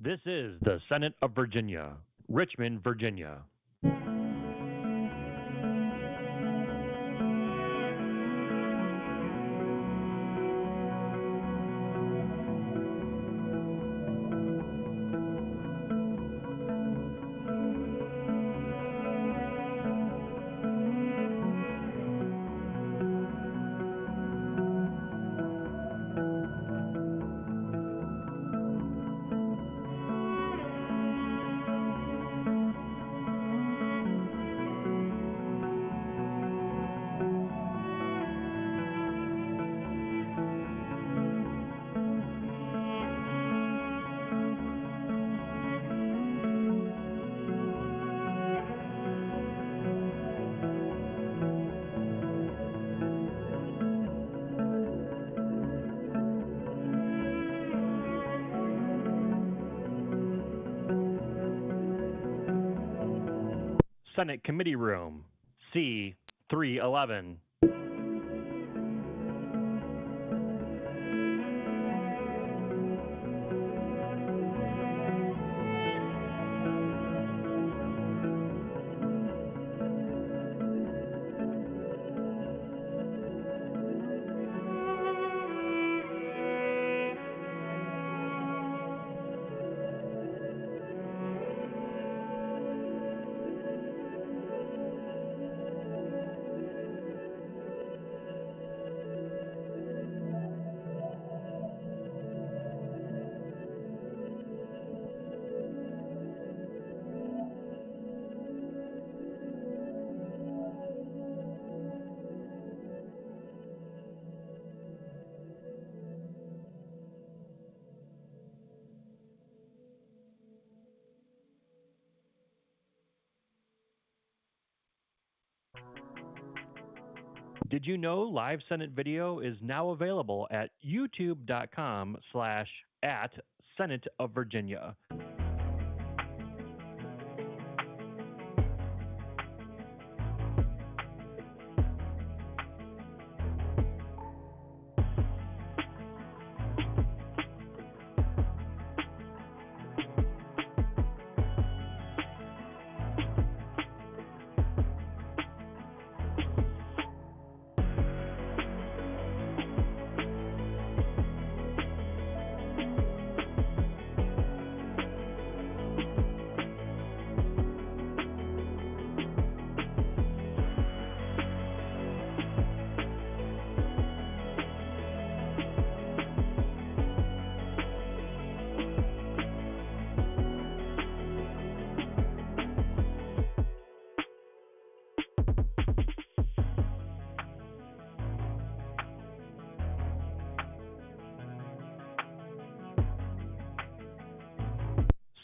This is the Senate of Virginia, Richmond, Virginia. Senate Committee Room, C-311. Did you know live Senate video is now available at youtube.com/@Senate of Virginia.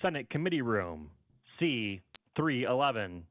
Senate Committee Room, C-311.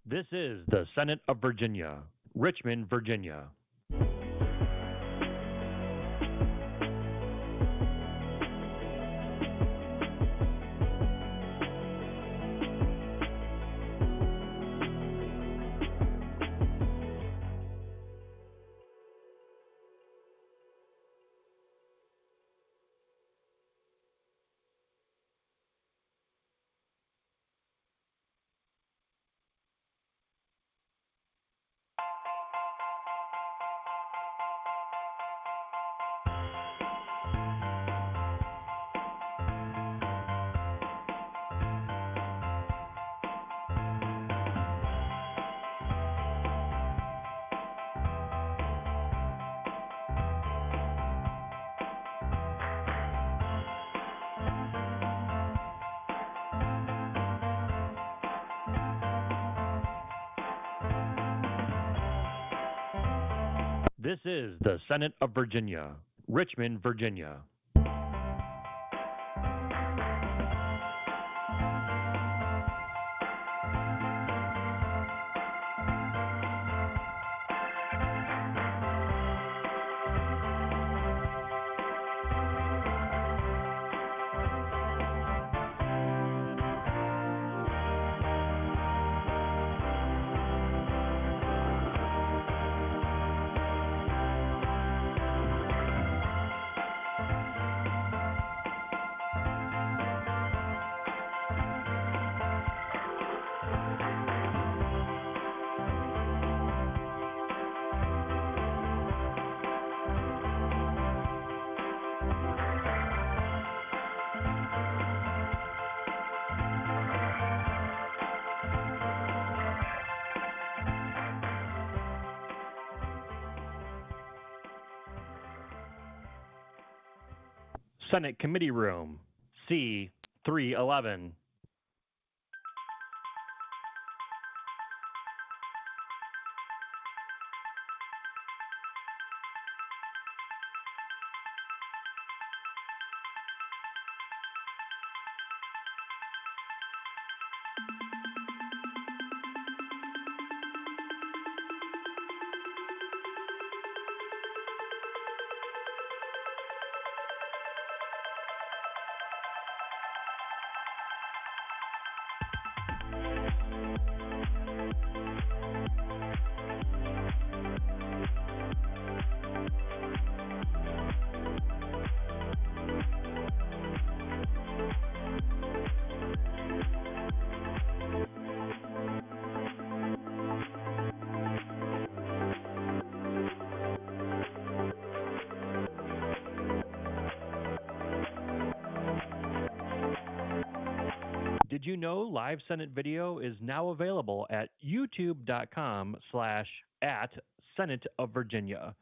This is the Senate of Virginia, Richmond, Virginia. This is the Senate of Virginia, Richmond, Virginia. Senate Committee Room, C-311. Did you know live Senate video is now available at youtube.com/@Senate of Virginia.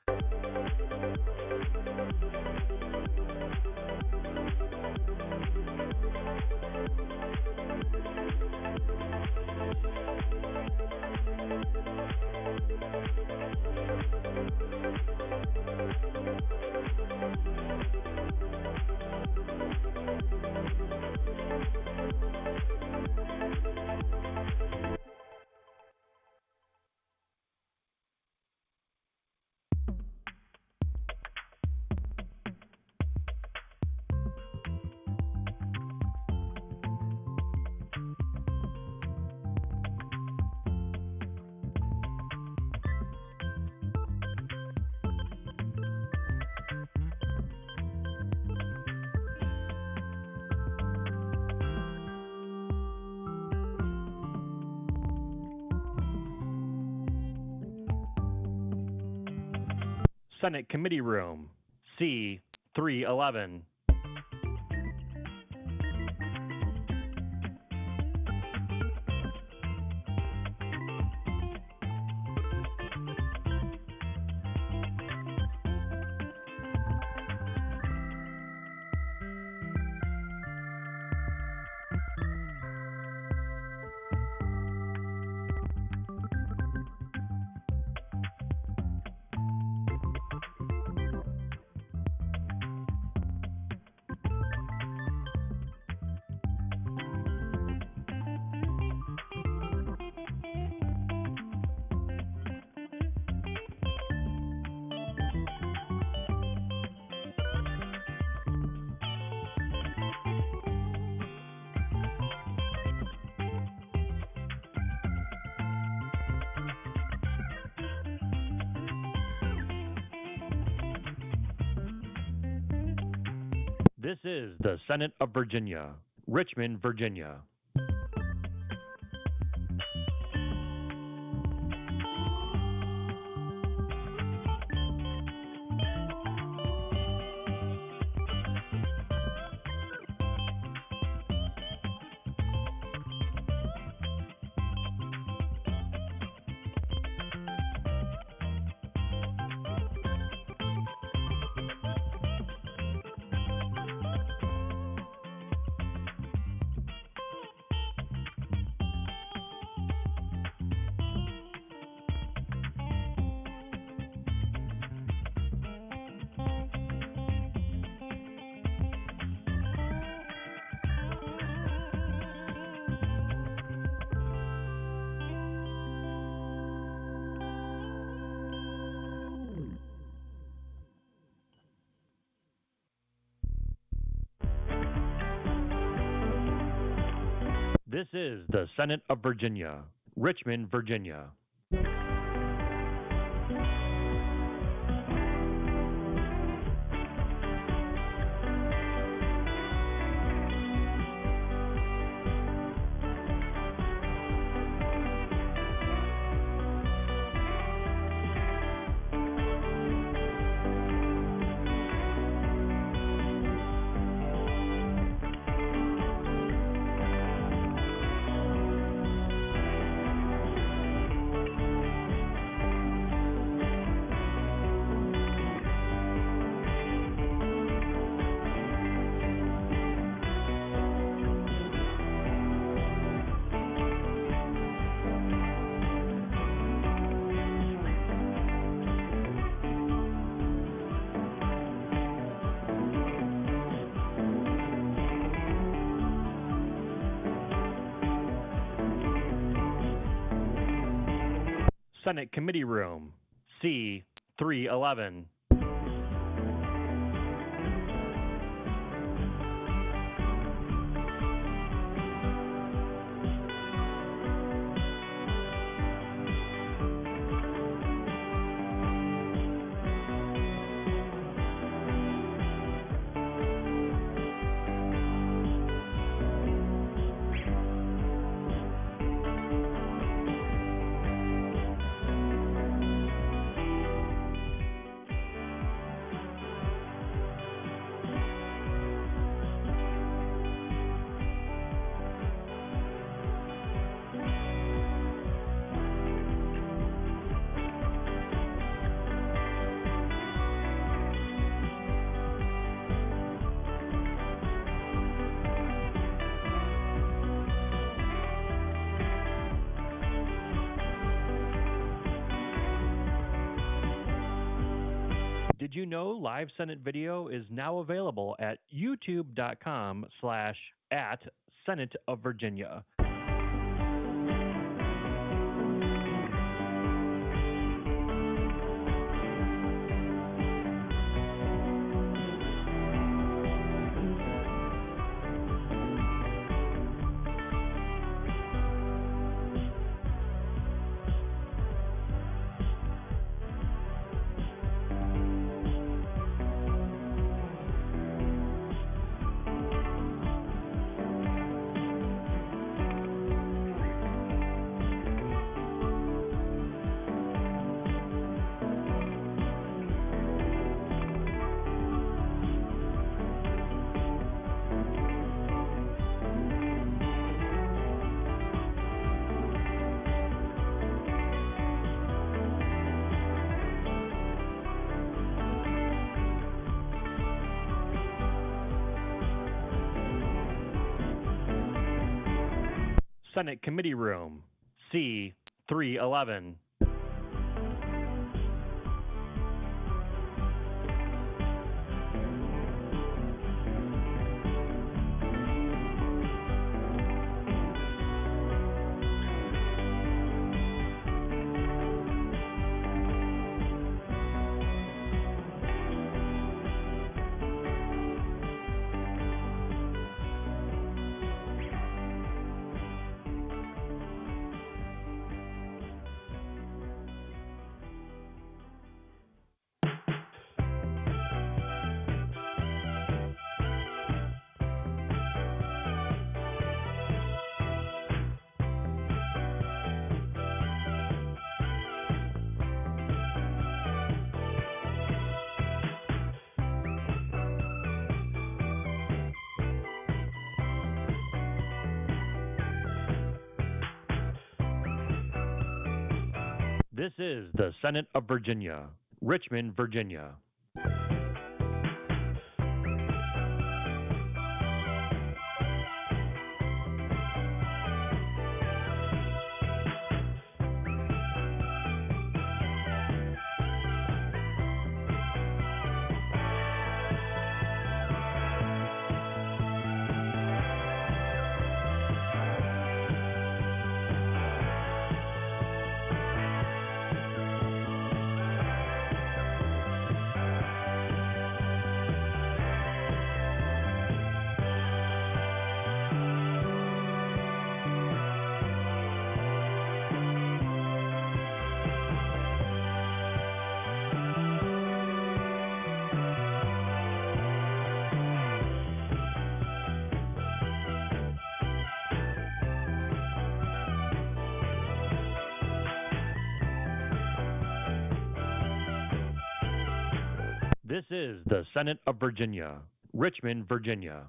Senate Committee Room, C-311. This is the Senate of Virginia, Richmond, Virginia. This is the Senate of Virginia, Richmond, Virginia. Senate Committee Room, C-311. Did you know live Senate video is now available at youtube.com/@Senate of Virginia. Senate Committee Room, C-311. This is the Senate of Virginia, Richmond, Virginia. This is the Senate of Virginia, Richmond, Virginia.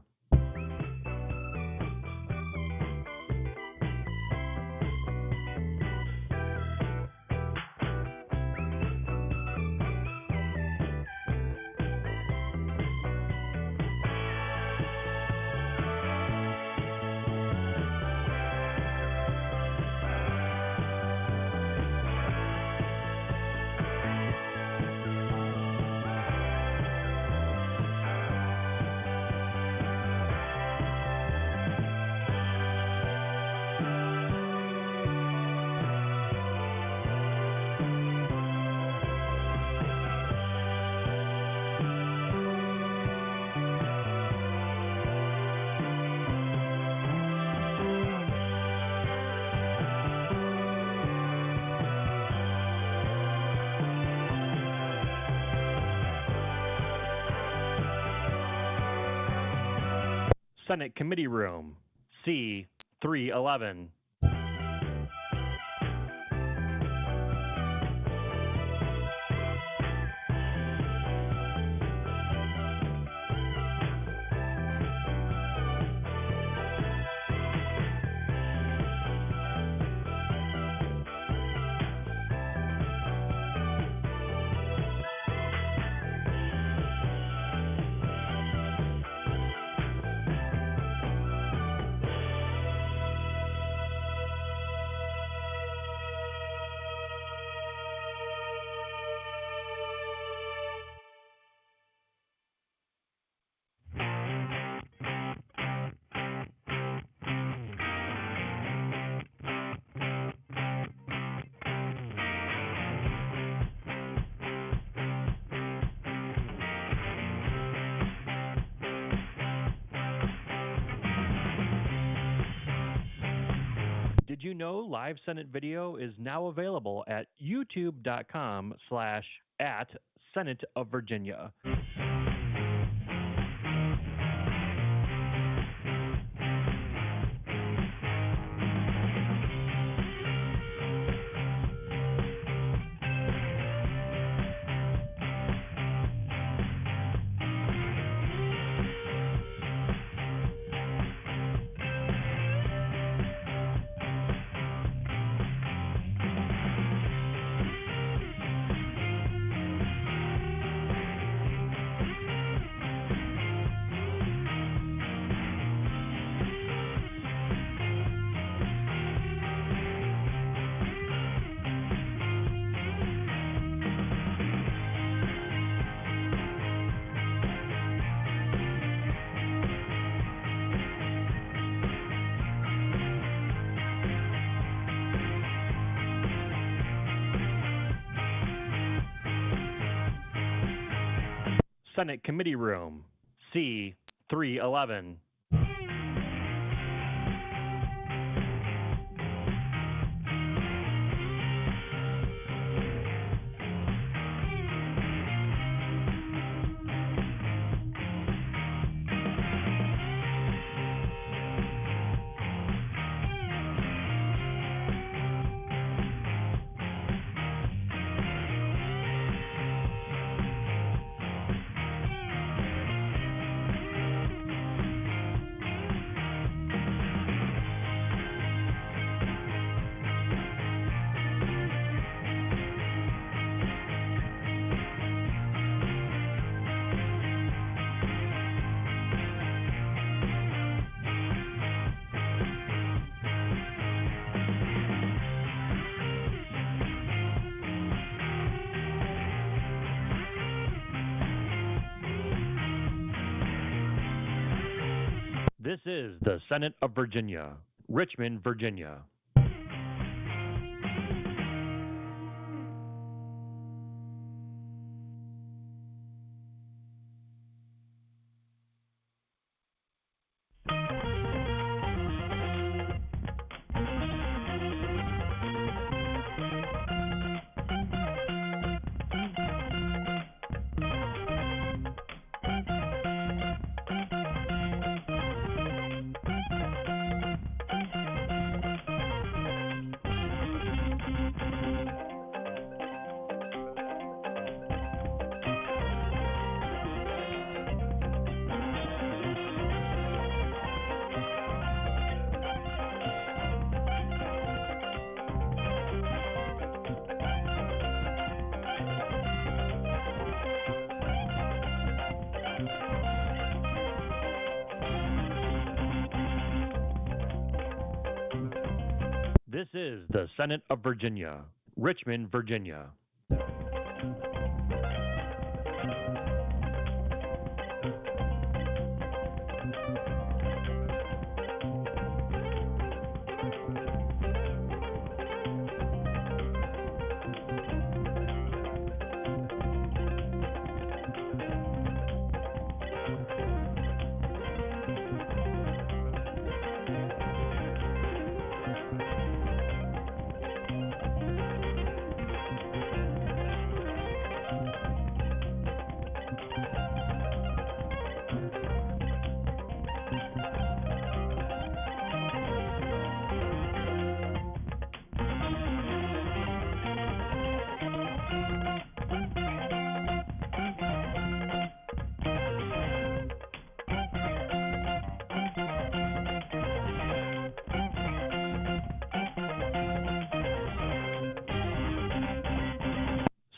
Senate Committee Room, C-311. Did you know live Senate video is now available at youtube.com/@Senate of Virginia. Senate Committee Room, C-311. This is the Senate of Virginia, Richmond, Virginia. This is the Senate of Virginia, Richmond, Virginia.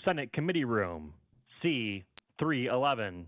Senate Committee Room, C-311.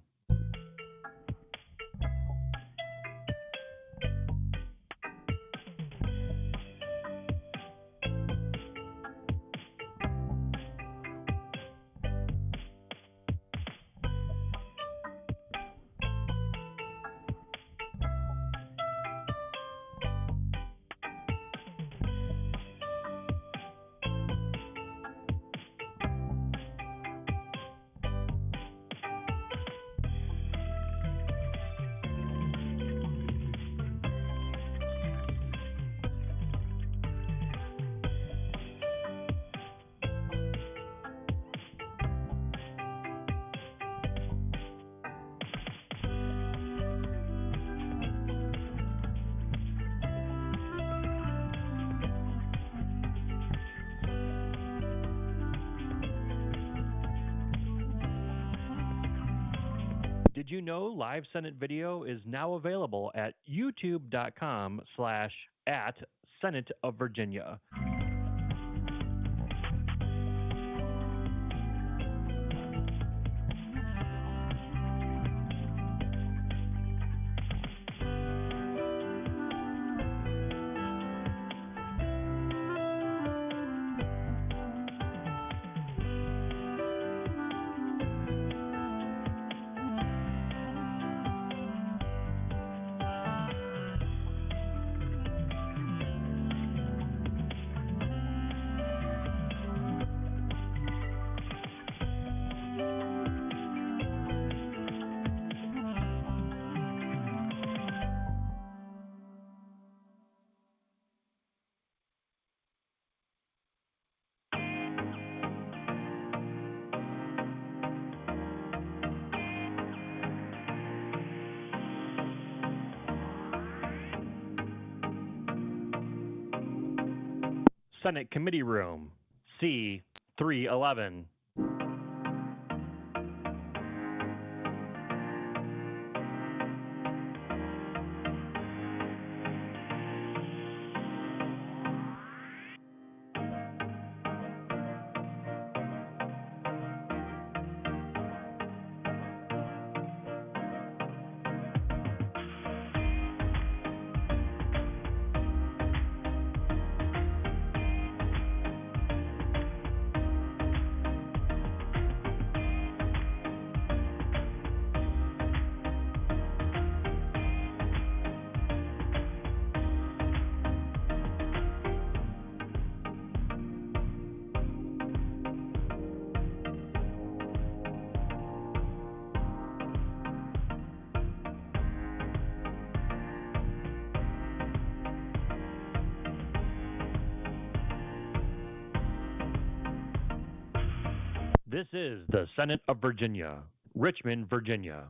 Did you know live Senate video is now available at youtube.com/@Senate of Virginia. Senate Committee Room, C-311. This is the Senate of Virginia, Richmond, Virginia.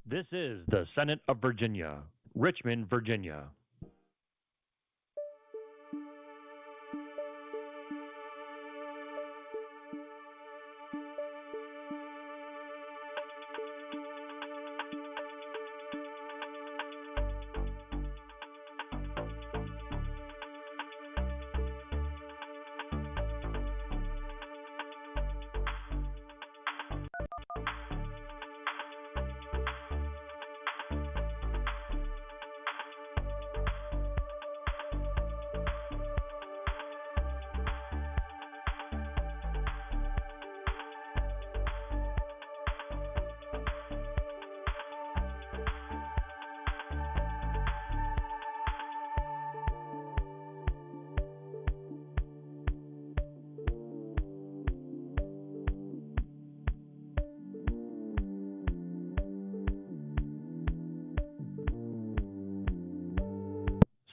This is the Senate of Virginia, Richmond, Virginia.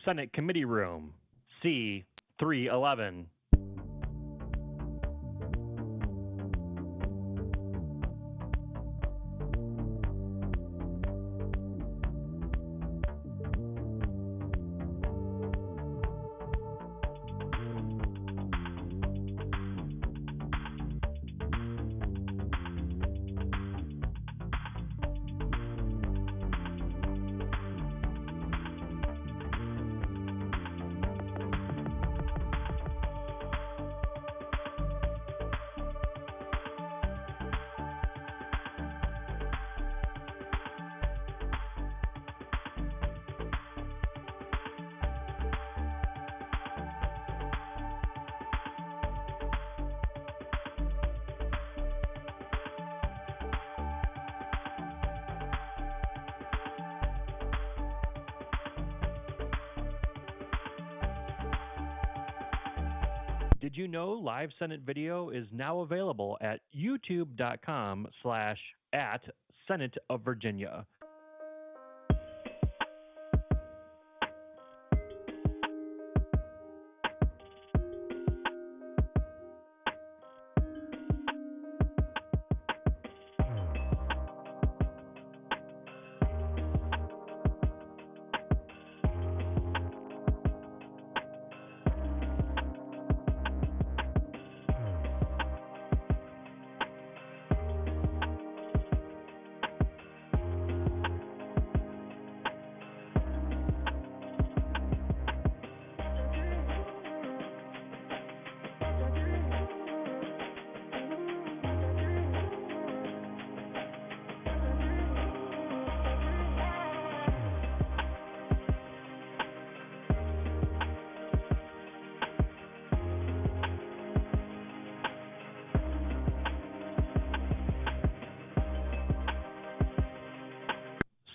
Senate Committee Room, C-311. Did you know live Senate video is now available at youtube.com/@Senate of Virginia?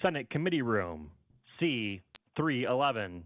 Senate Committee Room, C-311.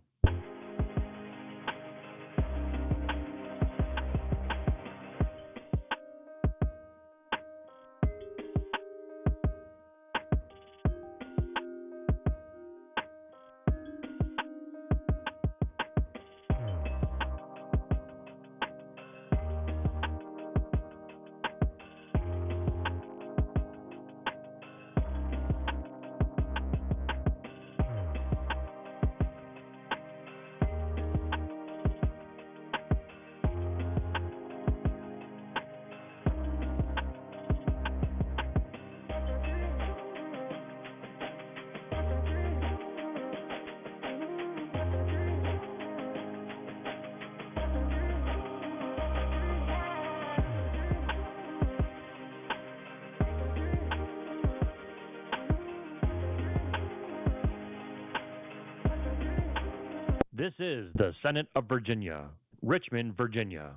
This is the Senate of Virginia, Richmond, Virginia.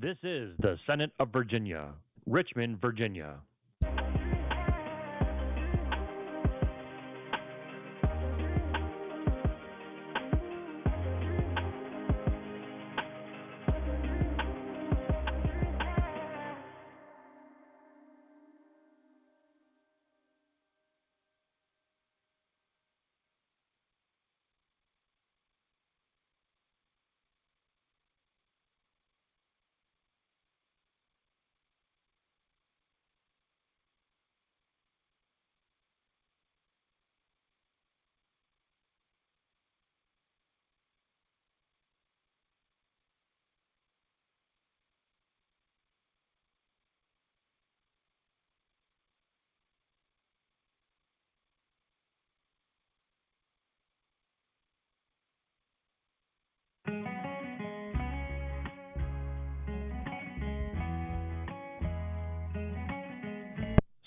This is the Senate of Virginia, Richmond, Virginia.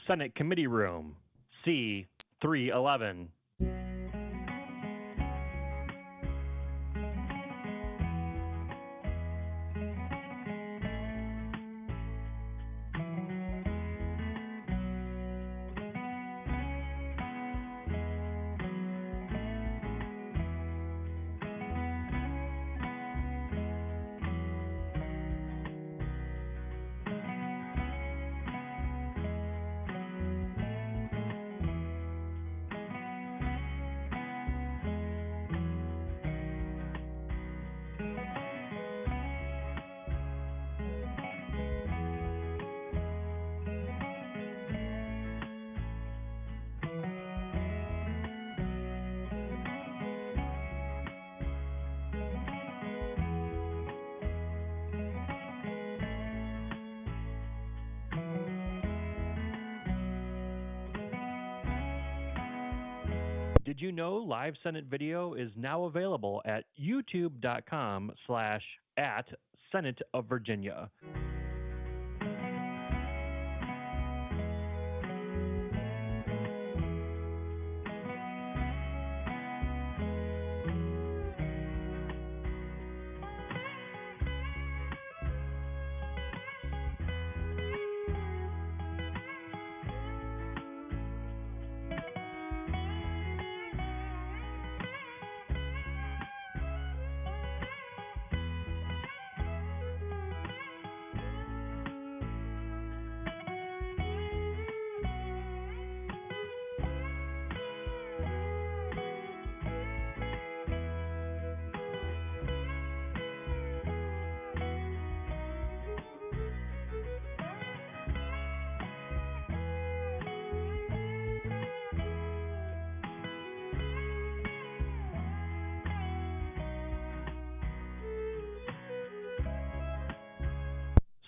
Senate Committee Room, C-311. Did you know live Senate video is now available at youtube.com/@Senate of Virginia.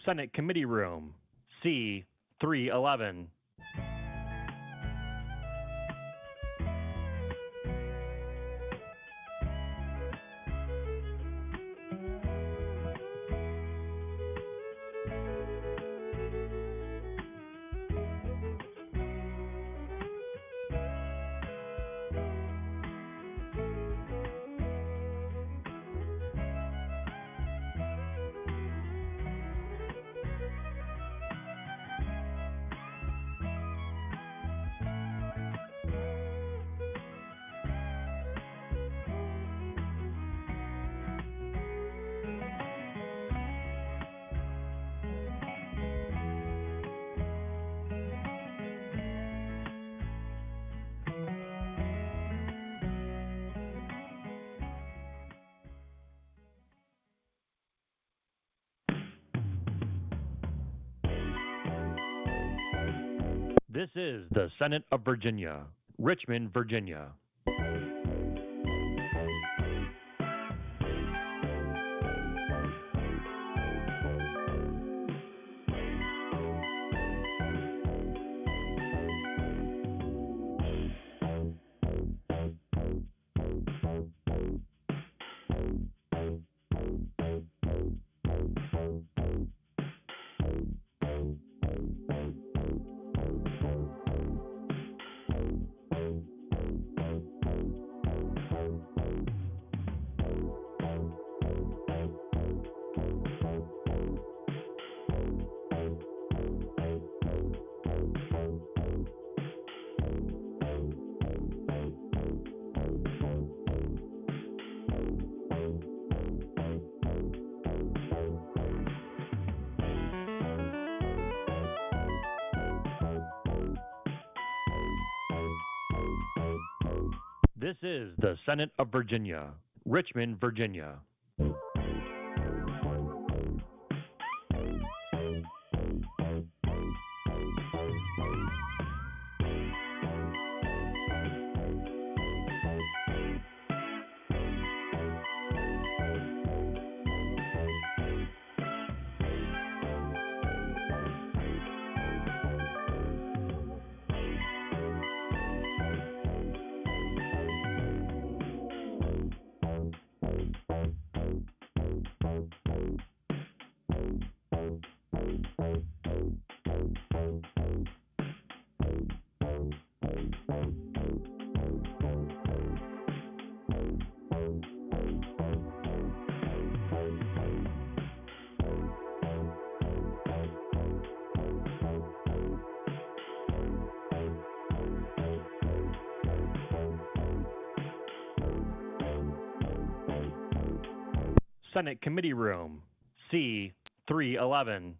Senate Committee Room, C-311. This is the Senate of Virginia, Richmond, Virginia. This is the Senate of Virginia, Richmond, Virginia. Senate Committee Room, C-311.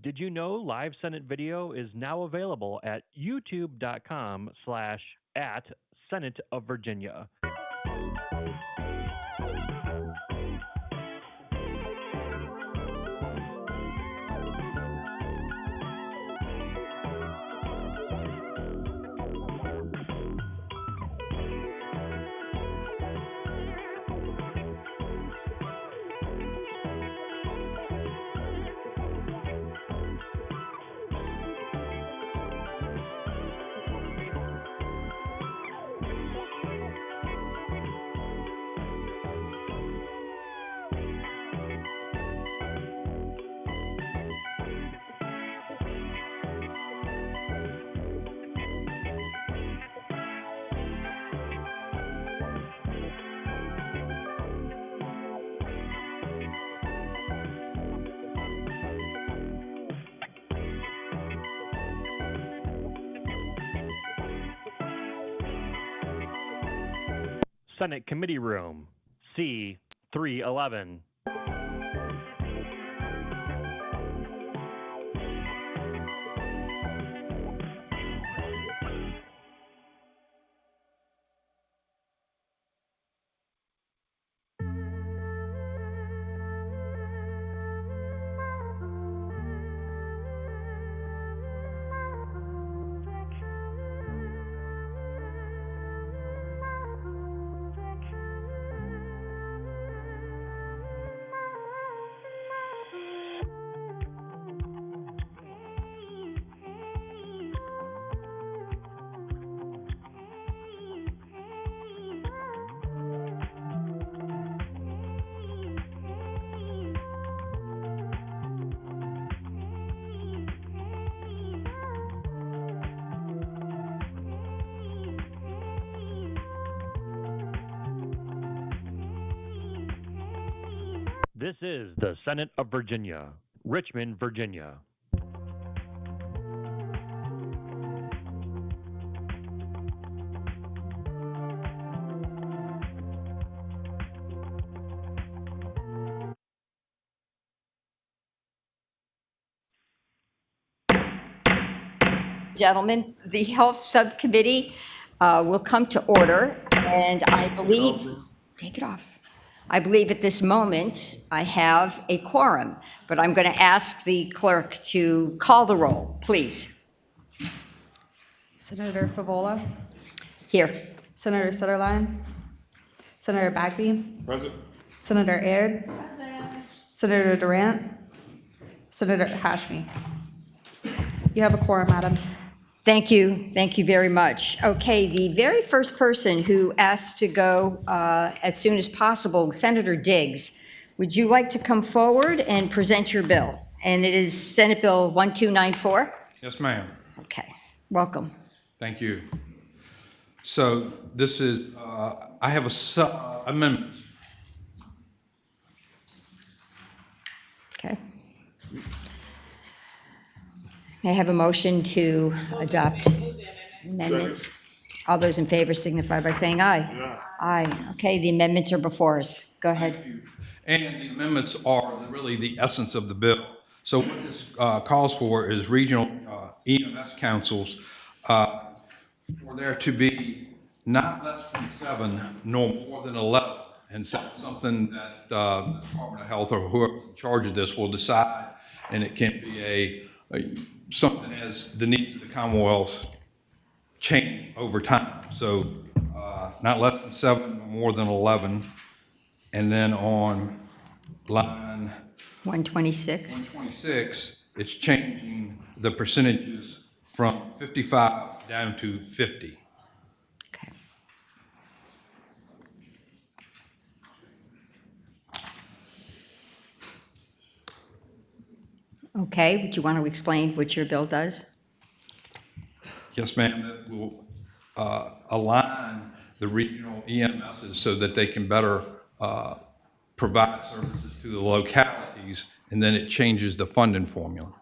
Did you know live Senate video is now available at youtube.com/@Senate of Virginia. Senate Committee Room, C-311. This is the Senate of Virginia, Richmond, Virginia. Gentlemen, the Health Subcommittee will come to order, and I believe, take it off. I believe at this moment I have a quorum, but I'm going to ask the clerk to call the roll, please. Senator Favola, Here. Senator Sutherland, Senator Bagby, Present. Senator Aird, Senator Durant, Senator Hashmi. You have a quorum, Madam. Thank you. Thank you very much. Okay, the very first person who asked to go as soon as possible, Senator Diggs, would you like to come forward and present your bill? And it is Senate Bill 1294. Yes, ma'am. Okay, welcome. Thank you. So this is, I have a amendment. Okay. May I have a motion to adopt amendments? All those in favor signify by saying aye. Aye. Okay, the amendments are before us. Go ahead. And the amendments are really the essence of the bill. So what this calls for is regional EMS councils for there to be not less than 7 nor more than 11. And so something that the Department of Health or whoever's in charge of this will decide, and it can be something as the needs of the Commonwealth change over time. So not less than 7 or more than 11. And then on line 126. 126, it's changing the percentages from 55 down to 50. Okay. Okay, would you want to explain what your bill does? Yes, ma'am, that will align the regional EMSs so that they can better provide services to the localities, and then it changes the funding formula.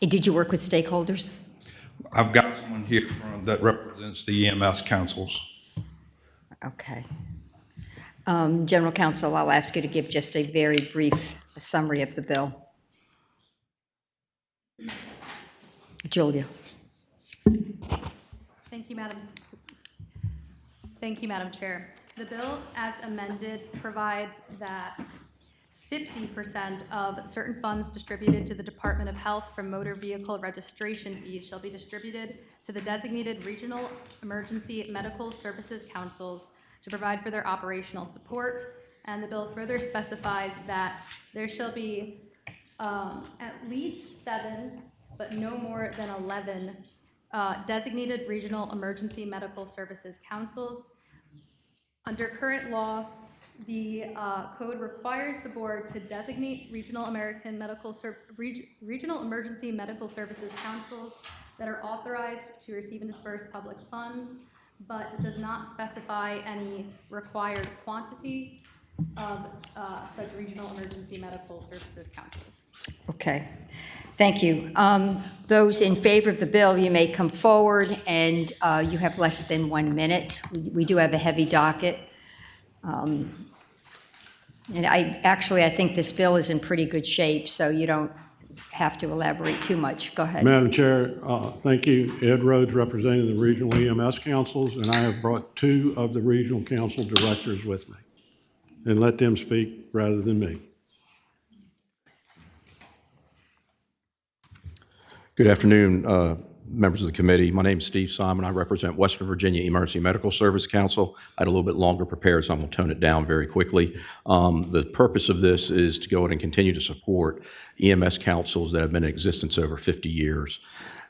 Did you work with stakeholders? I've got someone here that represents the EMS councils. Okay. General Counsel, I'll ask you to give just a very brief summary of the bill. Julia. Thank you, Madam Chair. The bill, as amended, provides that 50% of certain funds distributed to the Department of Health from motor vehicle registration fees shall be distributed to the designated regional emergency medical services councils to provide for their operational support. And the bill further specifies that there shall be at least 7, but no more than 11 designated regional emergency medical services councils. Under current law, the code requires the board to designate regional emergency medical services councils that are authorized to receive and disperse public funds, but does not specify any required quantity of such regional emergency medical services councils. Okay, thank you. Those in favor of the bill, you may come forward, and you have less than 1 minute. We do have a heavy docket. And I think this bill is in pretty good shape, so you don't have to elaborate too much. Go ahead. Madam Chair, thank you. Ed Rhodes representing the regional EMS councils, and I have brought 2 of the regional council directors with me, and let them speak rather than me. Good afternoon, members of the committee. My name is Steve Simon. I represent Western Virginia Emergency Medical Service Council. I had a little bit longer prepared, so I'm going to tone it down very quickly. The purpose of this is to go ahead and continue to support EMS councils that have been in existence over 50 years.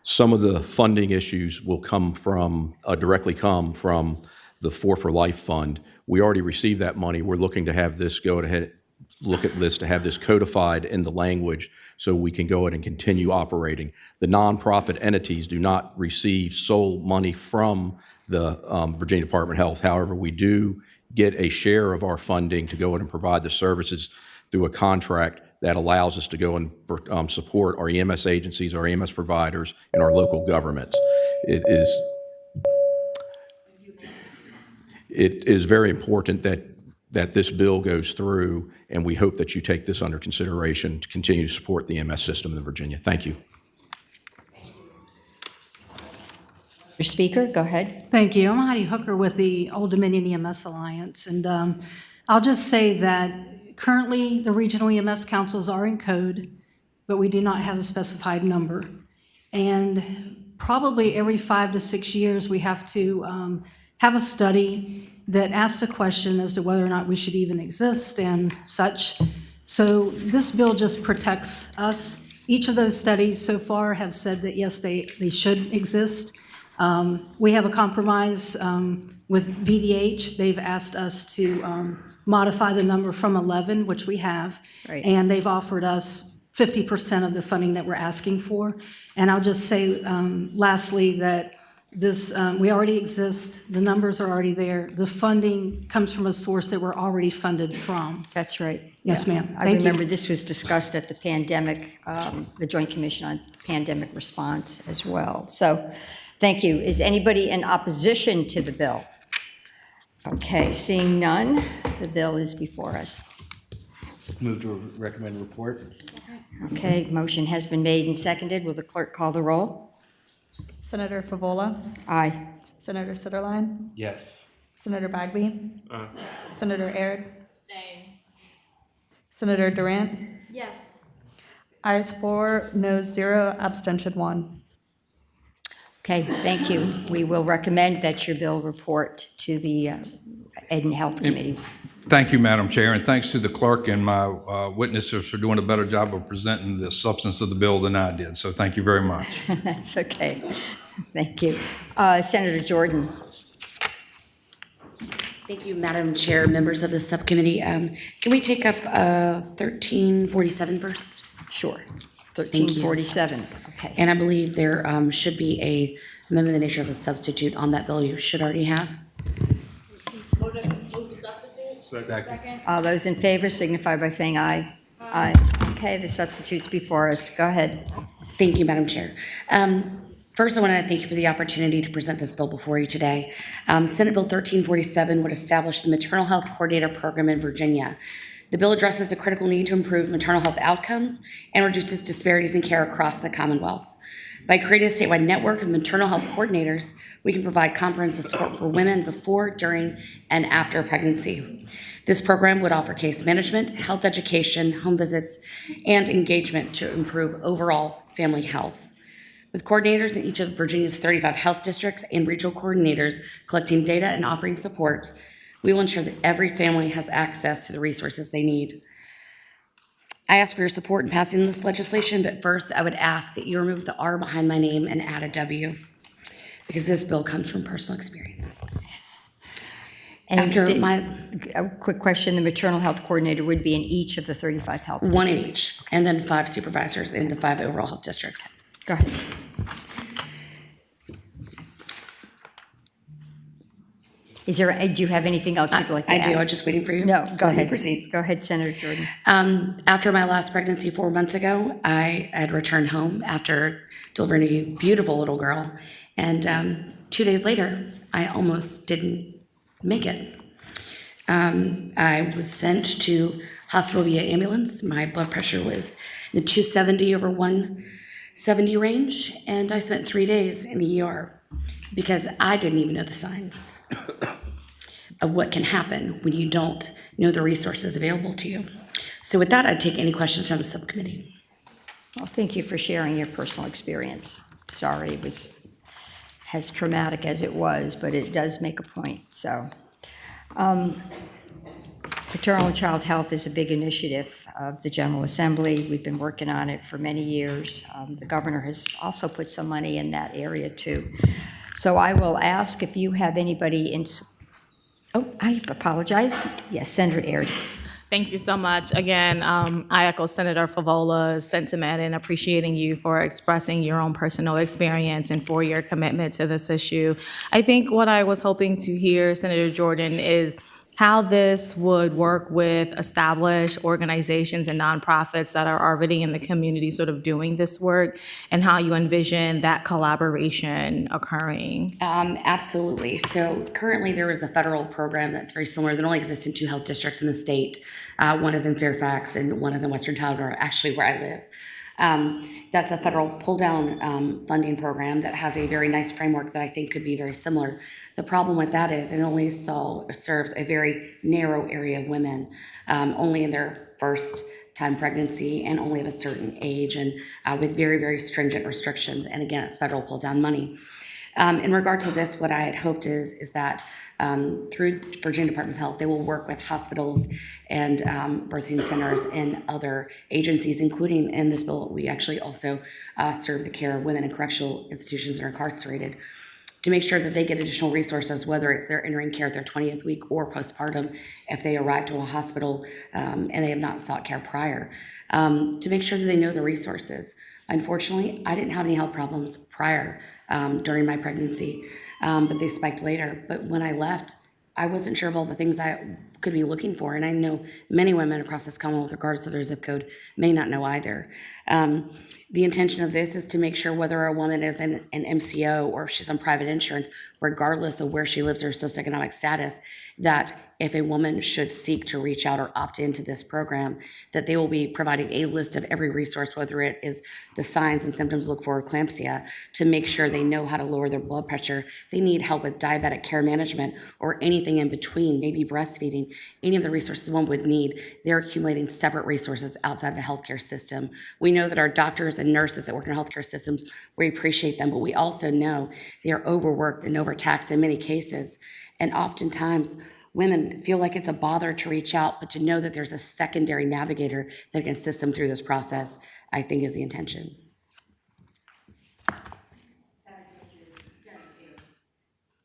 Some of the funding issues will come from, directly come from the 4 for Life Fund. We already received that money. We're looking to have this go ahead, look at this to have this codified in the language so we can go ahead and continue operating. The nonprofit entities do not receive sole money from the Virginia Department of Health. However, we do get a share of our funding to go ahead and provide the services through a contract that allows us to go and support our EMS agencies, our EMS providers, and our local governments. It is very important that this bill goes through, and we hope that you take this under consideration to continue to support the EMS system in Virginia. Thank you. Your speaker, go ahead. Thank you. I'm Heidi Hooker with the Old Dominion EMS Alliance, and I'll just say that currently the regional EMS councils are in code, but we do not have a specified number. And probably every 5 to 6 years, we have to have a study that asks a question as to whether or not we should even exist and such. So this bill just protects us. Each of those studies so far have said that, yes, they should exist. We have a compromise with VDH. They've asked us to modify the number from 11, which we have. Right. And they've offered us 50% of the funding that we're asking for. And I'll just say lastly that this, we already exist, the numbers are already there. The funding comes from a source that we're already funded from. That's right. Yes, Yeah. ma'am. I Thank you. remember this was discussed at the pandemic, the Joint Commission on Pandemic Response as well. So, thank you. Is anybody in opposition to the bill? Okay, seeing none, the bill is before us. Move to recommend report. Okay, motion has been made and seconded. Will the clerk call the roll? Senator Favola, Aye. Senator Sitterline, Yes. Senator Bagby, Senator Aird, Senator Durant, Yes. ayes 4, noes 0, abstention 1. Okay, thank you. We will recommend that your bill report to the Ed and Health Committee. Thank you, Madam Chair, and thanks to the clerk and my witnesses for doing a better job of presenting the substance of the bill than I did. So thank you very much. That's okay. Thank you. Senator Jordan. Thank you, Madam Chair, members of the subcommittee. Can we take up 1347 first? Sure. you. 1347. Okay. And I believe there should be a amendment in the nature of a substitute on that bill you should already have. All those in favor signify by saying aye. Aye. Okay, the substitute's before us. Go ahead. Thank you, Madam Chair. First, I want to thank you for the opportunity to present this bill before you today. Senate Bill 1347 would establish the Maternal Health Coordinator Program in Virginia. The bill addresses a critical need to improve maternal health outcomes and reduces disparities in care across the Commonwealth. By creating a statewide network of maternal health coordinators, we can provide comprehensive support for women before, during, and after pregnancy. This program would offer case management, health education, home visits, and engagement to improve overall family health. With coordinators in each of Virginia's 35 health districts and regional coordinators collecting data and offering support, we will ensure that every family has access to the resources they need. I ask for your support in passing this legislation, but first I would ask that you remove the R behind my name and add a W, because this bill comes from personal experience. A quick question, the maternal health coordinator would be in each of the 35 health districts? One in each, and then 5 supervisors in the 5 overall health districts. Go ahead. Do you have anything else you'd like to add? I do, I'm just waiting for you. No, to go let me ahead. Proceed. Go ahead, Senator Jordan. After my last pregnancy 4 months ago, I had returned home after delivering a beautiful little girl. And 2 days later, I almost didn't make it. I was sent to hospital via ambulance. My blood pressure was in the 270 over 170 range. And I spent 3 days in the ER because I didn't even know the signs of what can happen when you don't know the resources available to you. So with that, I'd take any questions from the subcommittee. Well, thank you for sharing your personal experience. Sorry it was as traumatic as it was, but it does make a point, so. Maternal and child health is a big initiative of the General Assembly. We've been working on it for many years. The governor has also put some money in that area too. So I will ask if you have anybody in, oh, I apologize. Yes, Senator Aird. Thank you so much. Again, I echo Senator Favola's sentiment in appreciating you for expressing your own personal experience and for your commitment to this issue. I think what I was hoping to hear, Senator Jordan, is how this would work with established organizations and nonprofits that are already in the community sort of doing this work, and how you envision that collaboration occurring. Absolutely. So currently there is a federal program that's very similar that only exists in 2 health districts in the state. One is in Fairfax and one is in Western Tyler, actually where I live. That's a federal pull-down funding program that has a very nice framework that I think could be very similar. The problem with that is it only serves a very narrow area of women, only in their first time pregnancy and only of a certain age, and with very, very stringent restrictions. And again, it's federal pull down money. In regard to this, what I had hoped is that through Virginia Department of Health, they will work with hospitals and birthing centers and other agencies, including in this bill, we actually also serve the care of women in correctional institutions that are incarcerated, to make sure that they get additional resources, whether it's they're entering care at their 20th week or postpartum, if they arrive to a hospital and they have not sought care prior, to make sure that they know the resources. Unfortunately, I didn't have any health problems prior during my pregnancy, but they spiked later. But when I left, I wasn't sure of all the things I could be looking for. And I know many women across this Commonwealth, regardless of their zip code, may not know either. The intention of this is to make sure whether a woman is an MCO or if she's on private insurance, regardless of where she lives or socioeconomic status, that if a woman should seek to reach out or opt into this program, that they will be providing a list of every resource, whether it is the signs and symptoms look for eclampsia, to make sure they know how to lower their blood pressure. They need help with diabetic care management or anything in between, maybe breastfeeding, any of the resources one would need. They're accumulating separate resources outside the healthcare system. We know that our doctors and nurses that work in healthcare systems, we appreciate them, but we also know they are overworked and overtaxed in many cases. And oftentimes, women feel like it's a bother to reach out, but to know that there's a secondary navigator that can assist them through this process, I think is the intention.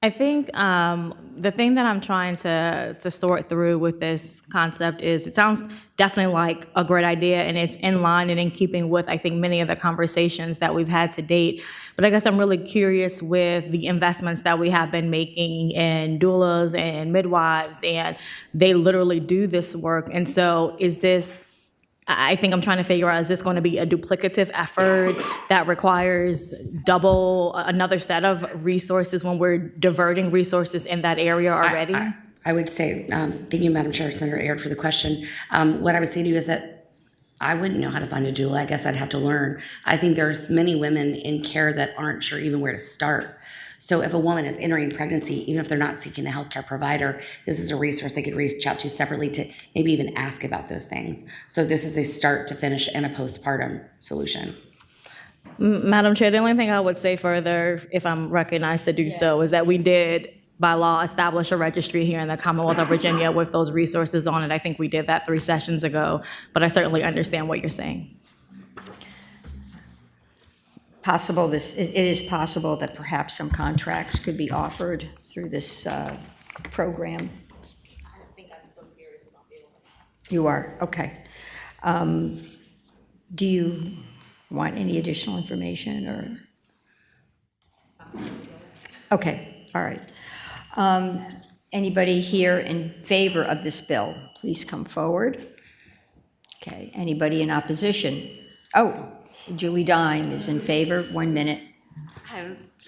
I think the thing that I'm trying to sort through with this concept is it sounds definitely like a great idea, and it's in line and in keeping with, I think, many of the conversations that we've had to date. But I guess I'm really curious with the investments that we have been making in doulas and midwives, and they literally do this work. And so is this, I think I'm trying to figure out, is this going to be a duplicative effort that requires double another set of resources when we're diverting resources in that area already? I would say, thank you, Madam Chair, Senator Aird, for the question. What I would say to you is that I wouldn't know how to find a doula. I guess I'd have to learn. I think there's many women in care that aren't sure even where to start. So if a woman is entering pregnancy, even if they're not seeking a healthcare provider, this is a resource they could reach out to separately to maybe even ask about those things. So this is a start to finish and a postpartum solution. Madam Chair, the only thing I would say further, if I'm recognized to do so, is that we did, by law, establish a registry here in the Commonwealth of Virginia with those resources on it. I think we did that 3 sessions ago, but I certainly understand what you're saying. It is possible that perhaps some contracts could be offered through this program. I think I'm still curious about the other. You are, okay. Do you want any additional information or? Okay, all right. Anybody here in favor of this bill, please come forward. Okay, anybody in opposition? Oh, Julie Dime is in favor. 1 minute.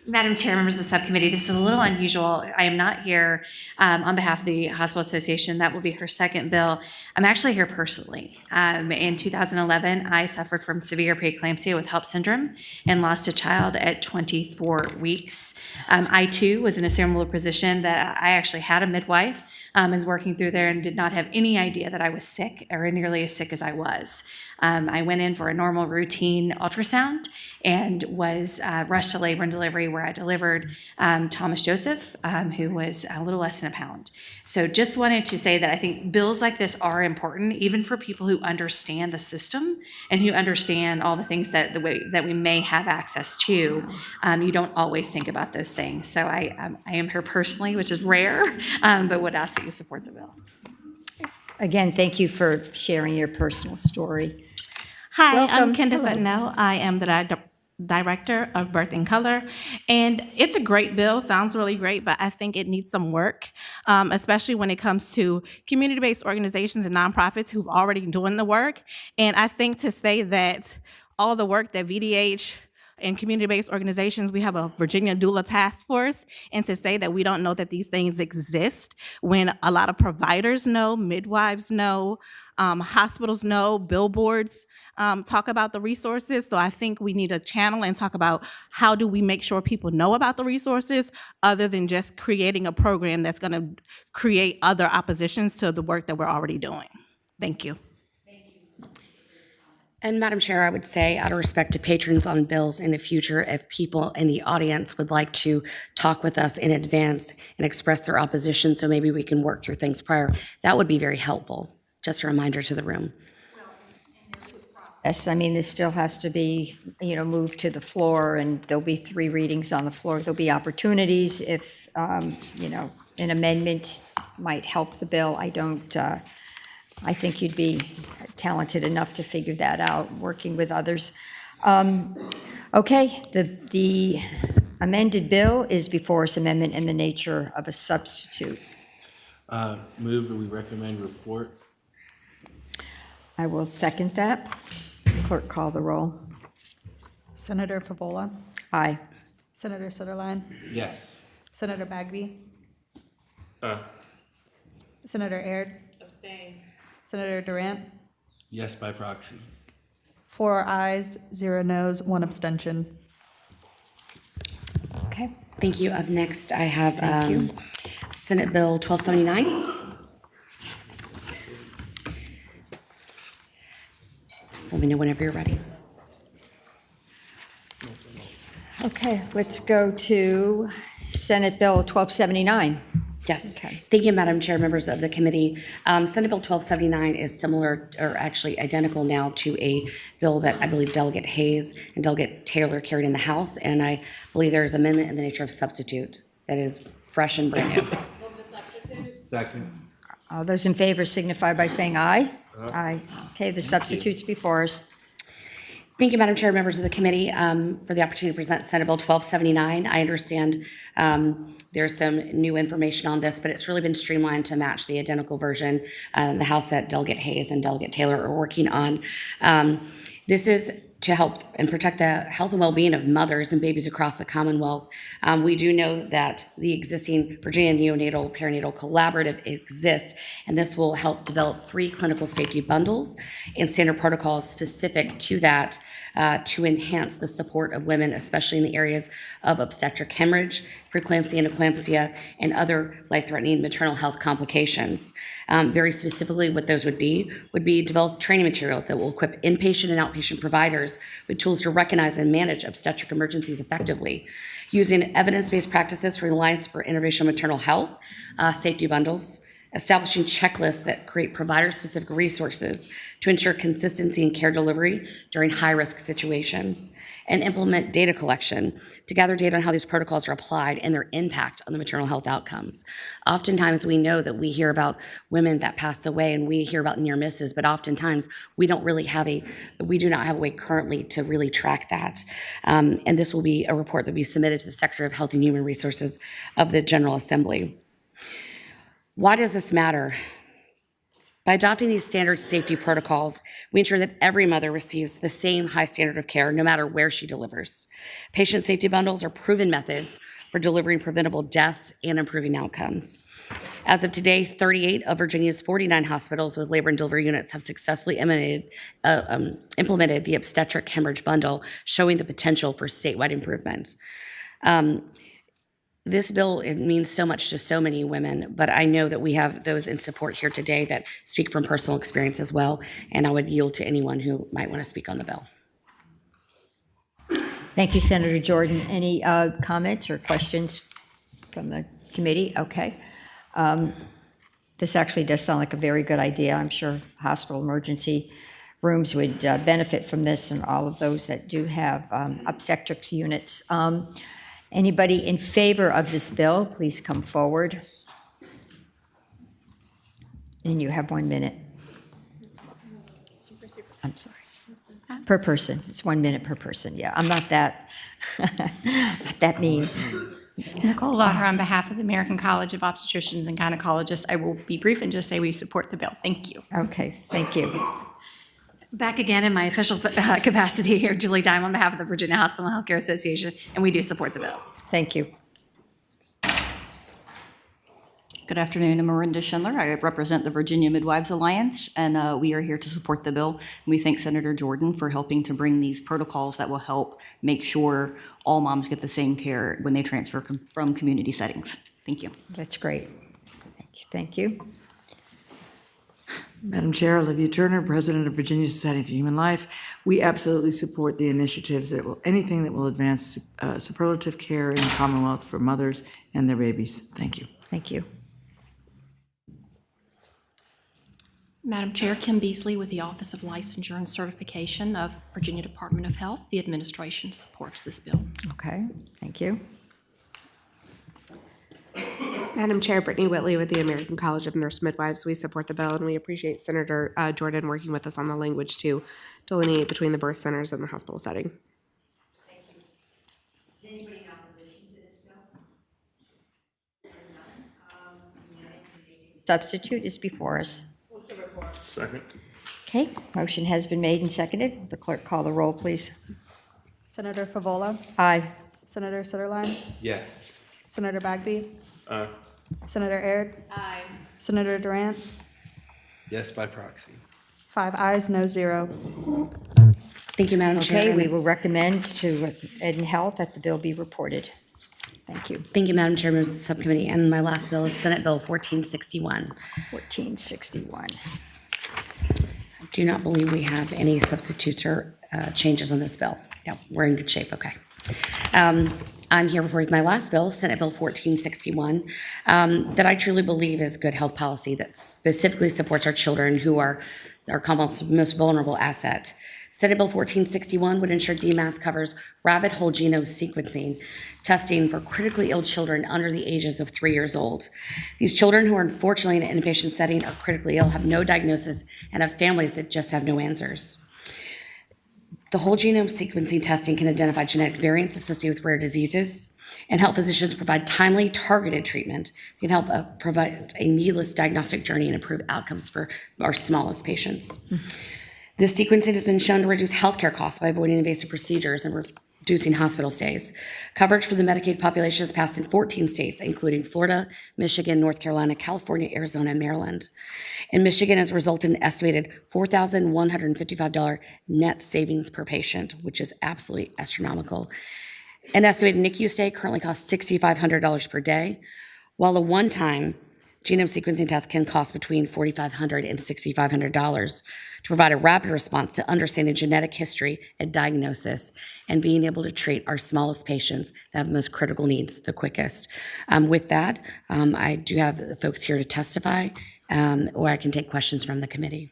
Madam Chair, members of the subcommittee, this is a little unusual. I am not here on behalf of the Hospital Association. That will be her second bill. I'm actually here personally. In 2011, I suffered from severe preeclampsia with HELLP syndrome and lost a child at 24 weeks. I, too, was in a similar position that I actually had a midwife, was working through there and did not have any idea that I was sick or nearly as sick as I was. I went in for a normal routine ultrasound and was rushed to labor and delivery, where I delivered Thomas Joseph, who was a little less than a pound. So just wanted to say that I think bills like this are important, even for people who understand the system and who understand all the things that we may have access to. You don't always think about those things. So I am here personally, which is rare, but would ask that you support the bill. Again, thank you for sharing your personal story. Hi, Welcome. I'm Kendra Suttonell. I am the Director of Birth and Color, and it's a great bill, sounds really great, but I think it needs some work, especially when it comes to community-based organizations and nonprofits who've already doing the work. And I think to say that all the work that VDH and community-based organizations, we have a Virginia Doula Task Force, and to say that we don't know that these things exist when a lot of providers know, midwives know, hospitals know, billboards talk about the resources. So I think we need a channel and talk about how do we make sure people know about the resources other than just creating a program that's going to create other oppositions to the work that we're already doing. Thank you. And Madam Chair, I would say, out of respect to patrons on bills in the future, if people in the audience would like to talk with us in advance and express their opposition, so maybe we can work through things prior, that would be very helpful. Just a reminder to the room. Yes, I mean, this still has to be, moved to the floor, and there'll be 3 readings on the floor. There'll be opportunities if, an amendment might help the bill. I think you'd be talented enough to figure that out, working with others. Okay, the amended bill is before us, amendment in the nature of a substitute. Move that we recommend report. I will second that. Clerk, call the roll. Senator Favola, Aye. Senator Sutherland, Yes. Senator Bagby, Senator Aird, Abstain. Senator Durant, Yes by proxy. 4 ayes, 0 noes, 1 abstention. Okay. Thank you. Up next, I have Thank you. Senate Bill 1279. Just let me know whenever you're ready. Okay, let's go to Senate Bill 1279. Yes. Okay. Thank you, Madam Chair, members of the committee. Senate Bill 1279 is similar, or actually identical now, to a bill that I believe Delegate Hayes and Delegate Taylor carried in the House, and I believe there is amendment in the nature of substitute that is fresh and brand new. Second. All those in favor signify by saying aye. Aye. Okay, the substitute's before us. Thank you, Madam Chair, members of the committee, for the opportunity to present Senate Bill 1279. I understand there's some new information on this, but it's really been streamlined to match the identical version the House that Delegate Hayes and Delegate Taylor are working on. This is to help and protect the health and well-being of mothers and babies across the Commonwealth. We do know that the existing Virginia Neonatal Perinatal Collaborative exists, and this will help develop 3 clinical safety bundles and standard protocols specific to that to enhance the support of women, especially in the areas of obstetric hemorrhage, preeclampsia and eclampsia, and other life-threatening maternal health complications. Very specifically, what those would be develop training materials that will equip inpatient and outpatient providers with tools to recognize and manage obstetric emergencies effectively, using evidence-based practices from the Alliance for Interventional Maternal Health, safety bundles, establishing checklists that create provider-specific resources to ensure consistency in care delivery during high-risk situations, and implement data collection to gather data on how these protocols are applied and their impact on the maternal health outcomes. Oftentimes, we know that we hear about women that pass away and we hear about near misses, but oftentimes we do not have a way currently to really track that. And this will be a report that will be submitted to the Secretary of Health and Human Resources of the General Assembly. Why does this matter? By adopting these standard safety protocols, we ensure that every mother receives the same high standard of care no matter where she delivers. Patient safety bundles are proven methods for delivering preventable deaths and improving outcomes. As of today, 38 of Virginia's 49 hospitals with labor and delivery units have successfully implemented the obstetric hemorrhage bundle, showing the potential for statewide improvement. This bill, it means so much to so many women, but I know that we have those in support here today that speak from personal experience as well, and I would yield to anyone who might want to speak on the bill. Thank you, Senator Jordan. Any comments or questions from the committee? Okay. This actually does sound like a very good idea. I'm sure hospital emergency rooms would benefit from this, and all of those that do have obstetrics units. Anybody in favor of this bill, please come forward. And you have 1 minute. I'm sorry. Per person. It's 1 minute per person. Yeah, I'm not that, not that mean. Nicole Lauer on behalf of the American College of Obstetricians and Gynecologists. I will be brief and just say we support the bill. Thank you. Okay, thank you. Back again in my official capacity here, Julie Dime on behalf of the Virginia Hospital and Healthcare Association, and we do support the bill. Thank you. Good afternoon, I'm Marinda Schindler. I represent the Virginia Midwives Alliance, and we are here to support the bill. We thank Senator Jordan for helping to bring these protocols that will help make sure all moms get the same care when they transfer from community settings. Thank you. That's great. Thank you. Madam Chair, Olivia Turner, President of Virginia Society for Human Life. We absolutely support the initiatives anything that will advance superlative care in the Commonwealth for mothers and their babies. Thank you. Thank you. Madam Chair, Kim Beasley with the Office of Licensure and Certification of Virginia Department of Health. The administration supports this bill. Okay, thank you. Madam Chair, Brittany Whitley with the American College of Nurse Midwives. We support the bill, and we appreciate Senator Jordan working with us on the language to delineate between the birth centers and the hospital setting. Thank you. Is anybody in opposition to this bill? Substitute is before us. Second. Okay, motion has been made and seconded. Will the clerk call the roll, please? Senator Favola, Aye. Senator Sutherland, Yes. Senator Bagby, Aye. Senator Aird, Aye. Senator Durant, Yes by proxy. 5 ayes, no zero. Thank you, Madam Chair. Okay, we will recommend to Ed and Health that the bill be reported. Thank you. Thank you, Madam Chair, members of the subcommittee. And my last bill is Senate Bill 1461. 1461. I do not believe we have any substitutes or changes on this bill. No, we're in good shape, okay. I'm here before my last bill, Senate Bill 1461, that I truly believe is good health policy that specifically supports our children who are our Commonwealth's most vulnerable asset. Senate Bill 1461 would ensure DMAS covers rabbit whole genome sequencing testing for critically ill children under the ages of 3 years old. These children who are unfortunately in an inpatient setting are critically ill, have no diagnosis, and have families that just have no answers. The whole genome sequencing testing can identify genetic variants associated with rare diseases and help physicians provide timely, targeted treatment. It can help provide a needless diagnostic journey and improve outcomes for our smallest patients. This sequencing has been shown to reduce healthcare costs by avoiding invasive procedures and reducing hospital stays. Coverage for the Medicaid population has passed in 14 states, including Florida, Michigan, North Carolina, California, Arizona, and Maryland. In Michigan, has resulted in an estimated $4,155 net savings per patient, which is absolutely astronomical. An estimated NICU stay currently costs $6,500 per day, while a one-time genome sequencing test can cost between $4,500 and $6,500 to provide a rapid response to understanding genetic history and diagnosis and being able to treat our smallest patients that have the most critical needs the quickest. With that, I do have the folks here to testify, or I can take questions from the committee.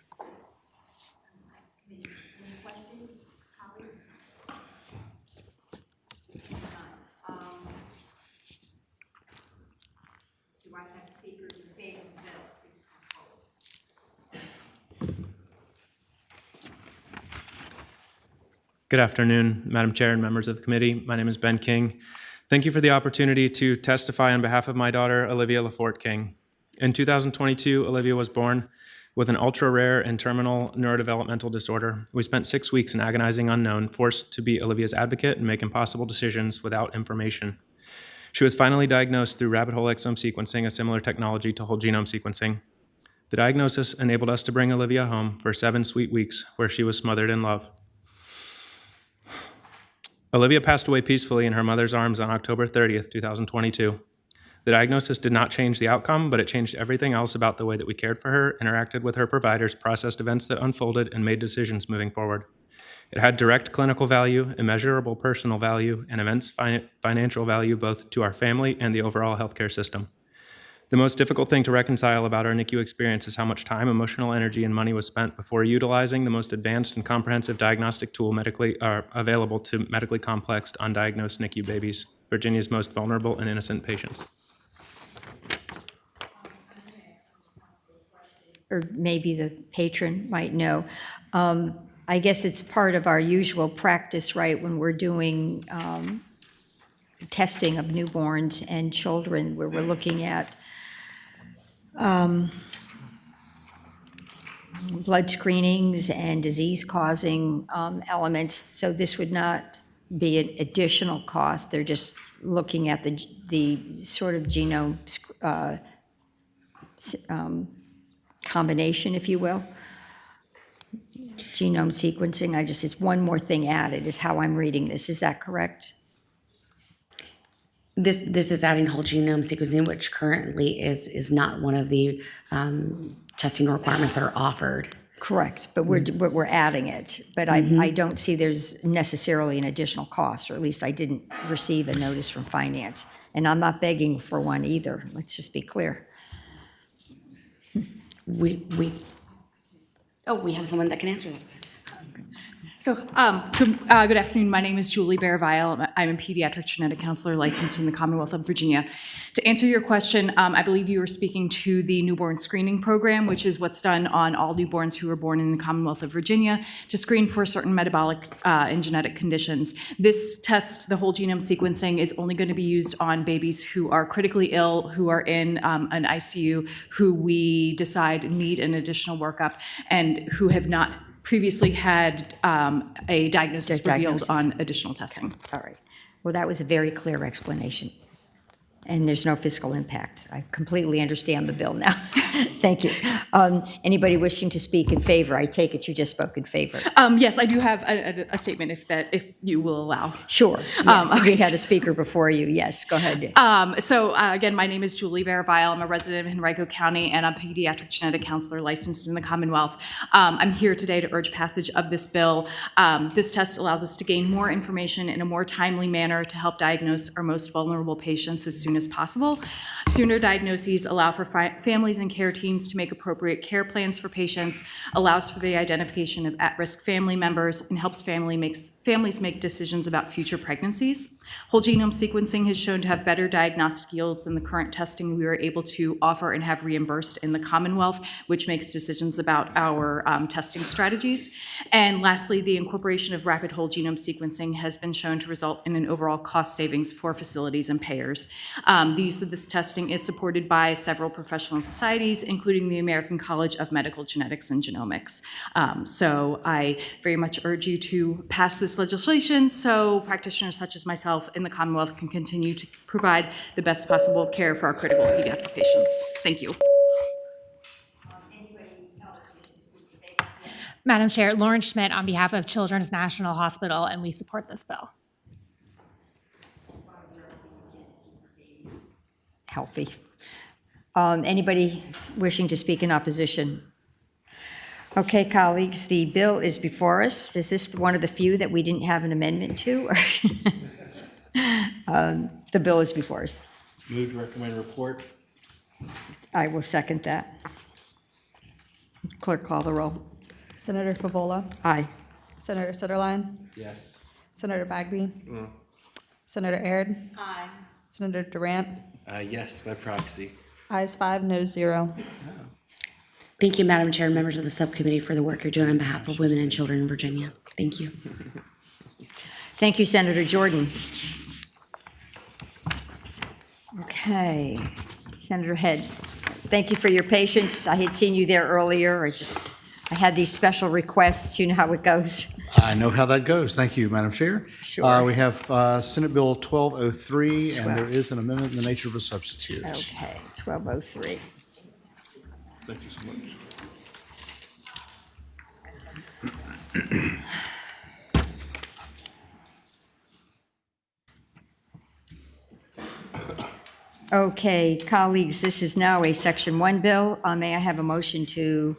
Good afternoon, Madam Chair and members of the committee. My name is Ben King. Thank you for the opportunity to testify on behalf of my daughter, Olivia LaForte King. In 2022, Olivia was born with an ultra-rare and terminal neurodevelopmental disorder. We spent 6 weeks in agonizing unknown, forced to be Olivia's advocate and make impossible decisions without information. She was finally diagnosed through rabbit hole exome sequencing, a similar technology to whole genome sequencing. The diagnosis enabled us to bring Olivia home for 7 sweet weeks where she was smothered in love. Olivia passed away peacefully in her mother's arms on October 30th, 2022. The diagnosis did not change the outcome, but it changed everything else about the way that we cared for her, interacted with her providers, processed events that unfolded, and made decisions moving forward. It had direct clinical value, immeasurable personal value, and immense financial value both to our family and the overall healthcare system. The most difficult thing to reconcile about our NICU experience is how much time, emotional energy, and money was spent before utilizing the most advanced and comprehensive diagnostic tool available to medically complex, undiagnosed NICU babies, Virginia's most vulnerable and innocent patients. Or maybe the patron might know. I guess it's part of our usual practice, right, when we're doing testing of newborns and children, where we're looking at blood screenings and disease-causing elements. So this would not be an additional cost. They're just looking at the sort of genome combination, if you will. Genome sequencing, it's one more thing added, is how I'm reading this. Is that correct? This is adding whole genome sequencing, which currently is not one of the testing requirements that are offered. Correct, but we're adding it. But I don't see there's necessarily an additional cost, or at least I didn't receive a notice from finance. And I'm not begging for one either. Let's just be clear. We have someone that can answer that. So, good afternoon. My name is Julie Bearvile. I'm a pediatric genetic counselor licensed in the Commonwealth of Virginia. To answer your question, I believe you were speaking to the newborn screening program, which is what's done on all newborns who are born in the Commonwealth of Virginia to screen for certain metabolic and genetic conditions. This test, the whole genome sequencing, is only going to be used on babies who are critically ill, who are in an ICU, who we decide need an additional workup, and who have not previously had a diagnosis revealed on additional testing. All right. Well, that was a very clear explanation. And there's no fiscal impact. I completely understand the bill now. Thank you. Anybody wishing to speak in favor? I take it you just spoke in favor. Yes, I do have a statement if you will allow. Sure. Yes, we had a speaker before you. Yes, go ahead. Again, my name is Julie Bearvile. I'm a resident of Henrico County, and I'm a pediatric genetic counselor licensed in the Commonwealth. I'm here today to urge passage of this bill. This test allows us to gain more information in a more timely manner to help diagnose our most vulnerable patients as soon as possible. Sooner diagnoses allow for families and care teams to make appropriate care plans for patients, allows for the identification of at-risk family members, and helps families make decisions about future pregnancies. Whole genome sequencing has shown to have better diagnostic yields than the current testing we are able to offer and have reimbursed in the Commonwealth, which makes decisions about our testing strategies. And lastly, the incorporation of rapid whole genome sequencing has been shown to result in an overall cost savings for facilities and payers. The use of this testing is supported by several professional societies, including the American College of Medical Genetics and Genomics. So I very much urge you to pass this legislation so practitioners such as myself in the Commonwealth can continue to provide the best possible care for our critical pediatric patients. Thank you. Madam Chair, Lauren Schmidt on behalf of Children's National Hospital, and we support this bill. Healthy. Anybody wishing to speak in opposition? Okay, colleagues, the bill is before us. Is this one of the few that we didn't have an amendment to? The bill is before us. Move to recommend report. I will second that. Clerk, call the roll. Senator Favola? Aye. Senator Sutherland? Yes. Senator Bagby? Mm. Senator Aird? Aye. Senator Durant? Yes, by proxy. Ayes 5, noes 0. Thank you, Madam Chair and members of the subcommittee for the work you're doing on behalf of women and children in Virginia. Thank you. Thank you, Senator Jordan. Okay, Senator Head, thank you for your patience. I had seen you there earlier. I had these special requests. You know how it goes. I know how that goes. Thank you, Madam Chair. Sure. We have Senate Bill 1203, and there is an amendment in the nature of a substitute. Okay, 1203. Thank you so much. Okay, colleagues, this is now a Section 1 bill. May I have a motion to?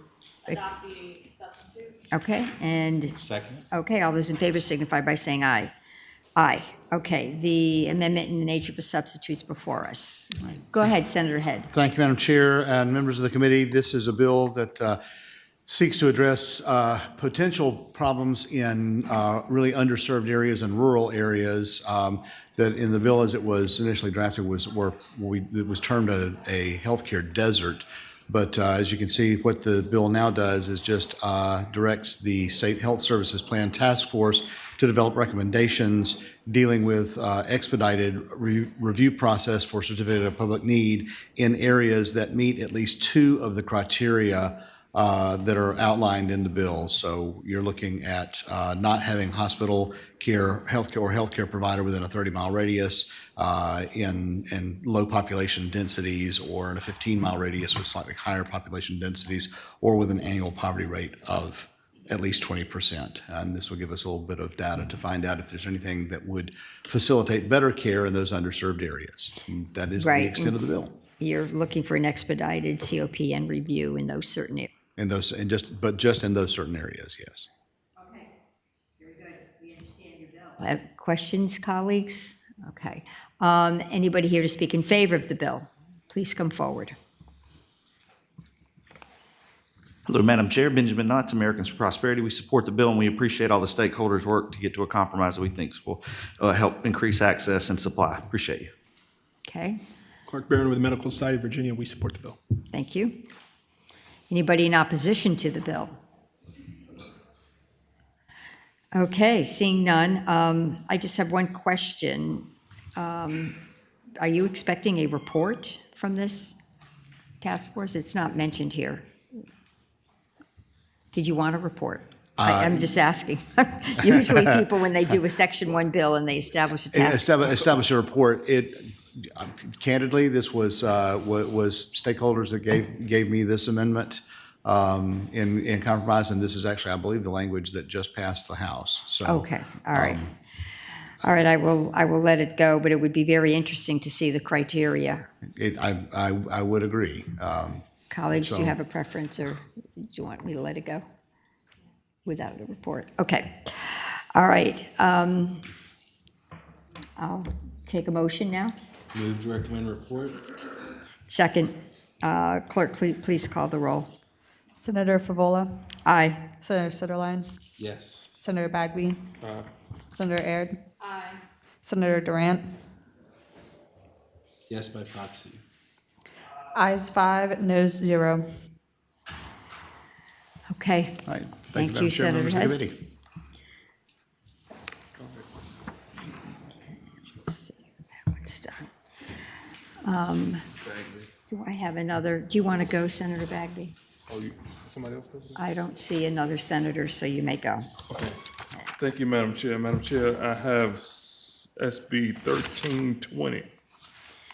Adopt the substitute. Okay, and? Second. Okay, all those in favor signify by saying aye. Aye. Okay, the amendment in the nature of a substitute is before us. Go ahead, Senator Head. Thank you, Madam Chair and members of the committee. This is a bill that seeks to address potential problems in really underserved areas and rural areas that in the bill as it was initially drafted it was termed a healthcare desert. But as you can see, what the bill now does is just directs the State Health Services Plan Task Force to develop recommendations dealing with expedited review process for certificate of public need in areas that meet at least 2 of the criteria that are outlined in the bill. So you're looking at not having hospital care, healthcare provider within a 30-mile radius in low population densities, or in a 15-mile radius with slightly higher population densities, or with an annual poverty rate of at least 20%. And this will give us a little bit of data to find out if there's anything that would facilitate better care in those underserved areas. And that is the Right. extent of the bill. You're looking for an expedited COPN review in those certain areas. Just in those certain areas, yes. Okay, very good. We understand your bill. Questions, colleagues? Okay. Anybody here to speak in favor of the bill? Please come forward. Hello, Madam Chair. Benjamin Knotts, Americans for Prosperity. We support the bill and we appreciate all the stakeholders' work to get to a compromise that we think will help increase access and supply. Appreciate you. Okay, Clark Barron with the Medical Society of Virginia. We support the bill. thank you. Anybody in opposition to the bill? Okay, seeing none, I just have one question. Are you expecting a report from this task force? It's not mentioned here. Did you want a report? I'm just asking. Usually people, when they do a Section 1 bill and they establish a task force. Establish a report. Candidly, this was stakeholders that gave me this amendment in compromise, and this is actually, I believe, the language that just passed the House. So Okay, all right. All right, I will let it go, but it would be very interesting to see the criteria. I would agree. Colleagues, do you have a preference, or do you want me to let it go without a report? Okay, all right. I'll take a motion now. Move to recommend report. Second, clerk, please call the roll. Senator Favola, Aye. Senator Sutherland, Yes. Senator Bagby, Aye. Senator Aird. Senator Durant. Yes by proxy. Ayes 5, noes 0. Okay. All right. Thank Madam you, Chair, members of the Senator Head. committee. Let's see, that one's done. Do I have another? Do you want to go, Senator Bagby? Oh, somebody else does it? I don't see another senator, so you may go. Okay. Thank you, Madam Chair. Madam Chair, I have SB 1320,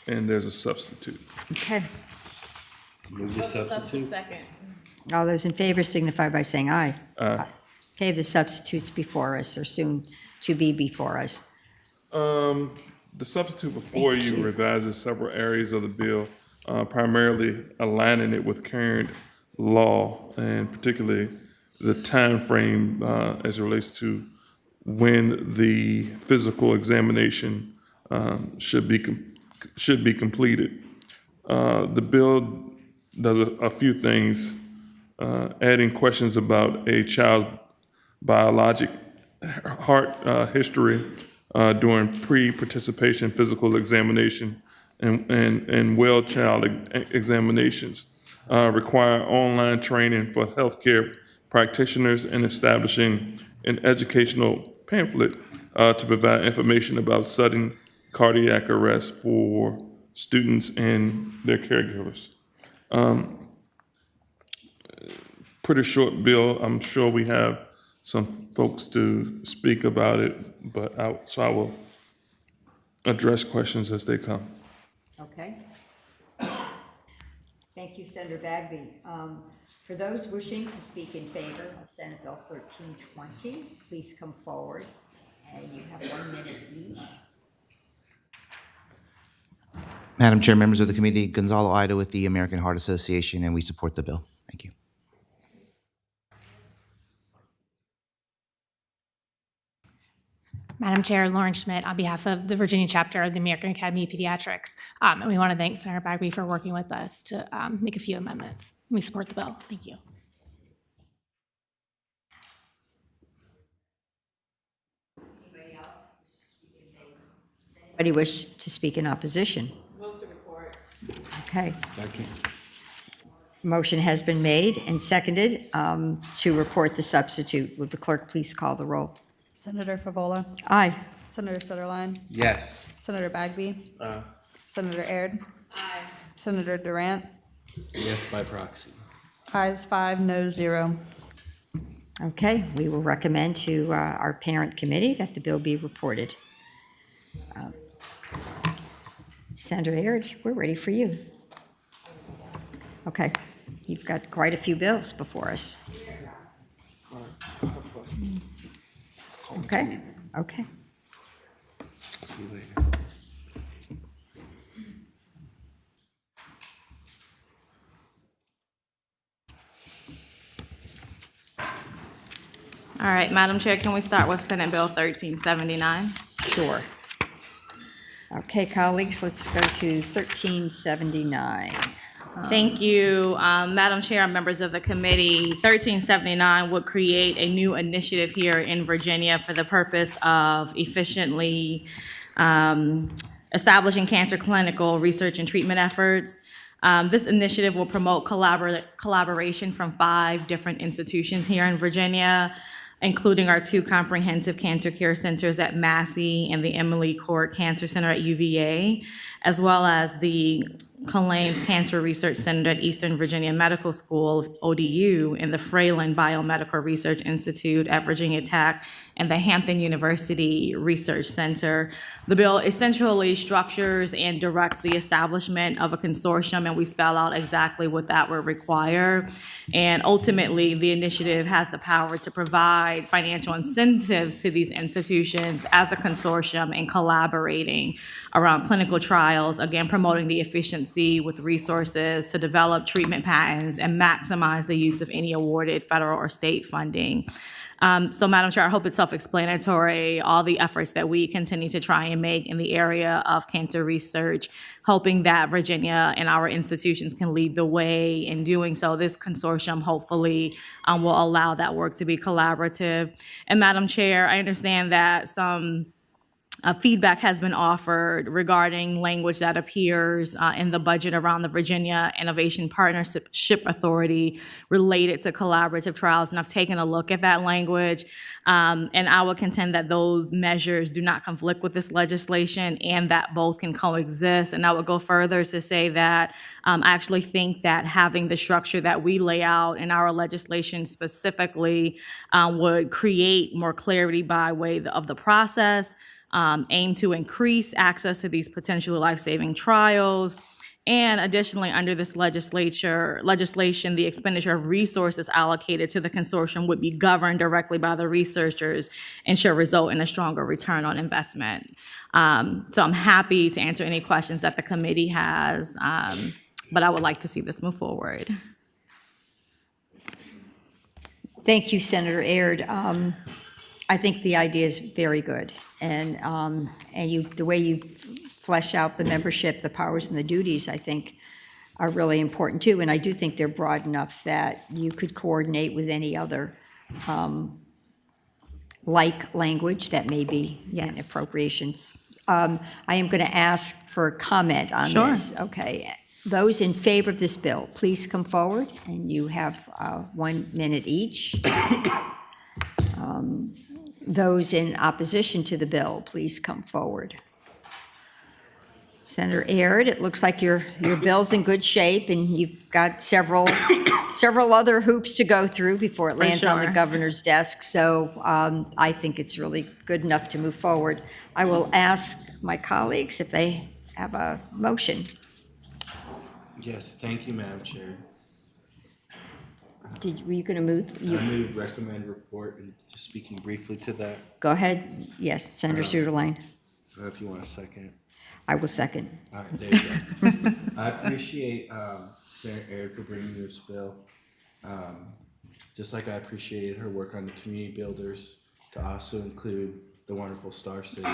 and there's a substitute. Okay. Move the substitute. Second. All those in favor signify by saying aye. Aye. Okay, the substitutes before us, or soon to be before us. The substitute before you revises several areas of the bill, primarily aligning it with current law, and particularly the time frame as it relates to when the physical examination should be completed. The bill does a few things, adding questions about a child's biologic heart history during pre-participation physical examination and well child examinations, require online training for healthcare practitioners, and establishing an educational pamphlet to provide information about sudden cardiac arrest for students and their caregivers. Pretty short bill. I'm sure we have some folks to speak about it, but I will address questions as they come. Okay. Thank you, Senator Bagby. For those wishing to speak in favor of Senate Bill 1320, please come forward, and you have 1 minute each. Madam Chair, members of the committee, Gonzalo Ida with the American Heart Association, and we support the bill. Thank you. Madam Chair, Lauren Schmidt, on behalf of the Virginia chapter of the American Academy of Pediatrics. And we want to thank Senator Bagby for working with us to make a few amendments. We support the bill. Thank you. Anybody else speak in favor? Anybody wish to speak in opposition? Move to report. Okay. Second. Motion has been made and seconded to report the substitute. Will the clerk please call the roll? Senator Favola, Aye. Senator Sutherland, Yes. Senator Bagby, Senator Aird. Senator Durant. Yes by proxy. Ayes 5, noes 0. Okay, we will recommend to our parent committee that the bill be reported. Senator Aird, we're ready for you. Okay, you've got quite a few bills before us. Okay, okay. See you later. All right, Madam Chair, can we start with Senate Bill 1379? Sure. Okay, colleagues, let's go to 1379. Thank you, Madam Chair, and members of the committee. 1379 would create a new initiative here in Virginia for the purpose of efficiently establishing cancer clinical research and treatment efforts. This initiative will promote collaboration from 5 different institutions here in Virginia, including our 2 comprehensive cancer care centers at Massey and the Emily Court Cancer Center at UVA, as well as the Colane's Cancer Research Center at Eastern Virginia Medical School, ODU, and the Fralin Biomedical Research Institute at Virginia Tech, and the Hampton University Research Center. The bill essentially structures and directs the establishment of a consortium, and we spell out exactly what that would require. And ultimately, the initiative has the power to provide financial incentives to these institutions as a consortium and collaborating around clinical trials, again, promoting the efficiency with resources to develop treatment patents and maximize the use of any awarded federal or state funding. So, Madam Chair, I hope it's self-explanatory, all the efforts that we continue to try and make in the area of cancer research, hoping that Virginia and our institutions can lead the way in doing so. This consortium hopefully will allow that work to be collaborative. And Madam Chair, I understand that some feedback has been offered regarding language that appears in the budget around the Virginia Innovation Partnership Authority related to collaborative trials, and I've taken a look at that language, and I would contend that those measures do not conflict with this legislation and that both can coexist. And I would go further to say that I actually think that having the structure that we lay out in our legislation specifically would create more clarity by way of the process, aim to increase access to these potentially life-saving trials. And additionally, under this legislation, the expenditure of resources allocated to the consortium would be governed directly by the researchers and should result in a stronger return on investment. So I'm happy to answer any questions that the committee has, but I would like to see this move forward. Thank you, Senator Aird. I think the idea is very good, and the way you flesh out the membership, the powers and the duties, I think, are really important too. And I do think they're broad enough that you could coordinate with any other like language that may be in appropriations. I am going to ask for a comment on this. Okay. Those in favor of this bill, please come forward, and you have 1 minute each. Those in opposition to the bill, please come forward. Senator Aird, it looks like your bill's in good shape, and you've got several other hoops to go through before it lands on the governor's desk. So I think it's really good enough to move forward. I will ask my colleagues if they have a motion. Yes, thank you, Madam Chair. Were you going to move? I move recommend report, and just speaking briefly to that. Go ahead. Yes, Senator Suderline. If you want a second. I will second. All right, there you go. I appreciate Senator Aird for bringing this bill. Just like I appreciated her work on the community builders to also include the wonderful Star City.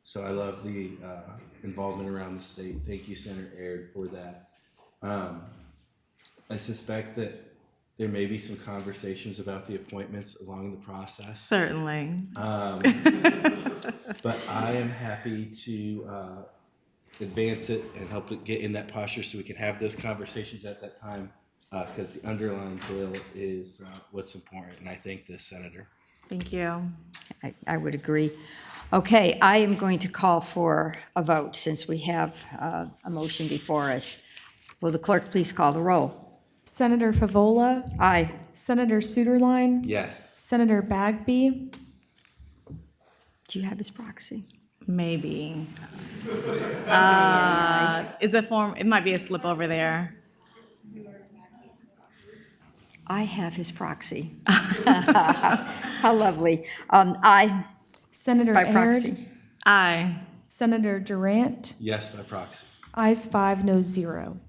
So I love the involvement around the state. Thank you, Senator Aird, for that. I suspect that there may be some conversations about the appointments along the process. Certainly. But I am happy to advance it and help it get in that posture so we can have those conversations at that time, because the underlying bill is what's important, and I thank this, Senator. Thank you. I would agree. Okay, I am going to call for a vote since we have a motion before us. Will the clerk please call the roll? Senator Favola? Aye. Senator Suderline? Yes. Senator Bagby? Do you have his proxy? Maybe. Is it form? It might be a slip over there. I have his proxy. How lovely. Aye. Senator By Aird. proxy. Aye. Senator Durant. Yes, by proxy. Ayes 5, no 0.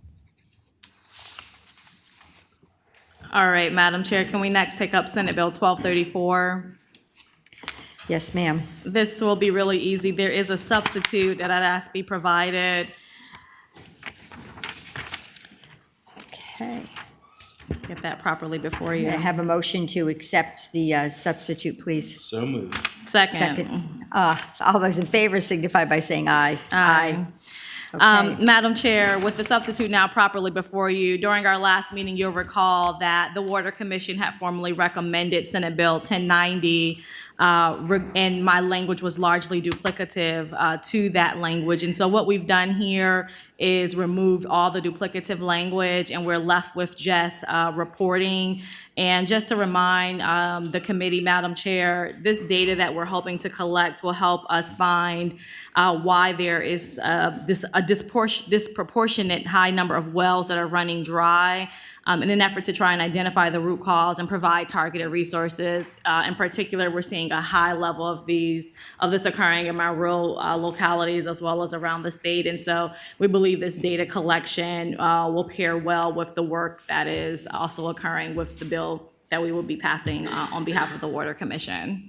All right, Madam Chair, can we next take up Senate Bill 1234? Yes, ma'am. This will be really easy. There is a substitute that I'd ask be provided. Okay. Get that properly before you. May I have a motion to accept the substitute, please? So moved. Second. All those in favor signify by saying aye. Aye. Okay. Madam Chair, with the substitute now properly before you, during our last meeting, you'll recall that the Water Commission had formally recommended Senate Bill 1090, and my language was largely duplicative to that language. And so what we've done here is removed all the duplicative language, and we're left with just reporting. And just to remind the committee, Madam Chair, this data that we're hoping to collect will help us find why there is a disproportionate high number of wells that are running dry in an effort to try and identify the root cause and provide targeted resources. In particular, we're seeing a high level of this occurring in my rural localities as well as around the state. And so we believe this data collection will pair well with the work that is also occurring with the bill that we will be passing on behalf of the Water Commission.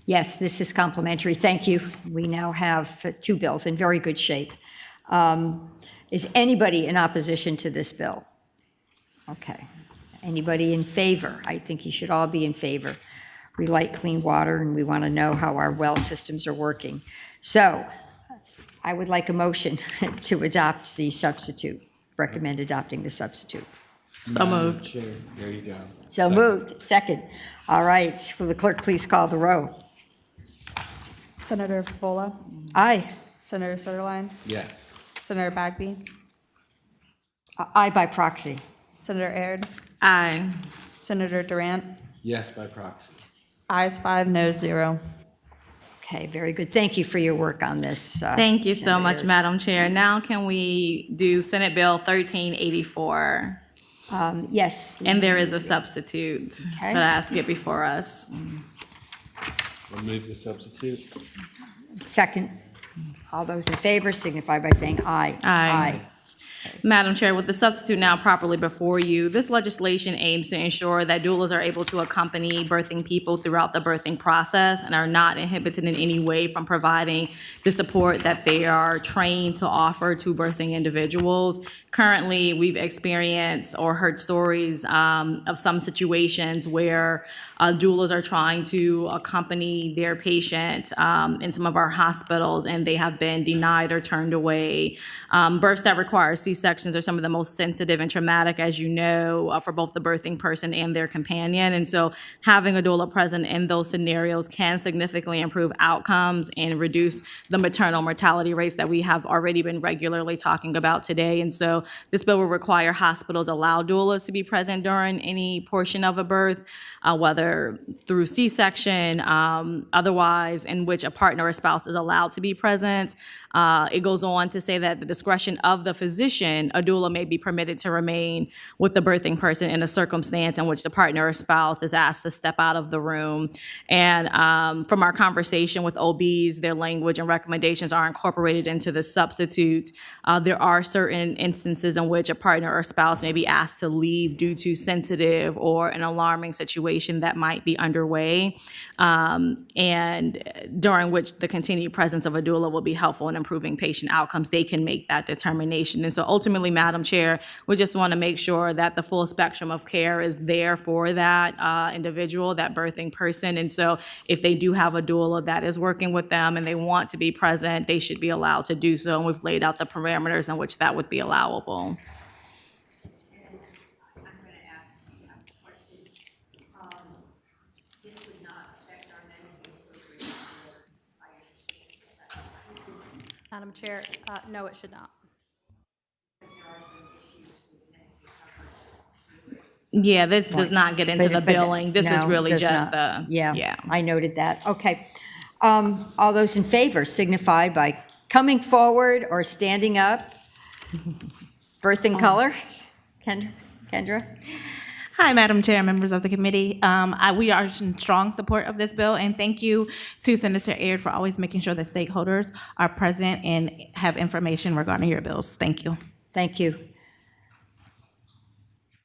Yes, this is complimentary. Thank you. We now have two bills in very good shape. Is anybody in opposition to this bill? Okay. Anybody in favor? I think you should all be in favor. We like clean water, and we want to know how our well systems are working. So I would like a motion to adopt the substitute, recommend adopting the substitute. So moved. Chair, there you go. So moved. Second. All right. Will the clerk please call the row? Senator Favola, Aye. Senator Sutherland, Yes. Senator Bagby, Aye by proxy. Senator Aird, Aye. Senator Durant. Yes, by proxy. Ayes 5, no 0. Okay, very good. Thank you for your work on this. Thank you so Senator much, Aird. Madam Chair. Now can we do Senate Bill 1384? Yes. And there is a substitute Okay. that I ask it before us. So move the substitute. Second. All those in favor signify by saying aye. Aye. Madam Chair, with the substitute now properly before you, this legislation aims to ensure that doulas are able to accompany birthing people throughout the birthing process and are not inhibited in any way from providing the support that they are trained to offer to birthing individuals. Currently, we've experienced or heard stories of some situations where doulas are trying to accompany their patient in some of our hospitals, and they have been denied or turned away. Births that require C-sections are some of the most sensitive and traumatic, as you know, for both the birthing person and their companion. And so having a doula present in those scenarios can significantly improve outcomes and reduce the maternal mortality rates that we have already been regularly talking about today. And so this bill will require hospitals allow doulas to be present during any portion of a birth, whether through C-section, otherwise in which a partner or spouse is allowed to be present. It goes on to say that at the discretion of the physician, a doula may be permitted to remain with the birthing person in a circumstance in which the partner or spouse is asked to step out of the room. And from our conversation with OBs, their language and recommendations are incorporated into the substitute. There are certain instances in which a partner or spouse may be asked to leave due to sensitive or an alarming situation that might be underway, and during which the continued presence of a doula will be helpful in improving patient outcomes. They can make that determination. And so ultimately, Madam Chair, we just want to make sure that the full spectrum of care is there for that individual, that birthing person. And so if they do have a doula that is working with them and they want to be present, they should be allowed to do so. And we've laid out the parameters in which that would be allowable. Madam Chair, no, it should not. Yeah, this does not get into the billing. This is no, really does just not. the, Yeah, I noted that. Okay. All those in favor signify by coming forward or standing up. Birth in color. Kendra? Hi, Madam Chair, members of the committee. We are in strong support of this bill, and thank you to Senator Aird for always making sure that stakeholders are present and have information regarding your bills. Thank you. Thank you.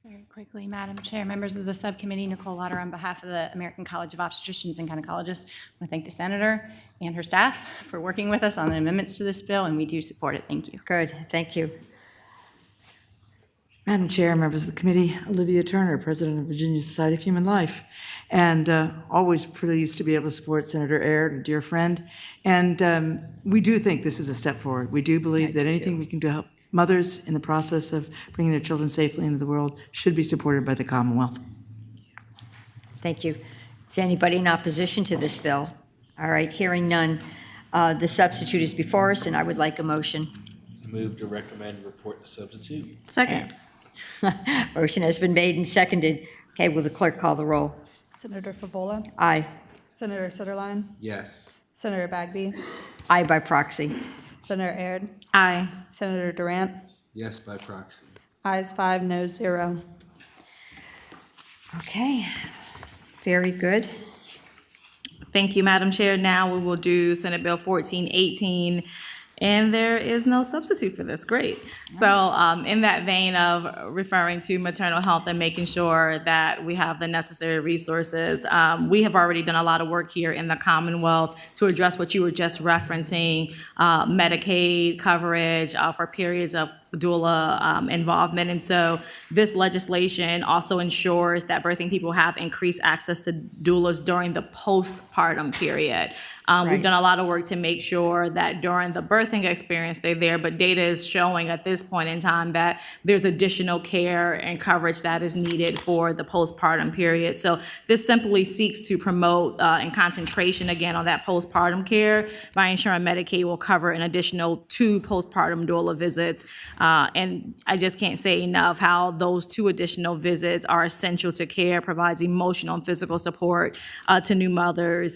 Very quickly, Madam Chair, members of the subcommittee, Nicole Lauder on behalf of the American College of Obstetricians and Gynecologists. I want to thank the Senator and her staff for working with us on the amendments to this bill, and we do support it. Thank you. Good, thank you. Madam Chair, members of the committee, Olivia Turner, President of Virginia Society of Human Life, and always pleased to be able to support Senator Aird, a dear friend. And we do think this is a step forward. We do believe that anything we can do to help mothers in the process of bringing their children safely into the world should be supported by the Commonwealth. Thank you. Is anybody in opposition to this bill? All right, hearing none. The substitute is before us, and I would like a motion. Move to recommend report the substitute. Second. Motion has been made and seconded. Okay, will the clerk call the roll? Senator Favola? Aye. Senator Sutherland? Yes. Senator Bagby? Aye by proxy. Senator Aird? Aye. Senator Durant? Yes, by proxy. Ayes 5, noes 0. Okay, very good. Thank you, Madam Chair. Now we will do Senate Bill 1418, and there is no substitute for this. Great. So in that vein of referring to maternal health and making sure that we have the necessary resources, we have already done a lot of work here in the Commonwealth to address what you were just referencing, Medicaid coverage for periods of doula involvement. And so this legislation also ensures that birthing people have increased access to doulas during the postpartum period. We've done a lot of work to make sure that during the birthing experience they're there, but data is showing at this point in time that there's additional care and coverage that is needed for the postpartum period. So this simply seeks to promote and concentration again on that postpartum care by ensuring Medicaid will cover an additional 2 postpartum doula visits. And I just can't say enough how those 2 additional visits are essential to care, provides emotional and physical support to new mothers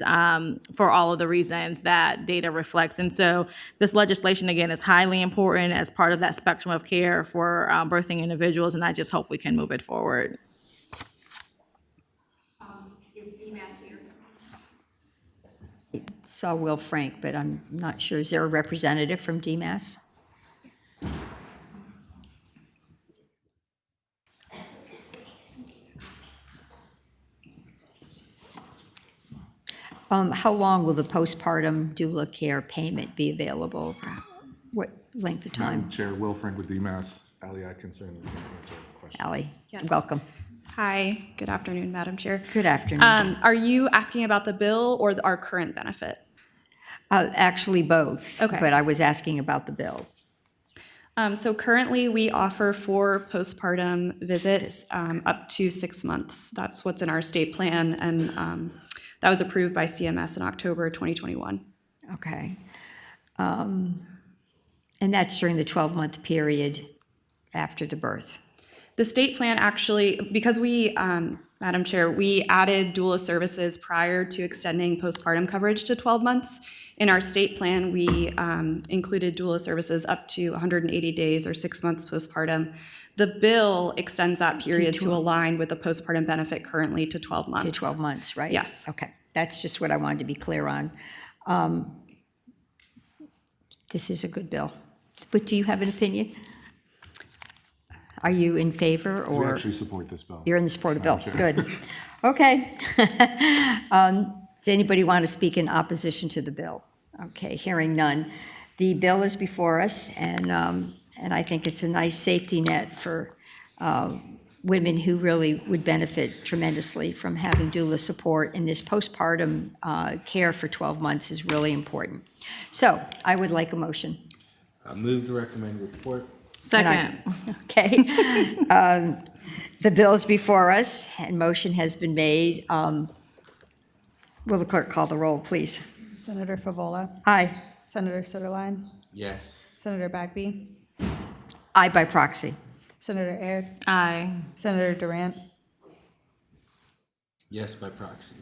for all of the reasons that data reflects. And so this legislation, again, is highly important as part of that spectrum of care for birthing individuals, and I just hope we can move it forward. Is DMAS here? Saw Will Frank, but I'm not sure. Is there a representative from DMAS? How long will the postpartum doula care payment be available? For what length of time? Madam Chair, Will Frank with DMAS. Ally Atkinson can answer the question. Ally, Yes. welcome. Hi, good afternoon, Madam Chair. Good afternoon. Are you asking about the bill or our current benefit? Actually, both. Okay. But I was asking about the bill. So currently, we offer 4 postpartum visits up to 6 months. That's what's in our state plan, and that was approved by CMS in October 2021. Okay. And that's during the 12-month period after the birth. The state plan actually, because we, Madam Chair, we added doula services prior to extending postpartum coverage to 12 months. In our state plan, we included doula services up to 180 days or 6 months postpartum. The bill extends that period to align with the postpartum benefit currently to 12 months. To 12 months, right? Yes. Okay, that's just what I wanted to be clear on. This is a good bill. But do you have an opinion? Are you in favor or? We actually support this bill. You're in the support of the bill, good. Okay. Does anybody want to speak in opposition to the bill? Okay, hearing none. The bill is before us, and I think it's a nice safety net for women who really would benefit tremendously from having doula support, and this postpartum care for 12 months is really important. So I would like a motion. Move to recommend report. Second. Okay. The bill is before us, and motion has been made. Will the clerk call the roll, please? Senator Favola? Aye. Senator Sutherland? Yes. Senator Bagby? Aye by proxy. Senator Aird? Aye. Senator Durant? Yes, by proxy.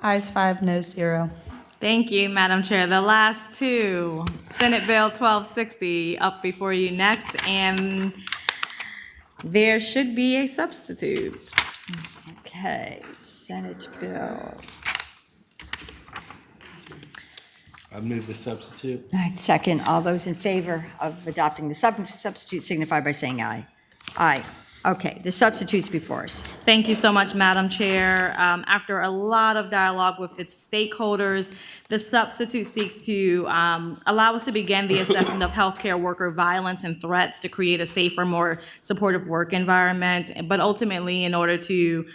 Ayes 5, noes 0. Thank you, Madam Chair. The last 2, Senate Bill 1260 up before you next, and there should be a substitute. Okay, Senate bill. I'd move the substitute. All right, second. All those in favor of adopting the substitute signify by saying aye. Aye. Okay, the substitute's before us. Thank you so much, Madam Chair. After a lot of dialogue with its stakeholders, the substitute seeks to allow us to begin the assessment of healthcare worker violence and threats to create a safer, more supportive work environment. But ultimately, in order to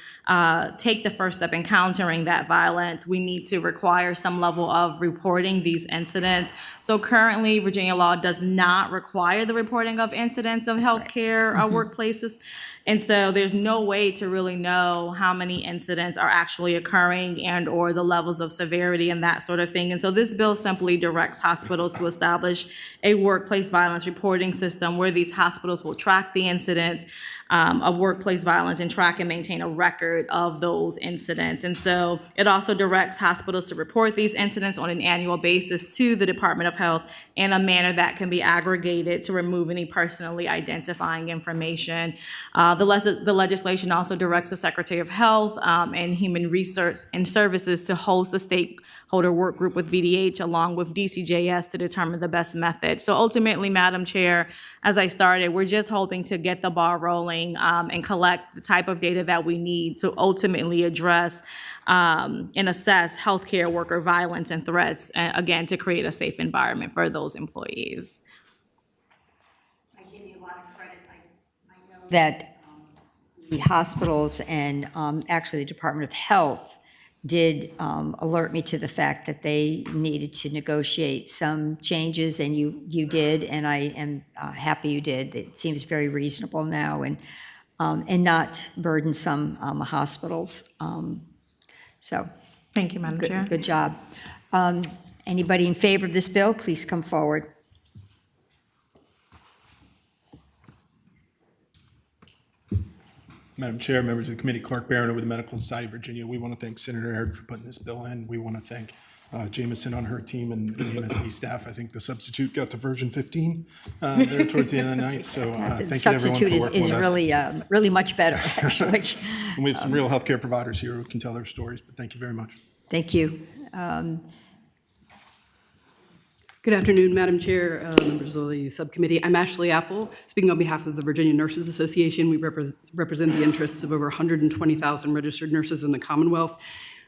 take the first step in countering that violence, we need to require some level of reporting these incidents. So currently, Virginia law does not require the reporting of incidents of healthcare workplaces. And so there's no way to really know how many incidents are actually occurring and or the levels of severity and that sort of thing. And so this bill simply directs hospitals to establish a workplace violence reporting system where these hospitals will track the incidents of workplace violence and track and maintain a record of those incidents. And so it also directs hospitals to report these incidents on an annual basis to the Department of Health in a manner that can be aggregated to remove any personally identifying information. The legislation also directs the Secretary of Health and Human Research and Services to host a stakeholder work group with VDH along with DCJS to determine the best method. So ultimately, Madam Chair, as I started, we're just hoping to get the ball rolling and collect the type of data that we need to ultimately address and assess healthcare worker violence and threats, again, to create a safe environment for those employees. I give you a lot of credit. I know that the hospitals and actually the Department of Health did alert me to the fact that they needed to negotiate some changes, and you did, and I am happy you did. It seems very reasonable now and not burdensome hospitals. So, thank you, Madam Chair. Good job. Anybody in favor of this bill, please come forward. Madam Chair, members of the committee, Clark Barron with the Medical Society of Virginia. We want to thank Senator Aird for putting this bill in. We want to thank Jameson on her team and the MSV staff. I think the substitute got to version 15 there towards the end of the night. So thank you to everyone for Substitute working is with really, us. really much better, actually. And we have some real healthcare providers here who can tell their stories, but thank you very much. Thank you. Good afternoon, Madam Chair, members of the subcommittee. I'm Ashley Apple, speaking on behalf of the Virginia Nurses Association. We represent the interests of over 120,000 registered nurses in the Commonwealth.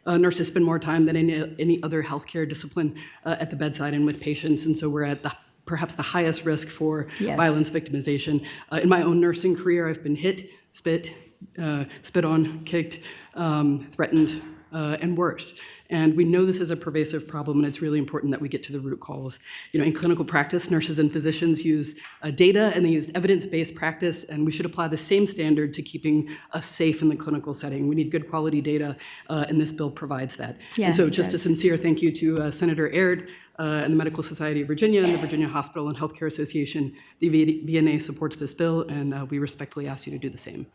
Nurses spend more time than any other healthcare discipline at the bedside and with patients, and so we're at perhaps the highest risk for violence victimization. In my own nursing career, I've been hit, spit on, kicked, threatened, and worse. And we know this is a pervasive problem, and it's really important that we get to the root cause. You know, in clinical practice, nurses and physicians use data, and they use evidence-based practice, and we should apply the same standard to keeping us safe in the clinical setting. We need good quality data, and this bill provides that. Yeah, and so it just does. a sincere thank you to Senator Aird and the Medical Society of Virginia and the Virginia Hospital and Healthcare Association. The VNA supports this bill, and we respectfully ask you to do the same.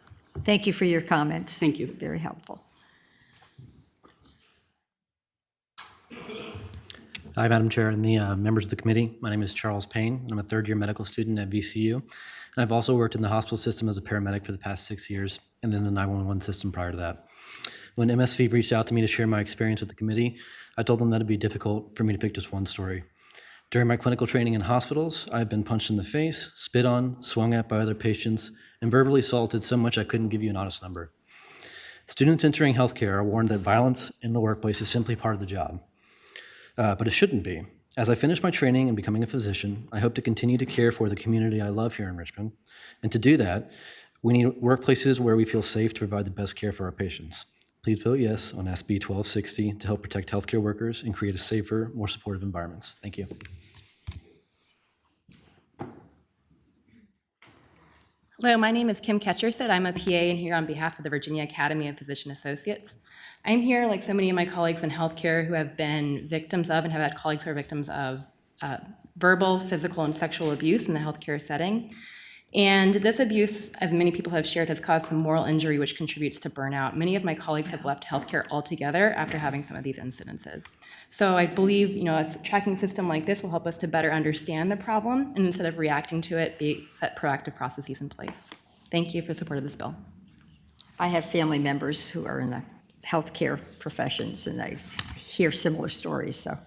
Thank you for your comments. Thank you. Very helpful. Hi, Madam Chair and the members of the committee. My name is Charles Payne, and I'm a third-year medical student at VCU. And I've also worked in the hospital system as a paramedic for the past 6 years, and then the 911 system prior to that. When MSV reached out to me to share my experience with the committee, I told them that it'd be difficult for me to pick just one story. During my clinical training in hospitals, I've been punched in the face, spit on, swung at by other patients, and verbally assaulted so much I couldn't give you an honest number. Students entering healthcare are warned that violence in the workplace is simply part of the job. But it shouldn't be. As I finish my training and becoming a physician, I hope to continue to care for the community I love here in Richmond. And to do that, we need workplaces where we feel safe to provide the best care for our patients. Please vote yes on SB 1260 to help protect healthcare workers and create a safer, more supportive environments. Thank you. Hello, my name is Kim Ketcherstedt. I'm a PA and here on behalf of the Virginia Academy of Physician Associates. I'm here, like so many of my colleagues in healthcare who have been victims of and have had colleagues who are victims of verbal, physical, and sexual abuse in the healthcare setting. And this abuse, as many people have shared, has caused some moral injury, which contributes to burnout. Many of my colleagues have left healthcare altogether after having some of these incidences. So I believe, a tracking system like this will help us to better understand the problem, and instead of reacting to it, set proactive processes in place. Thank you for the support of this bill. I have family members who are in the healthcare professions, and I hear similar stories, so.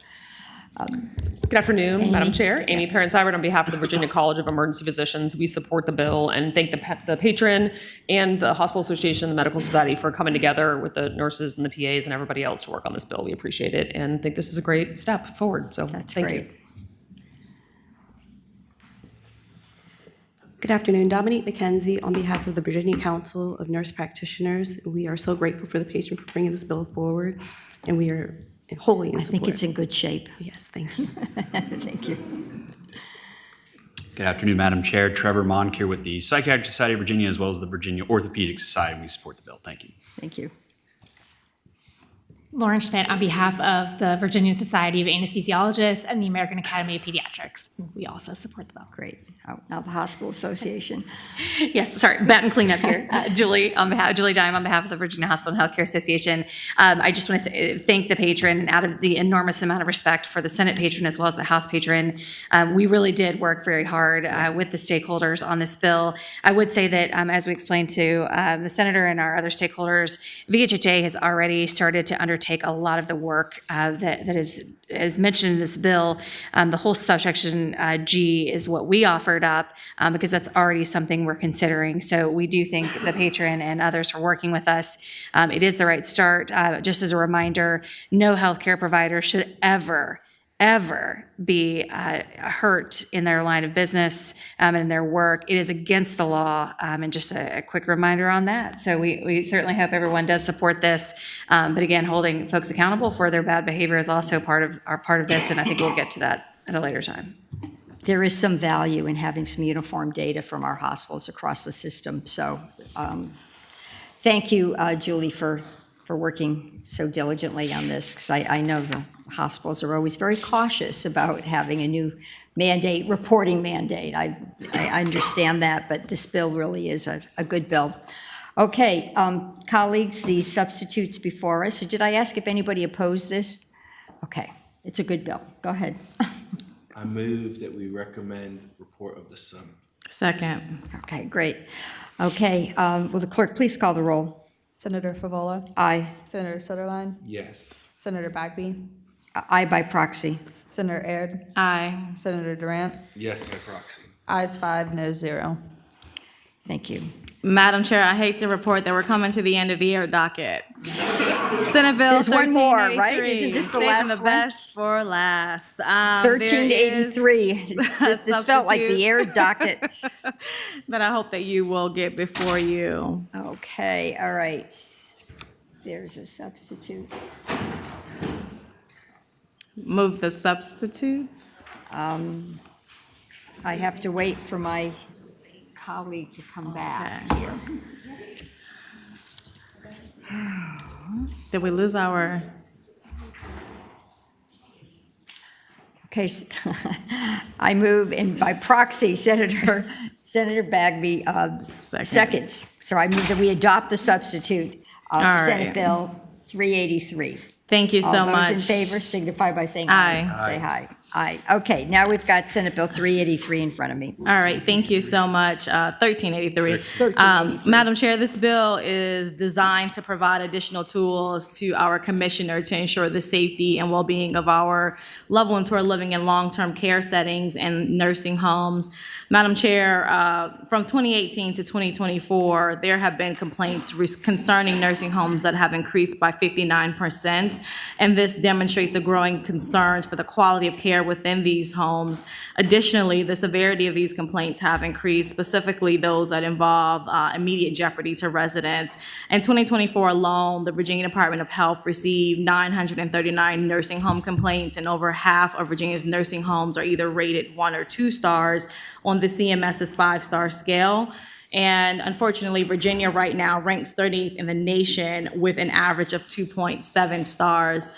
Good afternoon, Amy. Madam Chair. Amy Parent-Seibert on behalf of the Virginia College of Emergency Physicians. We support the bill and thank the patron and the Hospital Association, the Medical Society for coming together with the nurses and the PAs and everybody else to work on this bill. We appreciate it and think this is a great step forward. So thank you. Good afternoon, Dominique McKenzie on behalf of the Virginia Council of Nurse Practitioners. We are so grateful for the patron for bringing this bill forward, and we are wholly in I support. think it's in good shape. Yes, thank you. Thank you. Good afternoon, Madam Chair. Trevor Monk here with the Psychiatric Society of Virginia as well as the Virginia Orthopedic Society. We support the bill. Thank you. Thank you. Lauren Schmidt on behalf of the Virginia Society of Anesthesiologists and the American Academy of Pediatrics. We also support the bill. Great. Oh, now the Hospital Association. Yes, sorry, baton cleanup here. Julie Dime on behalf of the Virginia Hospital and Healthcare Association. I just want to thank the patron, and out of the enormous amount of respect for the Senate patron as well as the House patron, we really did work very hard with the stakeholders on this bill. I would say that, as we explained to the Senator and our other stakeholders, VHHA has already started to undertake a lot of the work that is mentioned in this bill. The whole subsection G is what we offered up because that's already something we're considering. So we do thank the patron and others for working with us. It is the right start. Just as a reminder, no healthcare provider should ever be hurt in their line of business and in their work. It is against the law, and just a quick reminder on that. So we certainly hope everyone does support this, but again, holding folks accountable for their bad behavior is also part of this, and I think we'll get to that at a later time. There is some value in having some uniform data from our hospitals across the system. So thank you, Julie, for working so diligently on this, because I know the hospitals are always very cautious about having a new mandate, reporting mandate. I understand that, but this bill really is a good bill. Okay, colleagues, the substitutes before us. So did I ask if anybody opposed this? Okay, it's a good bill. Go ahead. I move that we recommend report of the sum. Second. Okay, great. Okay, will the clerk please call the roll? Senator Favola? Aye. Senator Sutherland? Yes. Senator Bagby? Aye by proxy. Senator Aird? Aye. Senator Durant? Yes, by proxy. Ayes 5, no 0. Thank you. Madam Chair, I hate to report that we're coming to the end of the year docket. Senate Bill There's one more, right? 1383, Isn't this the saving last the one? best for last. 1383. This felt like the air docket. That I hope that you will get before you. Okay, all right. There's a substitute. Move the substitutes. I have to wait for my colleague to come back here. Did we lose our? Okay, I move, and by proxy, Senator Bagby seconds. So I move that we adopt the substitute of All Senate right. Bill 383. Thank you so All those in much. favor signify by saying aye. Aye. Say aye. Aye. Okay, now we've got Senate Bill 383 in front of me. All right, thank you so much. 1383. 1383. Madam Chair, this bill is designed to provide additional tools to our commissioner to ensure the safety and well-being of our loved ones who are living in long-term care settings and nursing homes. Madam Chair, from 2018 to 2024, there have been complaints concerning nursing homes that have increased by 59%, and this demonstrates the growing concerns for the quality of care within these homes. Additionally, the severity of these complaints have increased, specifically those that involve immediate jeopardy to residents. In 2024 alone, the Virginia Department of Health received 939 nursing home complaints, and over half of Virginia's nursing homes are either rated 1 or 2 stars on the CMS's 5-star scale. And unfortunately, Virginia right now ranks 30th in the nation with an average of 2.7 stars.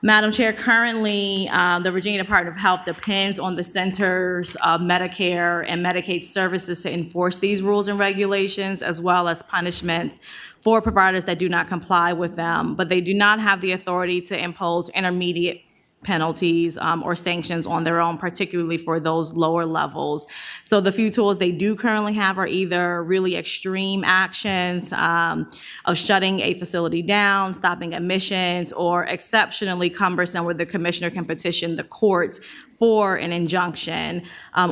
Madam Chair, currently, the Virginia Department of Health depends on the Centers of Medicare and Medicaid Services to enforce these rules and regulations, as well as punishments for providers that do not comply with them. But they do not have the authority to impose intermediate penalties or sanctions on their own, particularly for those lower levels. So the few tools they do currently have are either really extreme actions of shutting a facility down, stopping admissions, or exceptionally cumbersome where the commissioner can petition the courts for an injunction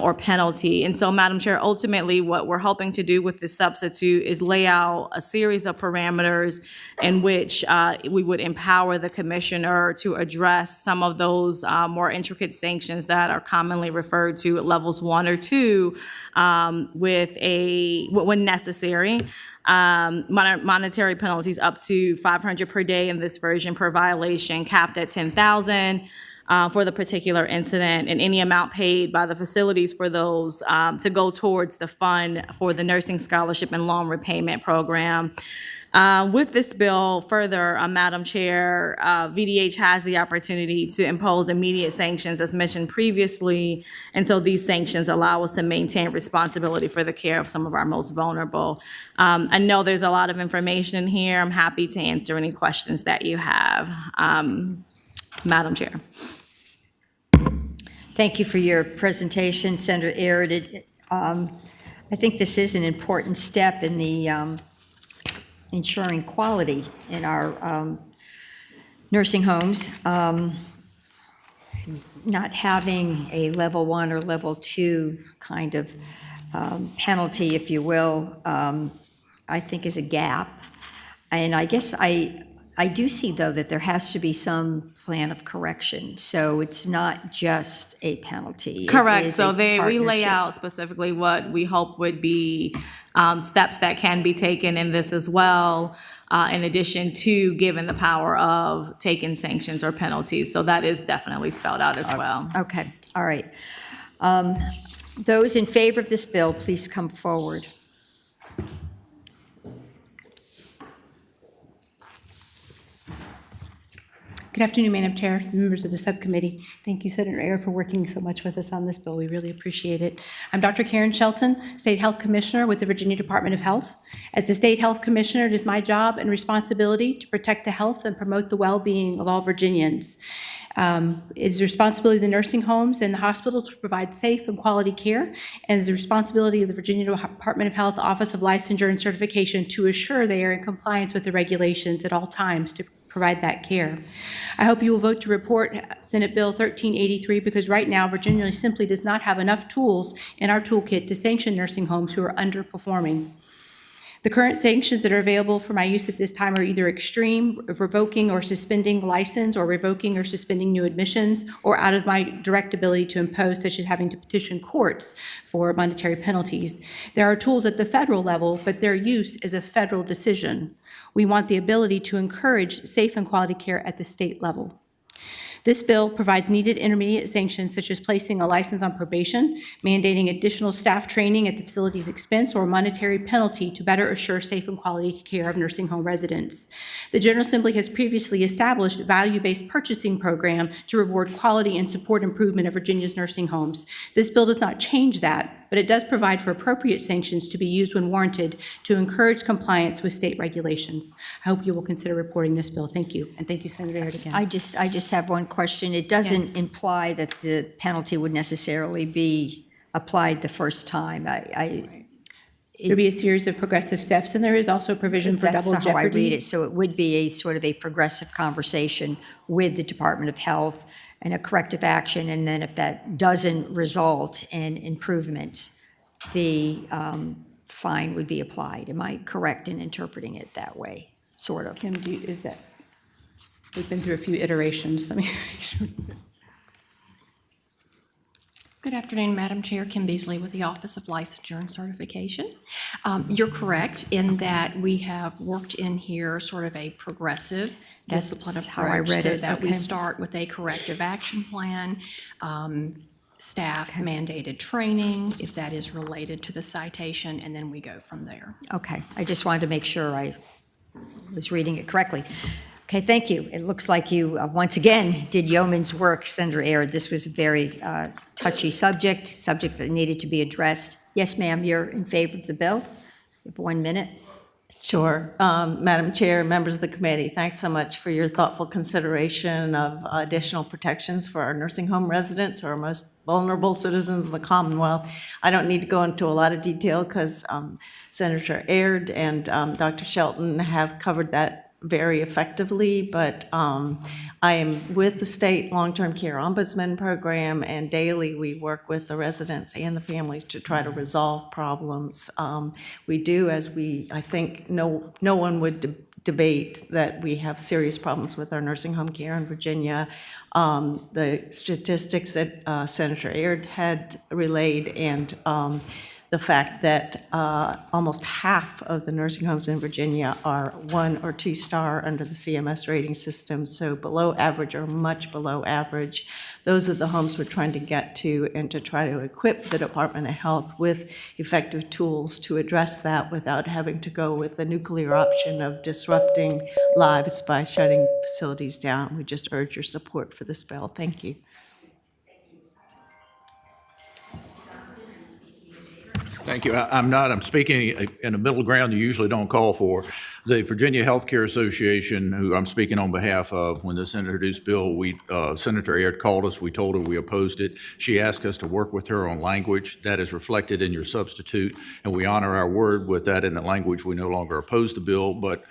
or penalty. And so, Madam Chair, ultimately what we're hoping to do with this substitute is lay out a series of parameters in which we would empower the commissioner to address some of those more intricate sanctions that are commonly referred to at levels 1 or 2 when necessary. Monetary penalties up to $500 per day in this version per violation, capped at $10,000. For the particular incident, and any amount paid by the facilities for those to go towards the fund for the Nursing Scholarship and Loan Repayment Program. With this bill, further, Madam Chair, VDH has the opportunity to impose immediate sanctions as mentioned previously, and so these sanctions allow us to maintain responsibility for the care of some of our most vulnerable. I know there's a lot of information here. I'm happy to answer any questions that you have. Madam Chair. Thank you for your presentation, Senator Aird. I think this is an important step in the ensuring quality in our nursing homes. Not having a level 1 or level 2 kind of penalty, if you will, I think is a gap. And I guess I do see, though, that there has to be some plan of correction. So it's not just a penalty. Correct. So we lay out specifically what we hope would be steps that can be taken in this as well, in addition to given the power of taking sanctions or penalties. So that is definitely spelled out as well. Okay. All right. Those in favor of this bill, please come forward. Good afternoon, Madam Chair, members of the subcommittee. Thank you, Senator Aird, for working so much with us on this bill. We really appreciate it. I'm Dr. Karen Shelton, State Health Commissioner with the Virginia Department of Health. As the State Health Commissioner, it is my job and responsibility to protect the health and promote the well-being of all Virginians. It is the responsibility of the nursing homes and the hospitals to provide safe and quality care, and the responsibility of the Virginia Department of Health Office of Licensure and Certification to assure they are in compliance with the regulations at all times to provide that care. I hope you will vote to report Senate Bill 1383 because right now Virginia simply does not have enough tools in our toolkit to sanction nursing homes who are underperforming. The current sanctions that are available for my use at this time are either extreme, revoking or suspending license, or revoking or suspending new admissions, or out of my direct ability to impose, such as having to petition courts for monetary penalties. There are tools at the federal level, but their use is a federal decision. We want the ability to encourage safe and quality care at the state level. This bill provides needed intermediate sanctions such as placing a license on probation, mandating additional staff training at the facility's expense, or a monetary penalty to better assure safe and quality care of nursing home residents. The General Assembly has previously established a value-based purchasing program to reward quality and support improvement of Virginia's nursing homes. This bill does not change that, but it does provide for appropriate sanctions to be used when warranted to encourage compliance with state regulations. I hope you will consider reporting this bill. Thank you, and thank you, Senator Aird, again. I just have one question. It doesn't imply that the penalty would necessarily be applied the first time. There'd be a series of progressive steps, and there is also a provision for double jeopardy. That's how I read it. So it would be a sort of a progressive conversation with the Department of Health and a corrective action, and then if that doesn't result in improvements, the fine would be applied. Am I correct in interpreting it that way, sort of? Kim, is that? We've been through a few iterations. Let me make sure. Good afternoon, Madam Chair. Kim Beasley with the Office of Licensure and Certification. You're correct in that we have worked in here sort of a progressive discipline approach. How I read so it. that we Okay. start with a corrective action plan, staff mandated training, if that is related to the citation, and then we go from there. Okay, I just wanted to make sure I was reading it correctly. Okay, thank you. It looks like you, once again, did yeoman's work, Senator Aird. This was a very touchy subject that needed to be addressed. Yes, ma'am, you're in favor of the bill? You have 1 minute. Sure. Madam Chair, members of the committee, thanks so much for your thoughtful consideration of additional protections for our nursing home residents, or our most vulnerable citizens of the Commonwealth. I don't need to go into a lot of detail because Senator Aird and Dr. Shelton have covered that very effectively, but I am with the state long-term care ombudsman program, and daily we work with the residents and the families to try to resolve problems. We do, as I think no one would debate that we have serious problems with our nursing home care in Virginia. The statistics that Senator Aird had relayed, and the fact that almost half of the nursing homes in Virginia are 1 or 2 star under the CMS rating system, so below average or much below average. Those are the homes we're trying to get to, and to try to equip the Department of Health with effective tools to address that without having to go with the nuclear option of disrupting lives by shutting facilities down. We just urge your support for this bill. Thank you. Thank you. I'm speaking in a middle ground you usually don't call for. The Virginia Healthcare Association, who I'm speaking on behalf of, when this introduced bill, Senator Aird called us, we told her we opposed it. She asked us to work with her on language. That is reflected in your substitute, and we honor our word with that in the language. We no longer oppose the bill, but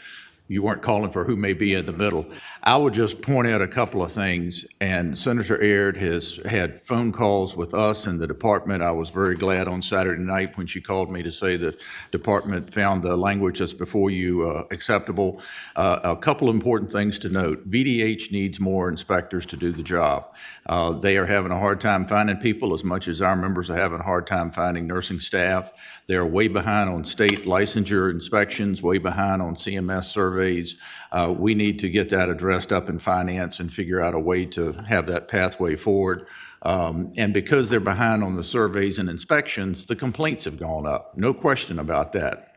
you weren't calling for who may be in the middle. I would just point out a couple of things, and Senator Aird has had phone calls with us and the department. I was very glad on Saturday night when she called me to say the department found the language that's before you acceptable. A couple important things to note. VDH needs more inspectors to do the job. They are having a hard time finding people as much as our members are having a hard time finding nursing staff. They're way behind on state licensure inspections, way behind on CMS surveys. We need to get that addressed up in finance and figure out a way to have that pathway forward. And because they're behind on the surveys and inspections, the complaints have gone up. No question about that.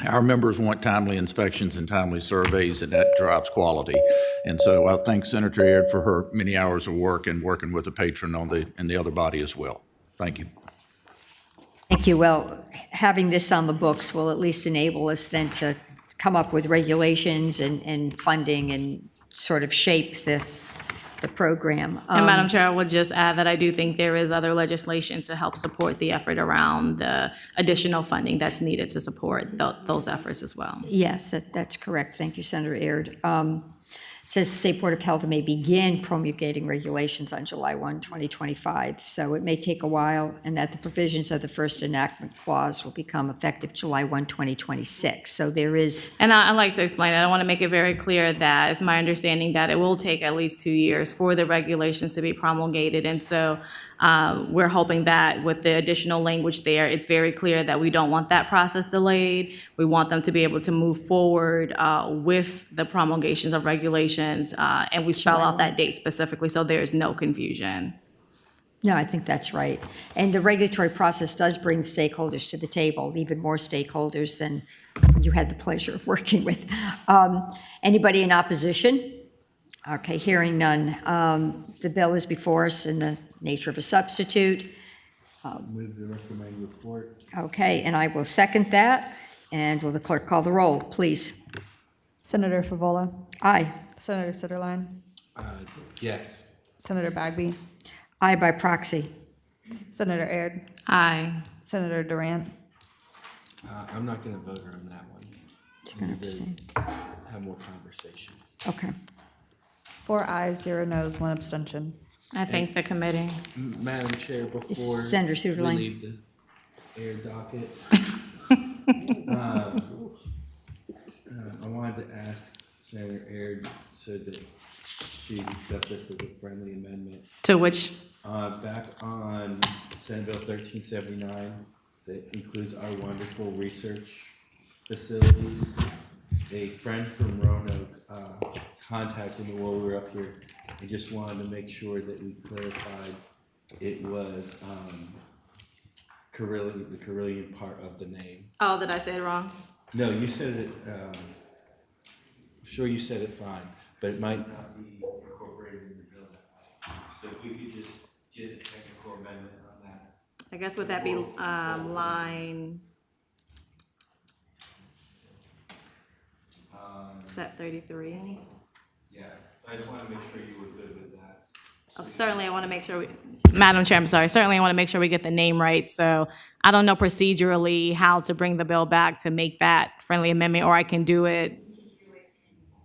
Our members want timely inspections and timely surveys, and that drives quality. And so I thank Senator Aird for her many hours of work and working with the patron and the other body as well. Thank you. Thank you. Well, having this on the books will at least enable us then to come up with regulations and funding and sort of shape the program. And Madam Chair, I would just add that I do think there is other legislation to help support the effort around the additional funding that's needed to support those efforts as well. Yes, that's correct. Thank you, Senator Aird. Says the State Board of Health may begin promulgating regulations on July 1, 2025. So it may take a while, and that the provisions of the first enactment clause will become effective July 1, 2026. So there is. And I'd like to explain that. I want to make it very clear that it's my understanding that it will take at least 2 years for the regulations to be promulgated. And so we're hoping that with the additional language there, it's very clear that we don't want that process delayed. We want them to be able to move forward with the promulgations of regulations, and we spell out that date specifically so there is no confusion. No, I think that's right. And the regulatory process does bring stakeholders to the table, even more stakeholders than you had the pleasure of working with. Anybody in opposition? Okay, hearing none. The bill is before us in the nature of a substitute. Move to recommend report. Okay, and I will second that. And will the clerk call the roll, please? Senator Favola? Aye. Senator Sutherland? Yes. Senator Bagby? Aye by proxy. Senator Aird? Aye. Senator Durant? I'm not going to vote on that one. You're going to abstain. Have more conversation. Okay. 4 ayes, 0 noes, 1 abstention. I thank the committee. Madam Chair, before Senator we Suterline. leave the air docket, I wanted to ask Senator Aird so that she'd accept this as a friendly amendment. To which? Back on Senate Bill 1379, that includes our wonderful research facilities. A friend from Roanoke contacted me while we were up here. I just wanted to make sure that we clarified it was Carillion, the Carillion part of the name. Oh, did I say it wrong? No, you said it, I'm sure you said it fine, but it might not be incorporated in the bill that way. So if we could just get a technical amendment on that. I guess would that be line? Is that 33? Yeah, I just want to make sure you were good with that. Oh, certainly, I want to make sure, Madam Chair, I'm sorry, certainly I want to make sure we get the name right. So I don't know procedurally how to bring the bill back to make that friendly amendment, or I can do it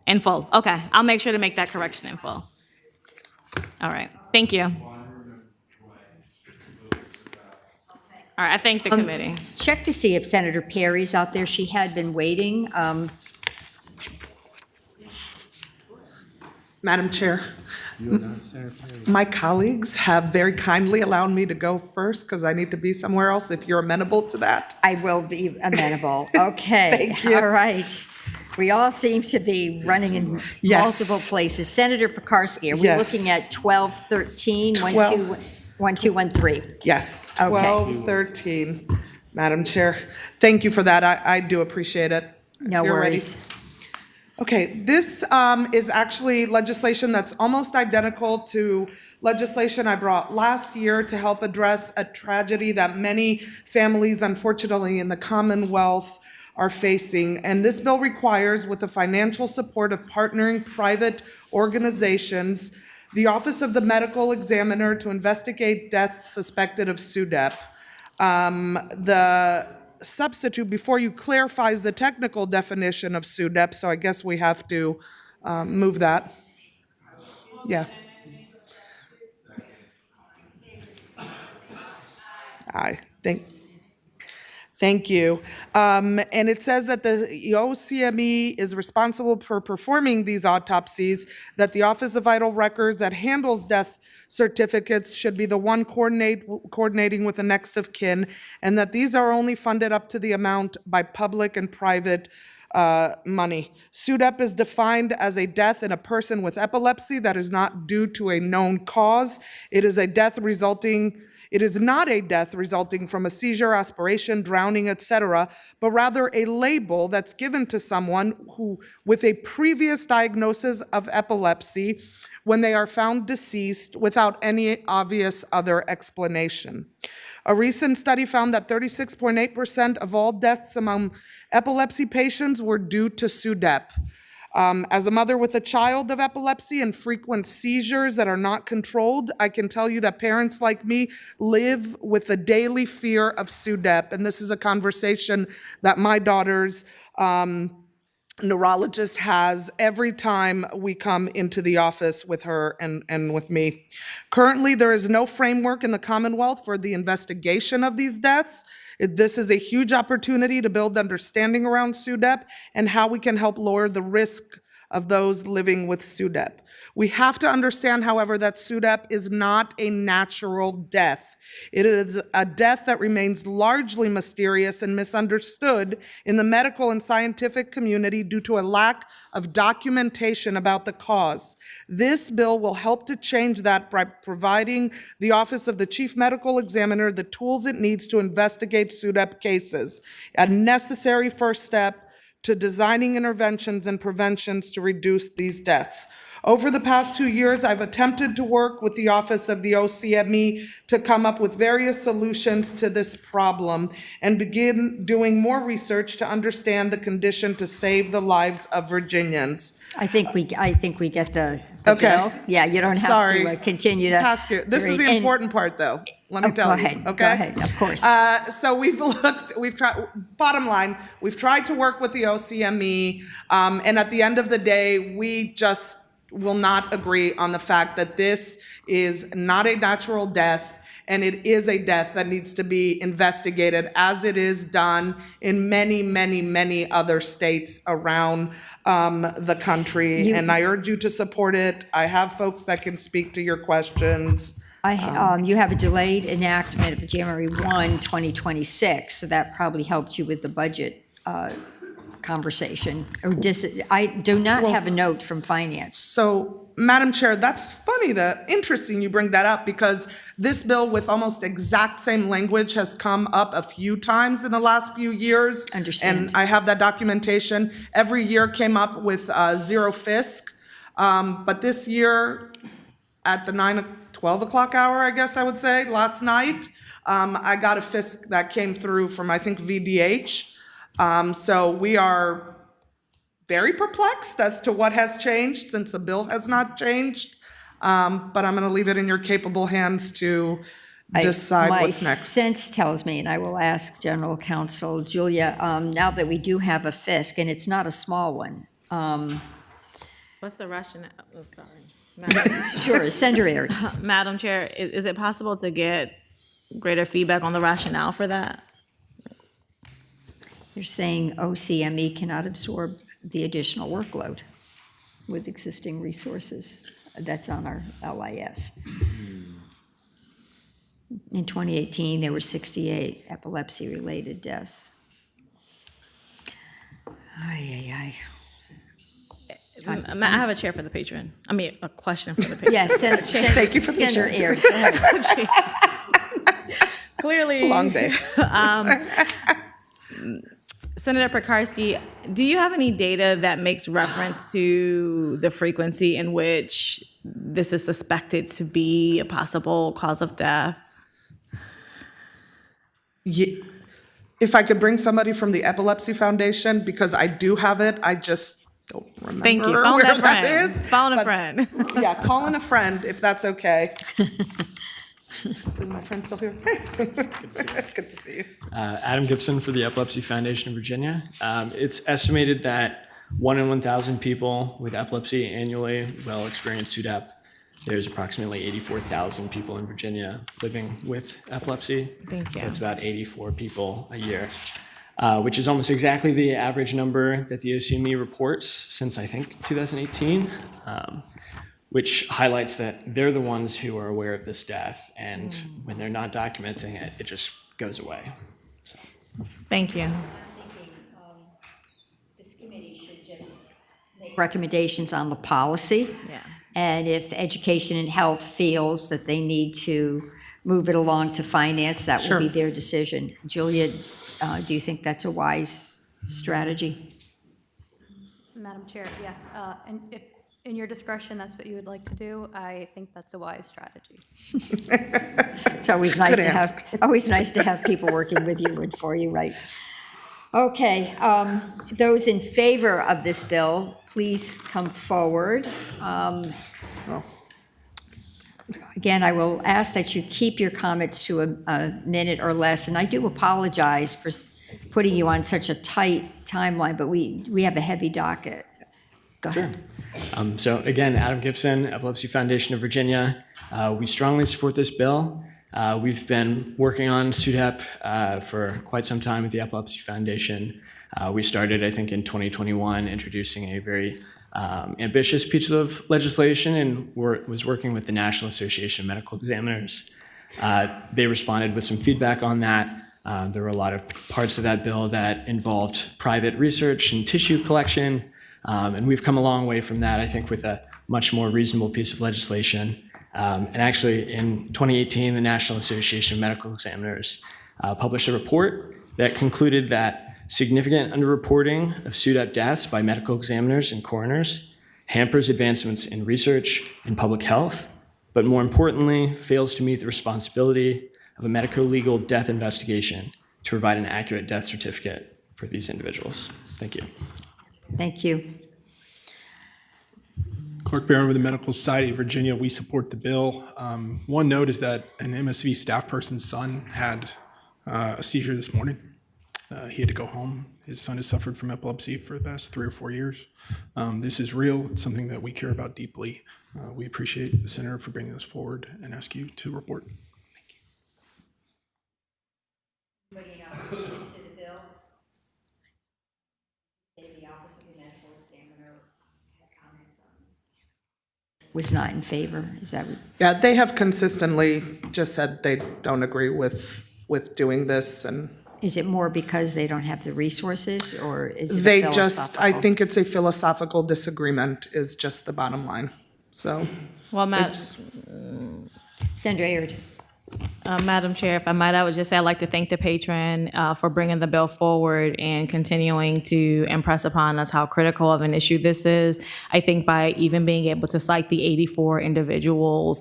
in full. Okay, I'll make sure to make that correction in full. All right, thank you. All right, I thank the committee. Check to see if Senator Perry's out there. She had been waiting. Madam Chair, my colleagues have very kindly allowed me to go first because I need to be somewhere else, if you're amenable to that. I will be amenable. Okay. Thank you. All right. We all seem to be running in Yes. multiple places. Senator Pekarsky, are we Yes. looking at 1213, 1213? Yes, Okay. 1213, Madam Chair. Thank you for that. I do appreciate it. No You're ready. worries. Okay, this is actually legislation that's almost identical to legislation I brought last year to help address a tragedy that many families, unfortunately, in the Commonwealth are facing. And this bill requires, with the financial support of partnering private organizations, the Office of the Medical Examiner to investigate deaths suspected of SUDEP. The substitute before you clarifies the technical definition of SUDEP, so I guess we have to move that. Yeah. I Thank you. And it says that the OCME is responsible for performing these autopsies, that the Office of Vital Records that handles death certificates should be the one coordinating with the next of kin, and that these are only funded up to the amount by public and private money. SUDEP is defined as a death in a person with epilepsy that is not due to a known cause. It is not a death resulting from a seizure, aspiration, drowning, etc., but rather a label that's given to someone who, with a previous diagnosis of epilepsy, when they are found deceased without any obvious other explanation. A recent study found that 36.8% of all deaths among epilepsy patients were due to SUDEP. As a mother with a child of epilepsy and frequent seizures that are not controlled, I can tell you that parents like me live with the daily fear of SUDEP. And this is a conversation that my daughter's neurologist has every time we come into the office with her and with me. Currently, there is no framework in the Commonwealth for the investigation of these deaths. This is a huge opportunity to build understanding around SUDEP and how we can help lower the risk of those living with SUDEP. We have to understand, however, that SUDEP is not a natural death. It is a death that remains largely mysterious and misunderstood in the medical and scientific community due to a lack of documentation about the cause. This bill will help to change that by providing the Office of the Chief Medical Examiner the tools it needs to investigate SUDEP cases, a necessary first step to designing interventions and preventions to reduce these deaths. Over the past 2 years, I've attempted to work with the Office of the OCME to come up with various solutions to this problem and begin doing more research to understand the condition to save the lives of Virginians. I think we get the Okay. bill. Yeah, you don't have Sorry. to continue to. This is the important part, though. Let me tell go you. ahead, Okay. go ahead, of course. So we've tried, bottom line, we've tried to work with the OCME, and at the end of the day, we just will not agree on the fact that this is not a natural death, and it is a death that needs to be investigated as it is done in many, many, many other states around the country. And I urge you to support it. I have folks that can speak to your questions. You have a delayed enactment of January 1, 2026, so that probably helped you with the budget conversation. I do not have a note from finance. So, Madam Chair, that's funny, interesting you bring that up, because this bill with almost exact same language has come up a few times in the last few years. Understand. And I have that documentation. Every year came up with zero fisc. But this year, at the 12 o'clock hour, I guess I would say, last night, I got a fisc that came through from, I think, VDH. So we are very perplexed as to what has changed since the bill has not changed. But I'm going to leave it in your capable hands to decide what's My next. sense tells me, and I will ask General Counsel Julia, now that we do have a FISC, and it's not a small one. What's the rationale? Oh, sorry. Sure, Senator Aird. Madam Chair, is it possible to get greater feedback on the rationale for that? You're saying OCME cannot absorb the additional workload with existing resources. That's on our LIS. In 2018, there were 68 epilepsy-related deaths. Ay, ay, ay. I have a chair for the patron. I mean, a question for the patron. Yes, thank you for Senator Aird. Go ahead. Clearly. It's a long day. Senator Pekarsky, do you have any data that makes reference to the frequency in which this is suspected to be a possible cause of death? If I could bring somebody from the Epilepsy Foundation, because I do have it, I just don't remember. Thank you. Phone where a friend. that is. Phone a But, friend. Yeah, calling a friend, if that's okay. Is my friend still here? Good to see you. Adam Gibson for the Epilepsy Foundation of Virginia. It's estimated that 1 in 1,000 people with epilepsy annually will experience SUDEP. There's approximately 84,000 people in Virginia living with epilepsy. Thank you. So that's about 84 people a year, which is almost exactly the average number that the OCME reports since, I think, 2018. Which highlights that they're the ones who are aware of this death, and when they're not documenting it, it just goes away. So. Thank you. This committee should just make recommendations on the policy. Yeah. And if Education and Health feels that they need to move it along to Finance, that will be their decision. Julia, do you think that's a wise strategy? Madam Chair, yes. And if in your discretion that's what you would like to do, I think that's a wise strategy. It's always nice to have people working with you and for you, right? Okay, those in favor of this bill, please come forward. Again, I will ask that you keep your comments to a minute or less, and I do apologize for putting you on such a tight timeline, but we have a heavy docket. Go ahead. So again, Adam Gibson, Epilepsy Foundation of Virginia. We strongly support this bill. We've been working on SUDEP for quite some time at the Epilepsy Foundation. We started, I think, in 2021, introducing a very ambitious piece of legislation and was working with the National Association of Medical Examiners. They responded with some feedback on that. There were a lot of parts of that bill that involved private research and tissue collection. And we've come a long way from that, I think, with a much more reasonable piece of legislation. And actually, in 2018, the National Association of Medical Examiners published a report that concluded that significant underreporting of SUDEP deaths by medical examiners and coroners hampers advancements in research and public health, but more importantly, fails to meet the responsibility of a medico-legal death investigation to provide an accurate death certificate for these individuals. Thank you. Thank you. Clark Barron with the Medical Society of Virginia. We support the bill. One note is that an MSV staff person's son had a seizure this morning. He had to go home. His son has suffered from epilepsy for the past 3 or 4 years. This is real. It's something that we care about deeply. We appreciate the Senator for bringing this forward and ask you to report. Anybody in opposition to the bill? The Office of the Medical Examiner had comments on this. Was not in favor, is that what? Yeah, they have consistently just said they don't agree with doing this, and Is it more because they don't have the resources, or is it they a just, I philosophical? think it's a philosophical disagreement is just the bottom line. So. Well, Senator Aird. Madam Chair, if I might, I would just say I'd like to thank the patron for bringing the bill forward and continuing to impress upon us how critical of an issue this is. I think by even being able to cite the 84 individuals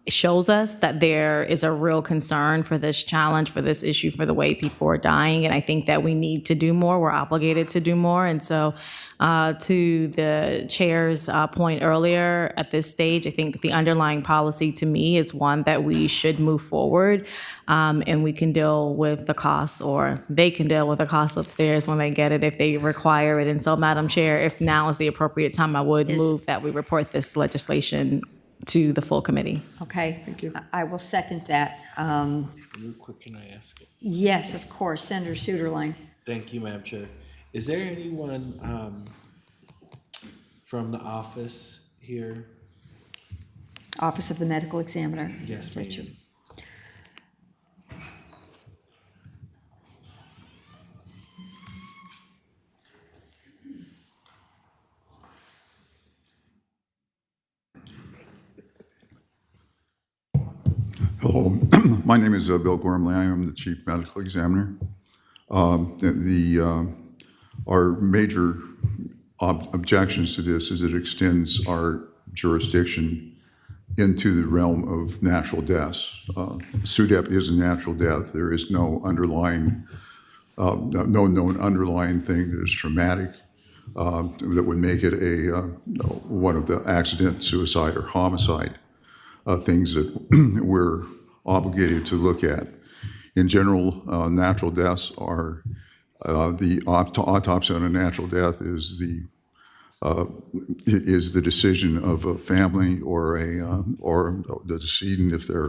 shows us that there is a real concern for this challenge, for this issue, for the way people are dying. And I think that we need to do more. We're obligated to do more. And so to the chair's point earlier, at this stage, I think the underlying policy to me is one that we should move forward, and we can deal with the costs, or they can deal with the costs upstairs when they get it if they require it. And so, Madam Chair, if now is the appropriate time, I would move that we report this legislation to the full committee. Okay. Thank you. I will second that. Real quick, can I ask it? Yes, of course. Senator Suderline. Thank you, Madam Chair. Is there anyone from the office here? Office of the Medical Examiner. Yes, Is that you? ma'am. Hello, my name is Bill Gormley. I am the Chief Medical Examiner. Our major objections to this is it extends our jurisdiction into the realm of natural deaths. SUDEP is a natural death. There is no underlying, no known underlying thing that is traumatic that would make it a one of the accident, suicide, or homicide things that we're obligated to look at. In general, natural deaths are the autopsy on a natural death is the decision of a family or the decedent if they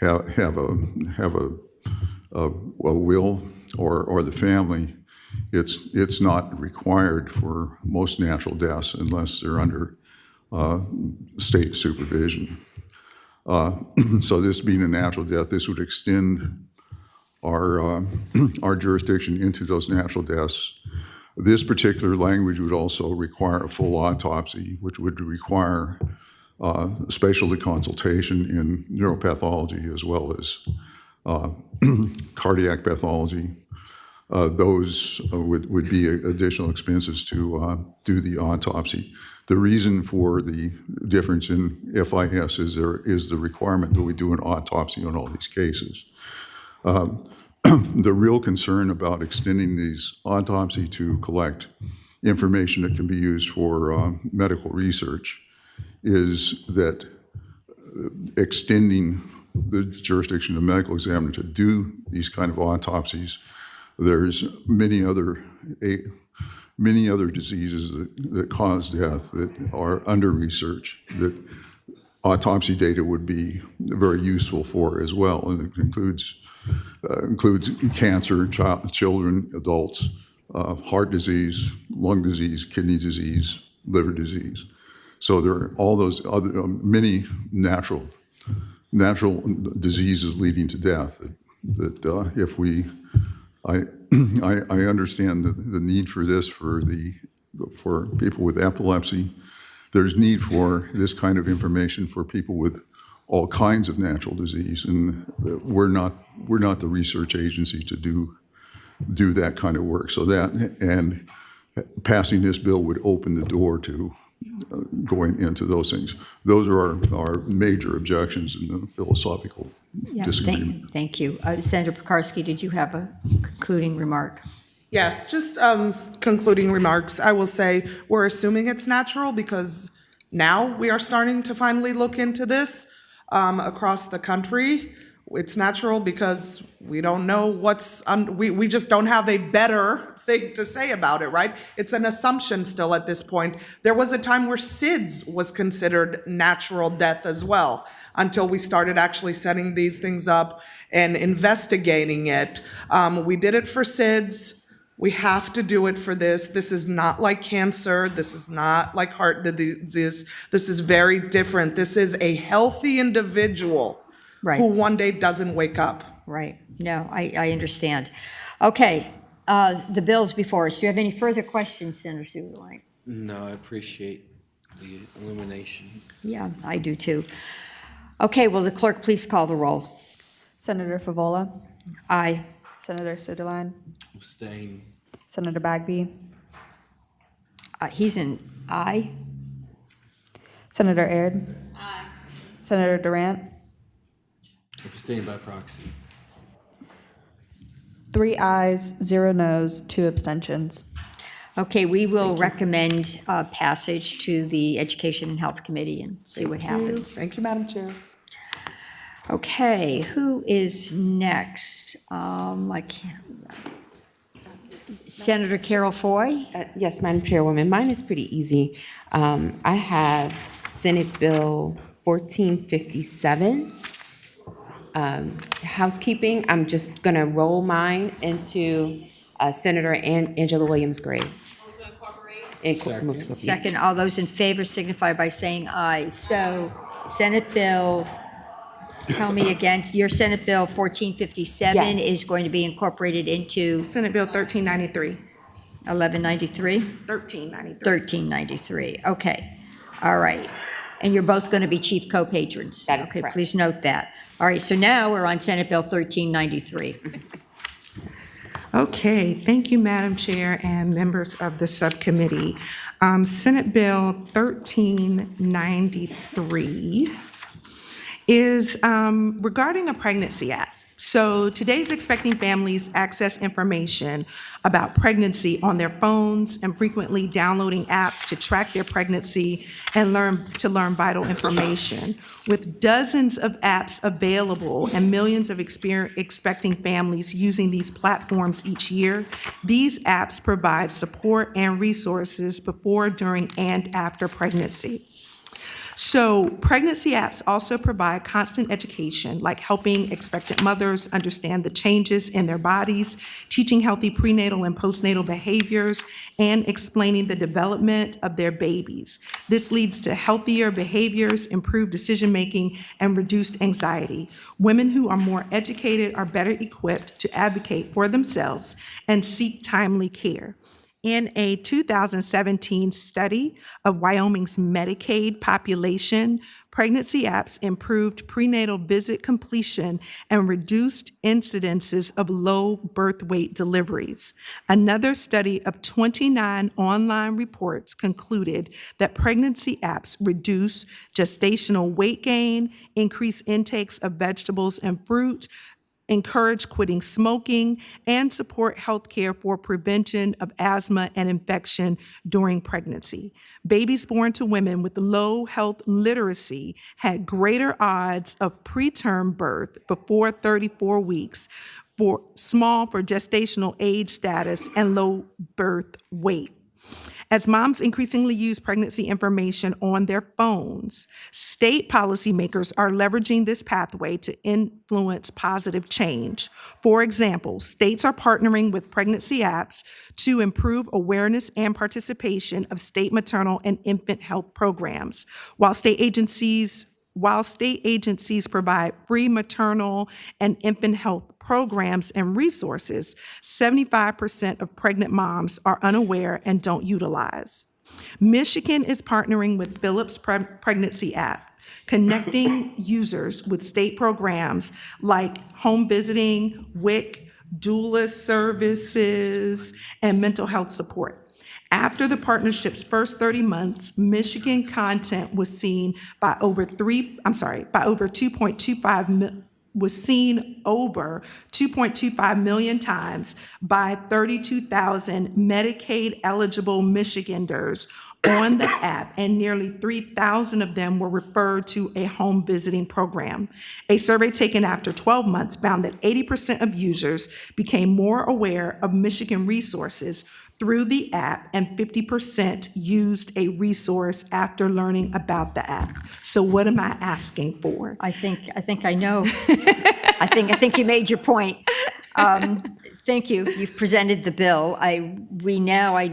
have a will, or the family. It's not required for most natural deaths unless they're under state supervision. So this being a natural death, this would extend our jurisdiction into those natural deaths. This particular language would also require a full autopsy, which would require specialty consultation in neuropathology as well as cardiac pathology. Those would be additional expenses to do the autopsy. The reason for the difference in FIS is the requirement that we do an autopsy on all these cases. The real concern about extending these autopsy to collect information that can be used for medical research is that extending the jurisdiction of the medical examiner to do these kind of autopsies, there's many other diseases that cause death that are under research that autopsy data would be very useful for as well. And it includes cancer, children, adults, heart disease, lung disease, kidney disease, liver disease. So there are all those other many natural diseases leading to death that if we I understand the need for this for people with epilepsy. There's need for this kind of information for people with all kinds of natural disease, and we're not the research agency to do that kind of work. So that and passing this bill would open the door to going into those things. Those are our major objections in the philosophical disagreement. Thank you. Senator Pekarsky, did you have a concluding remark? Yeah, just concluding remarks. I will say we're assuming it's natural because now we are starting to finally look into this across the country. It's natural because we don't know we just don't have a better thing to say about it, right? It's an assumption still at this point. There was a time where SIDS was considered natural death as well, until we started actually setting these things up and investigating it. We did it for SIDS. We have to do it for this. This is not like cancer. This is not like heart disease. This is very different. This is a healthy individual who one day doesn't wake up. Right. No, I understand. Okay. The bill's before us. Do you have any further questions, Senator Suderline? No, I appreciate the illumination. Yeah, I do too. Okay, will the clerk please call the roll? Senator Favola? Aye. Senator Suderline? Abstain. Senator Bagby? He's an aye. Senator Aird? Aye. Senator Durant? Abstain by proxy. 3 ayes, 0 noes, 2 abstentions. Okay, we will recommend passage to the Education and Health Committee and see what happens. Thank you, Madam Chair. Okay, who is next? Senator Carol Foy? Yes, Madam Chairwoman, mine is pretty easy. I have Senate Bill 1457. Housekeeping, I'm just going to roll mine into Senator Angela Williams Graves. Second, all those in favor signify by saying aye. So Senate Bill, tell me again, your Senate Bill 1457 Yes. is going to be incorporated into Senate Bill 1393. 1193? 1393. 1393, okay. All right. And you're both going to be chief co-patrons? That is Okay, correct. please note that. All right, so now we're on Senate Bill 1393. Okay, thank you, Madam Chair and members of the subcommittee. Senate Bill 1393 is regarding a pregnancy act. So today's expecting families access information about pregnancy on their phones and frequently downloading apps to track their pregnancy and learn vital information. With dozens of apps available and millions of expecting families using these platforms each year, these apps provide support and resources before, during, and after pregnancy. So pregnancy apps also provide constant education, like helping expectant mothers understand the changes in their bodies, teaching healthy prenatal and postnatal behaviors, and explaining the development of their babies. This leads to healthier behaviors, improved decision-making, and reduced anxiety. Women who are more educated are better equipped to advocate for themselves and seek timely care. In a 2017 study of Wyoming's Medicaid population, pregnancy apps improved prenatal visit completion and reduced incidences of low birth weight deliveries. Another study of 29 online reports concluded that pregnancy apps reduce gestational weight gain, increase intakes of vegetables and fruit, encourage quitting smoking, and support health care for prevention of asthma and infection during pregnancy. Babies born to women with low health literacy had greater odds of preterm birth before 34 weeks, for gestational age status and low birth weight. As moms increasingly use pregnancy information on their phones, state policymakers are leveraging this pathway to influence positive change. For example, states are partnering with pregnancy apps to improve awareness and participation of state maternal and infant health programs, while state agencies provide free maternal and infant health programs and resources, 75% of pregnant moms are unaware and don't utilize. Michigan is partnering with Philips Pregnancy App, connecting users with state programs like home visiting, WIC, doula services, and mental health support. After the partnership's first 30 months, Michigan content was seen by over 2.25 million times by 32,000 Medicaid-eligible Michiganders on the app, and nearly 3,000 of them were referred to a home visiting program. A survey taken after 12 months found that 80% of users became more aware of Michigan resources through the app, and 50% used a resource after learning about the app. So what am I asking for? I think I know. I think you made your point. Thank you. You've presented the bill. I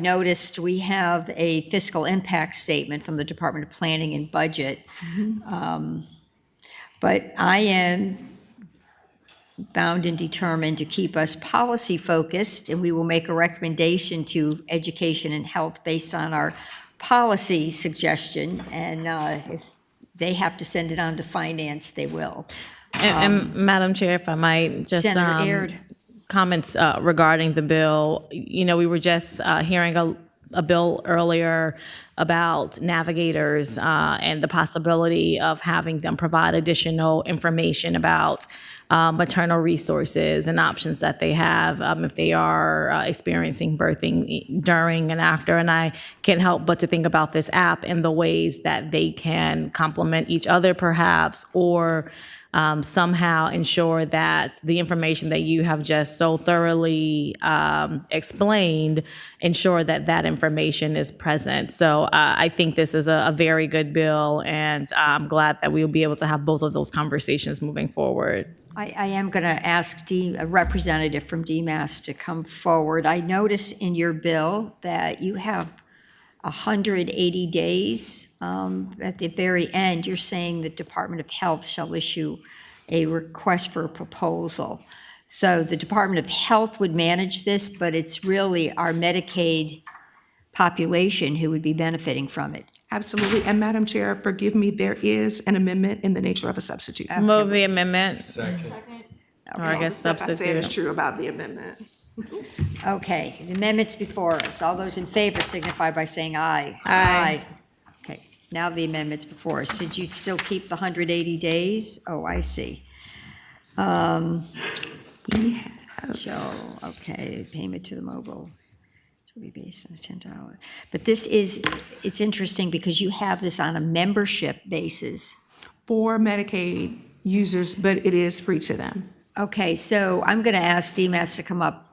noticed we have a fiscal impact statement from the Department of Planning and Budget. But I am bound and determined to keep us policy focused, and we will make a recommendation to Education and Health based on our policy suggestion. And if they have to send it on to Finance, they will. And Madam Chair, if I might just Senator Aird. comments regarding the bill. You know, we were just hearing a bill earlier about navigators and the possibility of having them provide additional information about maternal resources and options that they have if they are experiencing birthing during and after. And I can't help but to think about this app and the ways that they can complement each other perhaps, or somehow ensure that the information that you have just so thoroughly explained, ensure that that information is present. So I think this is a very good bill, and I'm glad that we will be able to have both of those conversations moving forward. I am going to ask a representative from DMAS to come forward. I noticed in your bill that you have 180 days. At the very end, you're saying the Department of Health shall issue a request for a proposal. So the Department of Health would manage this, but it's really our Medicaid population who would be benefiting from it. Absolutely. And Madam Chair, forgive me, there is an amendment in the nature of a substitute. Move the amendment. Second. Or I guess All the stuff I said is substitute. true about the amendment. Okay, the amendment's before us. All those in favor signify by saying aye. Aye. Okay, now the amendment's before us. Did you still keep the 180 days? Oh, I see. So, okay, payment to the mobile shall be based on $10. But this is, it's interesting because you have this on a membership basis. For Medicaid users, but it is free to them. Okay, so I'm going to ask DMAS to come up.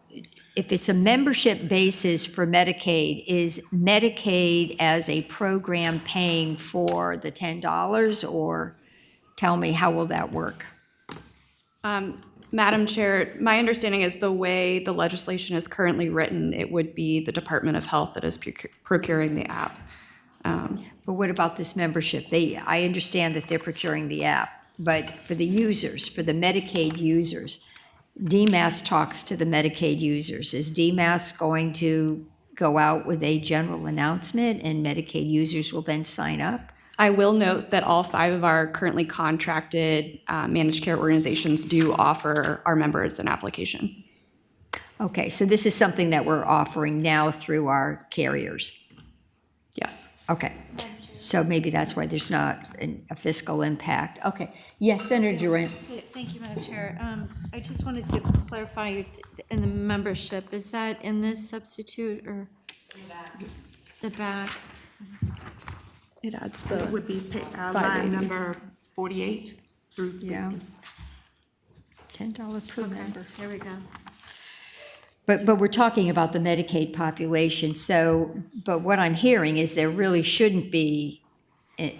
If it's a membership basis for Medicaid, is Medicaid as a program paying for the $10, or tell me, how will that work? Madam Chair, my understanding is the way the legislation is currently written, it would be the Department of Health that is procuring the app. But what about this membership? I understand that they're procuring the app, but for the users, for the Medicaid users, DMAS talks to the Medicaid users. Is DMAS going to go out with a general announcement and Medicaid users will then sign up? I will note that all 5 of our currently contracted managed care organizations do offer our members an application. Okay, so this is something that we're offering now through our carriers. Yes. Okay, so maybe that's why there's not a fiscal impact. Okay, yes, Senator Durant. Thank you, Madam Chair. I just wanted to clarify in the membership, is that in this substitute or the back? It adds it would be line number 48 through. Yeah. $10 per member. There we go. But we're talking about the Medicaid population, so, but what I'm hearing is there really shouldn't be an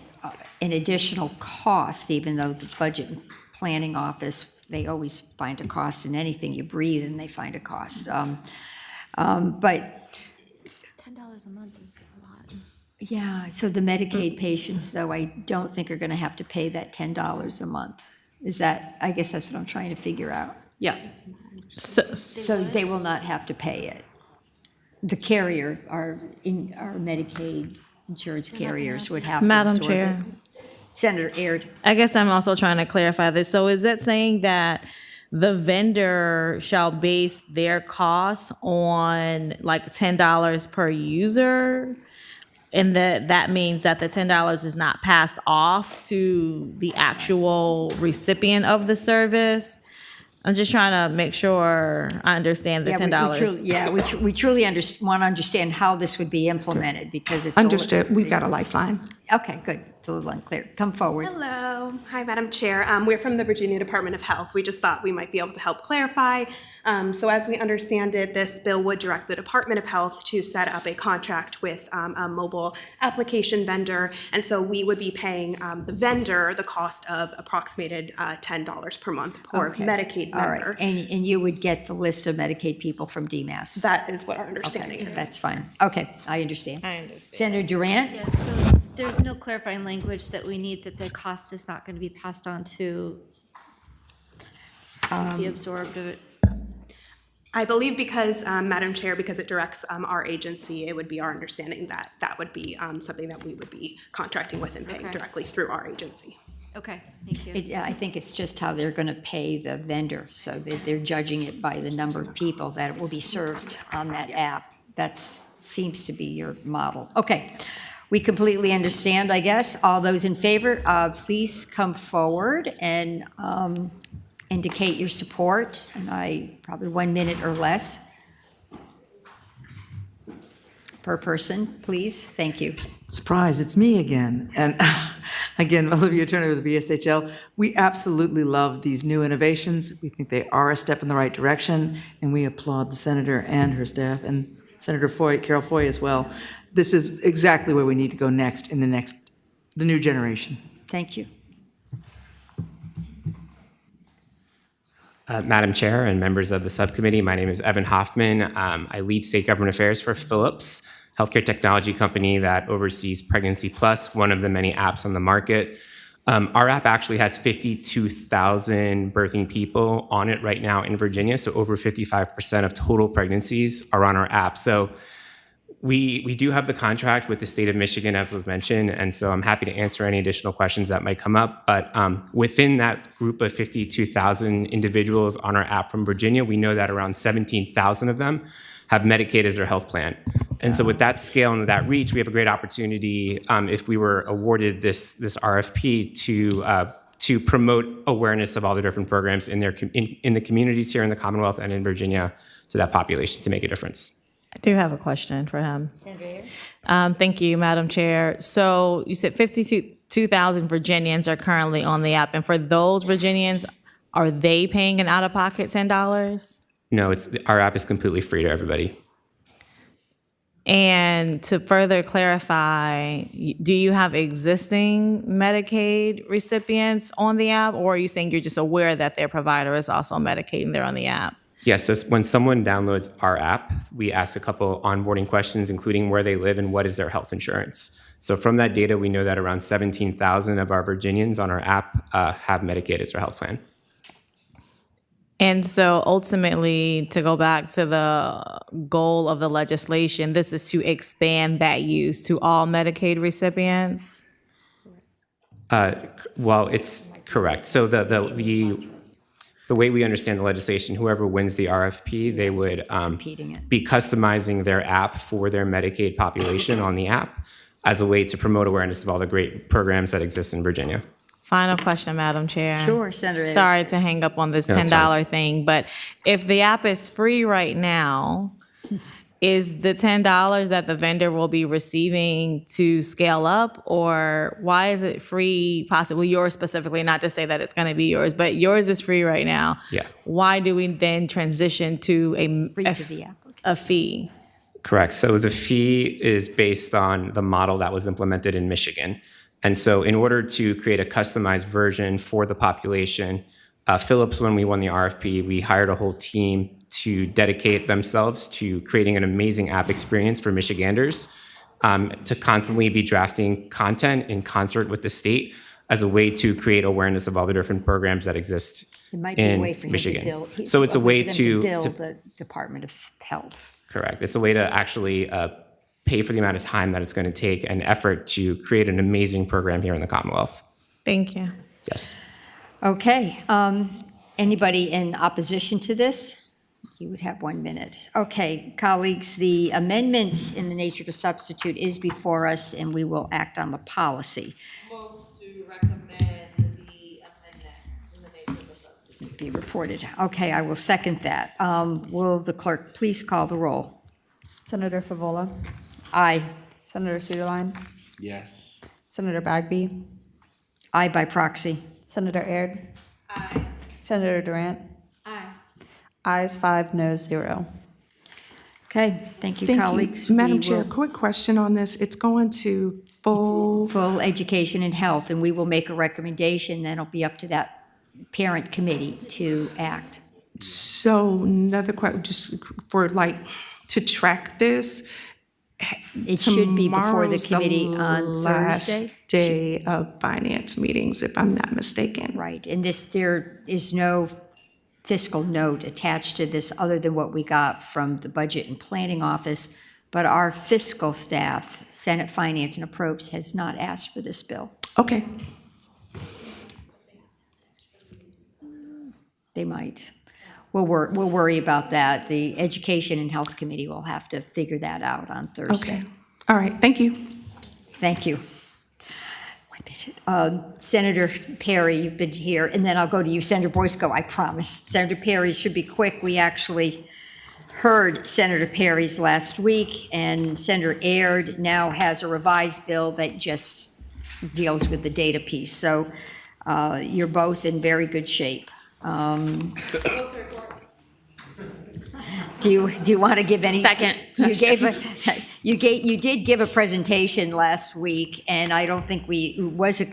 additional cost, even though the Budget and Planning Office, they always find a cost in anything you breathe, and they find a cost. But $10 a month is a lot. yeah, so the Medicaid patients, though, I don't think are going to have to pay that $10 a month. Is that, I guess that's what I'm trying to figure out. Yes. So they will not have to pay it. The carrier, our Medicaid insurance carriers would have to Madam absorb Chair. it. Senator Aird. I guess I'm also trying to clarify this. So is that saying that the vendor shall base their costs on like $10 per user? And that means that the $10 is not passed off to the actual recipient of the service? I'm just trying to make sure I understand the $10. We truly want to understand how this would be implemented, because it's Understood. We've got a lifeline. Okay, good. It's a little unclear. Come forward. Hello. Hi, Madam Chair. We're from the Virginia Department of Health. We just thought we might be able to help clarify. So as we understand it, this bill would direct the Department of Health to set up a contract with a mobile application vendor. And so we would be paying the vendor the cost of approximated $10 per month per Medicaid member. All right, and you would get the list of Medicaid people from DMAS? That is what our understanding is. That's fine. Okay, I understand. Senator Durant? Yeah, so there's no clarifying language that we need, that the cost is not going to be passed on to be absorbed. I believe because, Madam Chair, because it directs our agency, it would be our understanding that that would be something that we would be contracting with and paying directly through our agency. Okay, thank you. I think it's just how they're going to pay the vendor, so that they're judging it by the number of people that will be served on that app. That's seems to be your model. Okay, we completely understand, I guess. All those in favor, please come forward and indicate your support, and probably 1 minute or less per person, please. Thank you. Surprise, it's me again. And again, Olivia Turner with the VSHL. We absolutely love these new innovations. We think they are a step in the right direction, and we applaud the senator and her staff, and Senator Foy, Carol Foy as well. This is exactly where we need to go next in the new generation. Thank you. Madam Chair and members of the subcommittee, my name is Evan Hoffman. I lead state government affairs for Philips, healthcare technology company that oversees Pregnancy Plus, one of the many apps on the market. Our app actually has 52,000 birthing people on it right now in Virginia, so over 55% of total pregnancies are on our app. So we do have the contract with the state of Michigan, as was mentioned, and so I'm happy to answer any additional questions that might come up. But within that group of 52,000 individuals on our app from Virginia, we know that around 17,000 of them have Medicaid as their health plan. And so with that scale and that reach, we have a great opportunity, if we were awarded this RFP, to promote awareness of all the different programs in the communities here in the Commonwealth and in Virginia to that population to make a difference. I do have a question for him. Thank you, Madam Chair. So you said 52,000 Virginians are currently on the app, and for those Virginians, are they paying an out-of-pocket $10? No, our app is completely free to everybody. And to further clarify, do you have existing Medicaid recipients on the app, or are you saying you're just aware that their provider is also Medicaid and they're on the app? Yes, so when someone downloads our app, we ask a couple onboarding questions, including where they live and what is their health insurance. So from that data, we know that around 17,000 of our Virginians on our app have Medicaid as their health plan. And so ultimately, to go back to the goal of the legislation, this is to expand that use to all Medicaid recipients? Well, it's correct. So the way we understand the legislation, whoever wins the RFP, they would be customizing their app for their Medicaid population on the app as a way to promote awareness of all the great programs that exist in Virginia. Final question, Madam Chair. Sure, Senator. Sorry to hang up on this No, it's $10 fine. thing, but if the app is free right now, is the $10 that the vendor will be receiving to scale up, or why is it free, possibly yours specifically, not to say that it's going to be yours, but yours is free right now. Yeah. Why do we then transition to a fee? Correct. So the fee is based on the model that was implemented in Michigan. And so in order to create a customized version for the population, Philips, when we won the RFP, we hired a whole team to dedicate themselves to creating an amazing app experience for Michiganders, to constantly be drafting content in concert with the state as a way to create awareness of all the different programs that exist It might be a in way for him Michigan. to build. So it's a way for them to build the Department of Health. Correct. It's a way to actually pay for the amount of time that it's going to take and effort to create an amazing program here in the Commonwealth. Thank you. Yes. Okay. Anybody in opposition to this? You would have 1 minute. Okay, colleagues, the amendment in the nature of a substitute is before us, and we will act on the policy. Be reported. Okay, I will second that. Will the clerk please call the roll? Senator Favola, Aye. Senator Suderline, Yes. Senator Bagby, Aye by proxy. Senator Aird. Aye. Senator Durant. Aye. Ayes 5, noes 0. Okay, thank you, Thank colleagues. you. Madam We Chair, will- quick question on this. It's going to full education and health, and we will make a recommendation, then it'll be up to that parent committee to act. So another question, just for to track this. It should be before the tomorrow's committee on last Thursday. day of finance meetings, if I'm not mistaken. Right, and there is no fiscal note attached to this other than what we got from the Budget and Planning Office, but our fiscal staff, Senate Finance and Appropriations, has not asked for this bill. Okay. They might. we'll worry about that. The Education and Health Committee will have to figure that out on Thursday. Okay. All right, thank you. Thank you. 1 minute. Senator Perry, you've been here, and then I'll go to you, Senator Boysko, I promise. Senator Perry should be quick. We actually heard Senator Perry's last week, and Senator Aird now has a revised bill that just deals with the data piece. So you're both in very good shape. Do you want to give any? Second. You did give a presentation last week, and I don't think it was a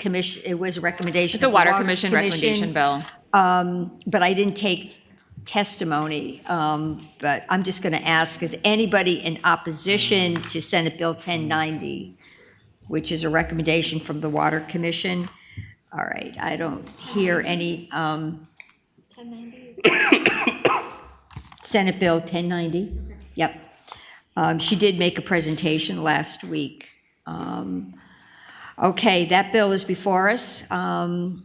recommendation. It's a of the Water Commission recommendation bill. But I didn't take testimony. But I'm just going to ask: is anybody in opposition to Senate Bill 1090, which is a recommendation from the Water Commission? All right, I don't hear any. 1090. Senate Bill 1090. Yep. She did make a presentation last week. Okay, that bill is before us. And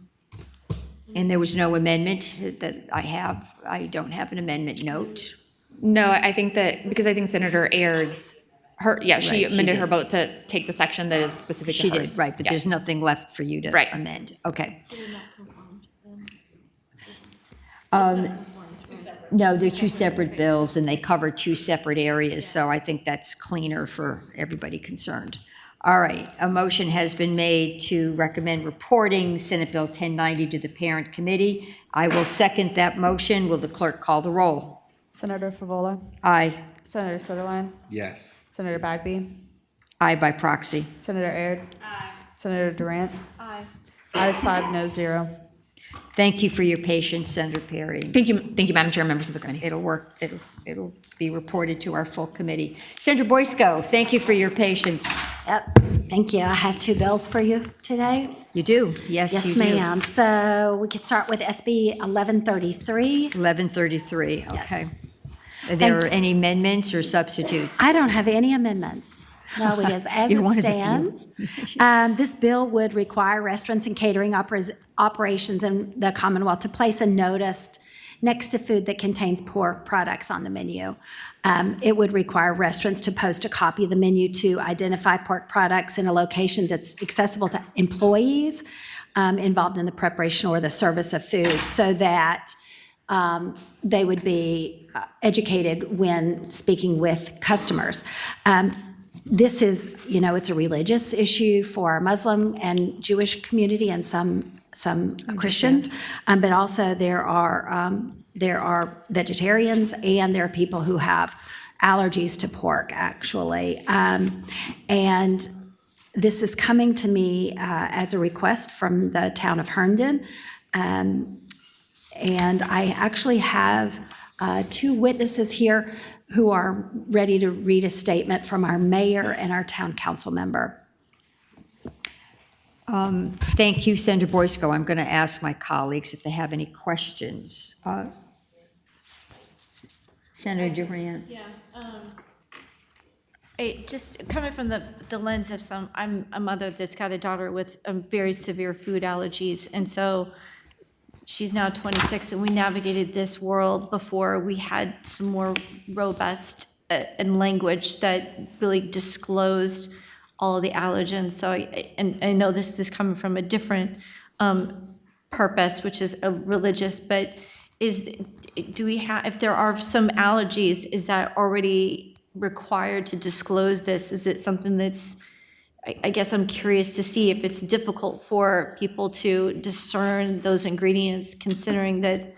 there was no amendment that I have. I don't have an amendment note. No, I think that, because I think Senator Aird's, she Right, she amended did. her vote to take the section that is specific to She hers. did, right, but Yes. there's nothing left for you to Right. amend. Okay. No, they're two separate bills, and they cover two separate areas, so I think that's cleaner for everybody concerned. All right, a motion has been made to recommend reporting Senate Bill 1090 to the Parent Committee. I will second that motion. Will the clerk call the roll? Senator Favola? Aye. Senator Soderline? Yes. Senator Bagby? Aye by proxy. Senator Aird? Aye. Senator Durant? Aye. Ayes 5, no 0. Thank you for your patience, Senator Perry. Thank you, Madam Chair, members of the committee. It'll work. It'll be reported to our full committee. Senator Boysko, thank you for your patience. Yep, thank you. I have two bills for you today. You do? Yes, you do. Yes, ma'am. So we could start with SB 1133. 1133, okay. Yes. Are there any amendments or substitutes? I don't have any amendments. No, it is as You're it one of the few. stands. This bill would require restaurants and catering operations in the Commonwealth to place a notice next to food that contains pork products on the menu. It would require restaurants to post a copy of the menu to identify pork products in a location that's accessible to employees involved in the preparation or the service of food, so that they would be educated when speaking with customers. This is, it's a religious issue for our Muslim and Jewish community and some Christians, but also there are vegetarians and there are people who have allergies to pork, actually. And this is coming to me as a request from the town of Herndon. And I actually have two witnesses here who are ready to read a statement from our mayor and our town council member. Thank you, Senator Boysko. I'm going to ask my colleagues if they have any questions. Senator Durant. Yeah. Just coming from the lens of I'm a mother that's got a daughter with very severe food allergies, and so she's now 26, and we navigated this world before we had some more robust and language that really disclosed all of the allergens. So, I know this is coming from a different purpose, which is a religious, but do we have, if there are some allergies, is that already required to disclose this? Is it something that's, I guess I'm curious to see if it's difficult for people to discern those ingredients, considering that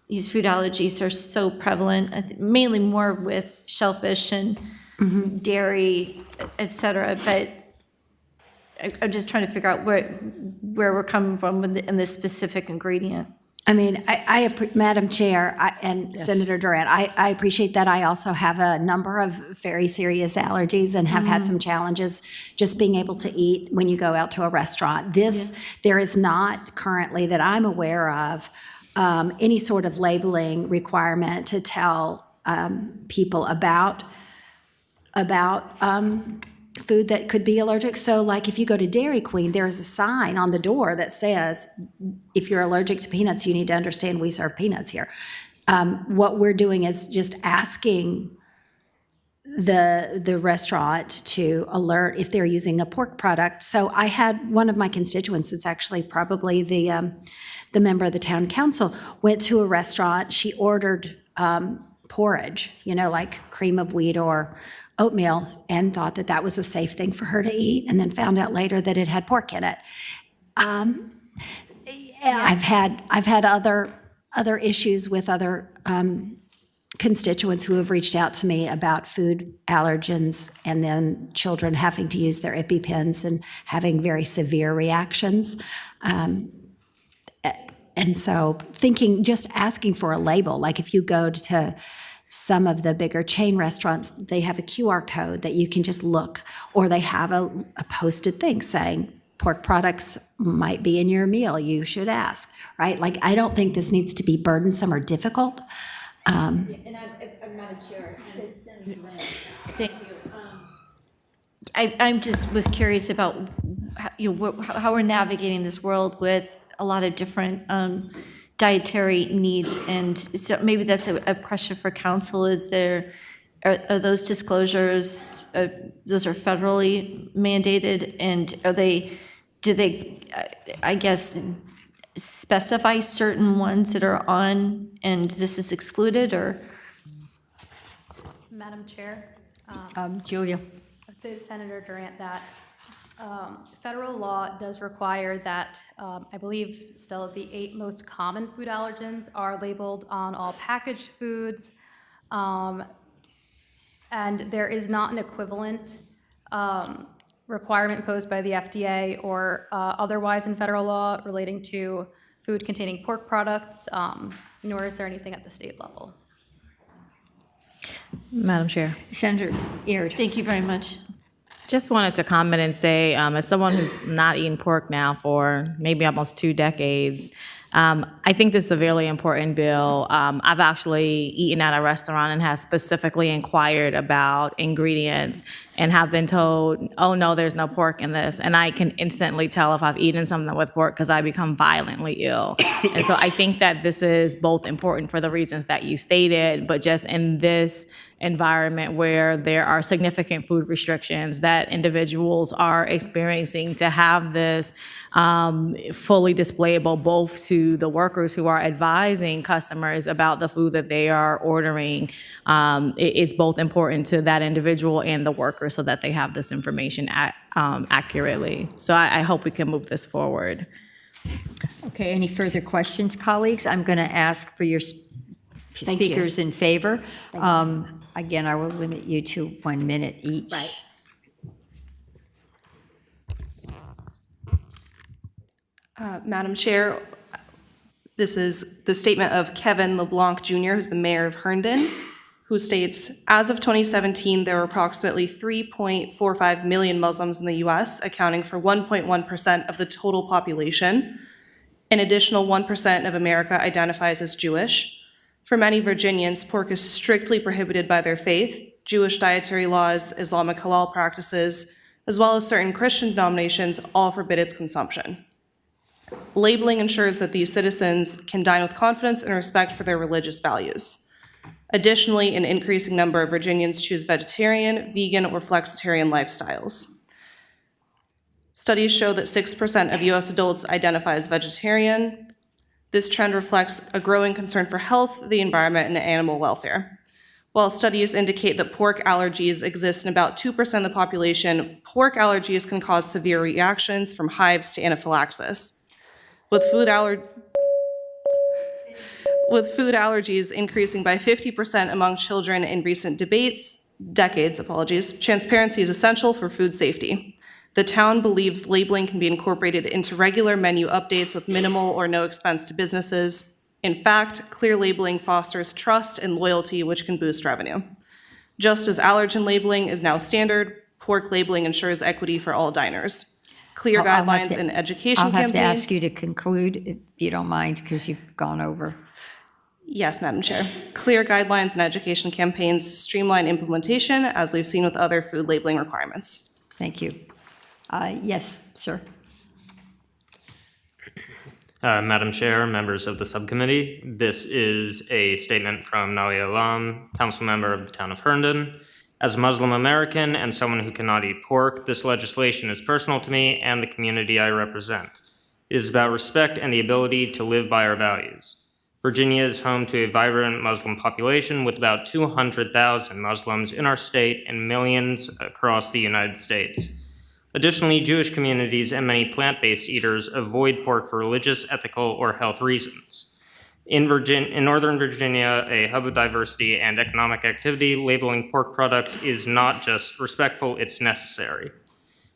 these food allergies are so prevalent, mainly more with shellfish and dairy, et cetera. But I'm just trying to figure out where we're coming from in this specific ingredient. I mean, Madam Chair and Yes. Senator Durant, I appreciate that. I also have a number of very serious allergies and have had some challenges just being able to eat when you go out to a restaurant. There is not currently, that I'm aware of, any sort of labeling requirement to tell people about food that could be allergic. So like if you go to Dairy Queen, there's a sign on the door that says, if you're allergic to peanuts, you need to understand we serve peanuts here. What we're doing is just asking the restaurant to alert if they're using a pork product. So I had one of my constituents, it's actually probably the member of the town council, went to a restaurant. She ordered porridge, like cream of wheat or oatmeal, and thought that that was a safe thing for her to eat, and then found out later that it had pork in it. I've had other issues with other constituents who have reached out to me about food allergens, and then children having to use their EpiPens and having very severe reactions. And so just asking for a label, like if you go to some of the bigger chain restaurants, they have a QR code that you can just look, or they have a posted thing saying, pork products might be in your meal, you should ask, right? Like, I don't think this needs to be burdensome or difficult. And I'm Madam Chair. Thank you. I'm just was curious about how we're navigating this world with a lot of different dietary needs, and so maybe that's a question for council. Are those disclosures, those are federally mandated, and do they, I guess, specify certain ones that are on and this is excluded, or? Madam Chair, Julia. I'd say to Senator Durant that federal law does require that, I believe still the 8 most common food allergens are labeled on all packaged foods. And there is not an equivalent requirement posed by the FDA or otherwise in federal law relating to food containing pork products, nor is there anything at the state level. Madam Chair. Senator Aird. Thank you very much. Just wanted to comment and say, as someone who's not eaten pork now for maybe almost 2 decades, I think this is a really important bill. I've actually eaten at a restaurant and have specifically inquired about ingredients and have been told, oh no, there's no pork in this. And I can instantly tell if I've eaten something with pork because I become violently ill. And so I think that this is both important for the reasons that you stated, but just in this environment where there are significant food restrictions that individuals are experiencing, to have this fully displayable both to the workers who are advising customers about the food that they are ordering. It's both important to that individual and the worker so that they have this information accurately. So I hope we can move this forward. Okay, any further questions, colleagues? I'm going to ask for your speakers in favor. Again, I will limit you to 1 minute each. Right. Madam Chair, this is the statement of Kevin LeBlanc Jr., who's the mayor of Herndon, who states, as of 2017, there were approximately 3.45 million Muslims in the U.S., accounting for 1.1% of the total population. An additional 1% of America identifies as Jewish. For many Virginians, pork is strictly prohibited by their faith. Jewish dietary laws, Islamic halal practices, as well as certain Christian denominations all forbid its consumption. Labeling ensures that these citizens can dine with confidence and respect for their religious values. Additionally, an increasing number of Virginians choose vegetarian, vegan, or flexitarian lifestyles. Studies show that 6% of U.S. adults identify as vegetarian. This trend reflects a growing concern for health, the environment, and animal welfare. While studies indicate that pork allergies exist in about 2% of the population, pork allergies can cause severe reactions from hives to anaphylaxis. With food allergies increasing by 50% among children in recent decades, transparency is essential for food safety. The town believes labeling can be incorporated into regular menu updates with minimal or no expense to businesses. In fact, clear labeling fosters trust and loyalty, which can boost revenue. Just as allergen labeling is now standard, pork labeling ensures equity for all diners. Clear guidelines and education campaigns. I'll have to ask you to conclude, if you don't mind, because you've gone over. Yes, Madam Chair. Clear guidelines and education campaigns streamline implementation, as we've seen with other food labeling requirements. Thank you. Yes, sir. Madam Chair, members of the subcommittee, this is a statement from Nalia Alam, council member of the town of Herndon. As a Muslim American and someone who cannot eat pork, this legislation is personal to me and the community I represent. It is about respect and the ability to live by our values. Virginia is home to a vibrant Muslim population with about 200,000 Muslims in our state and millions across the United States. Additionally, Jewish communities and many plant-based eaters avoid pork for religious, ethical, or health reasons. In Northern Virginia, a hub of diversity and economic activity, labeling pork products is not just respectful, it's necessary.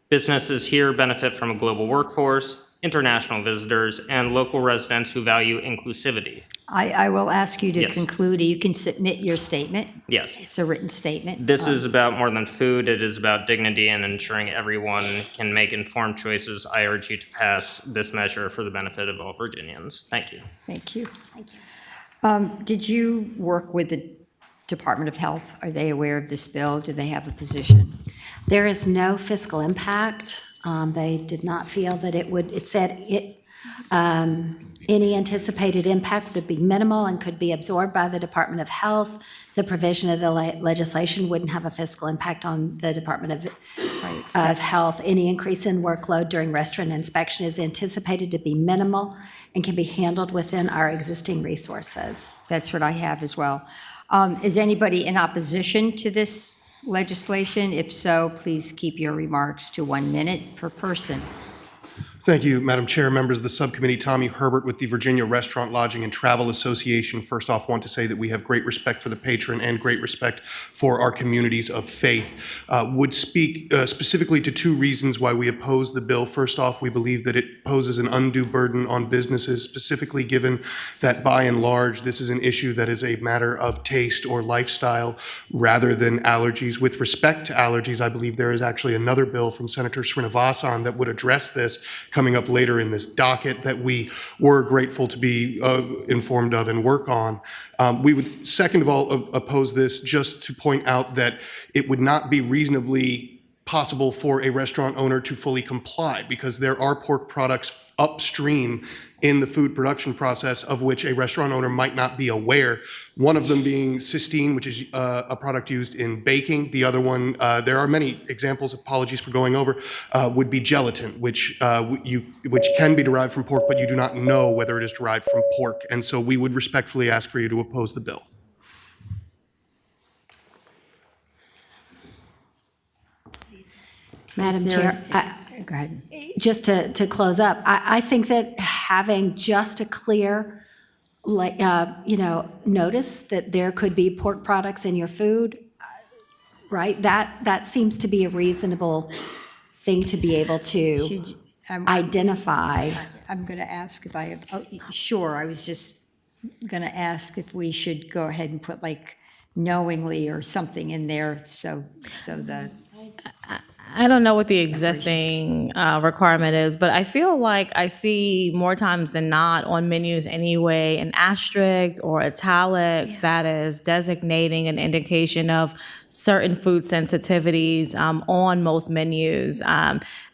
Businesses here benefit from a global workforce, international visitors, and local residents who value inclusivity. I will ask you to Yes. conclude. You can submit your statement. Yes. It's a written statement. This is about more than food. It is about dignity and ensuring everyone can make informed choices. I urge you to pass this measure for the benefit of all Virginians. Thank you. Thank you. Did you work with the Department of Health? Are they aware of this bill? Do they have a position? There is no fiscal impact. They did not feel that it said any anticipated impact would be minimal and could be absorbed by the Department of Health. The provision of the legislation wouldn't have a fiscal impact on the Department of Health. Any increase in workload during restaurant inspection is anticipated to be minimal and can be handled within our existing resources. That's what I have as well. Is anybody in opposition to this legislation? If so, please keep your remarks to 1 minute per person. Thank you, Madam Chair, members of the subcommittee. Tommy Herbert with the Virginia Restaurant, Lodging, and Travel Association. First off, want to say that we have great respect for the patron and great respect for our communities of faith. Would speak specifically to two reasons why we oppose the bill. First off, we believe that it poses an undue burden on businesses, specifically given that by and large, this is an issue that is a matter of taste or lifestyle rather than allergies. With respect to allergies, I believe there is actually another bill from Senator Srinivasan that would address this coming up later in this docket that we were grateful to be informed of and work on. We would, second of all, oppose this just to point out that it would not be reasonably possible for a restaurant owner to fully comply because there are pork products upstream in the food production process of which a restaurant owner might not be aware. One of them being cysteine, which is a product used in baking. The other one, there are many examples, apologies for going over, would be gelatin, which can be derived from pork, but you do not know whether it is derived from pork. And so we would respectfully ask for you to oppose the bill. Madam Chair, go ahead. Just to close up, I think that having just a clear, notice that there could be pork products in your food, right? That seems to be a reasonable thing to be able to identify. I'm going to ask if I have, sure, I was just going to ask if we should go ahead and put like knowingly or something in there so the. I don't know what the existing requirement is, but I feel like I see more times than not on menus anyway, an asterisk or italics that is designating an indication of certain food sensitivities on most menus.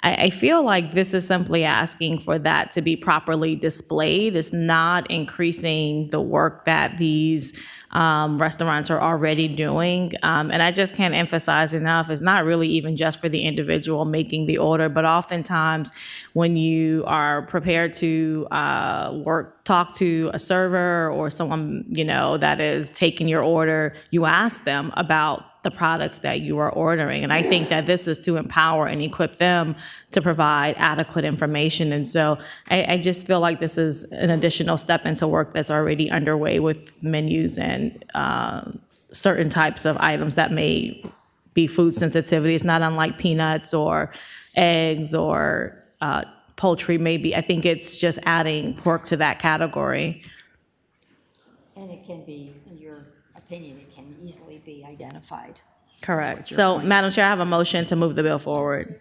I feel like this is simply asking for that to be properly displayed. It's not increasing the work that these restaurants are already doing. And I just can't emphasize enough, it's not really even just for the individual making the order, but oftentimes when you are prepared to talk to a server or someone, that is taking your order, you ask them about the products that you are ordering. And I think that this is to empower and equip them to provide adequate information. And so I just feel like this is an additional step into work that's already underway with menus and certain types of items that may be food sensitivity. It's not unlike peanuts or eggs or poultry maybe. I think it's just adding pork to that category. And it can be, in your opinion, it can easily be identified. Correct. So, Madam Chair, I have a motion to move the bill forward.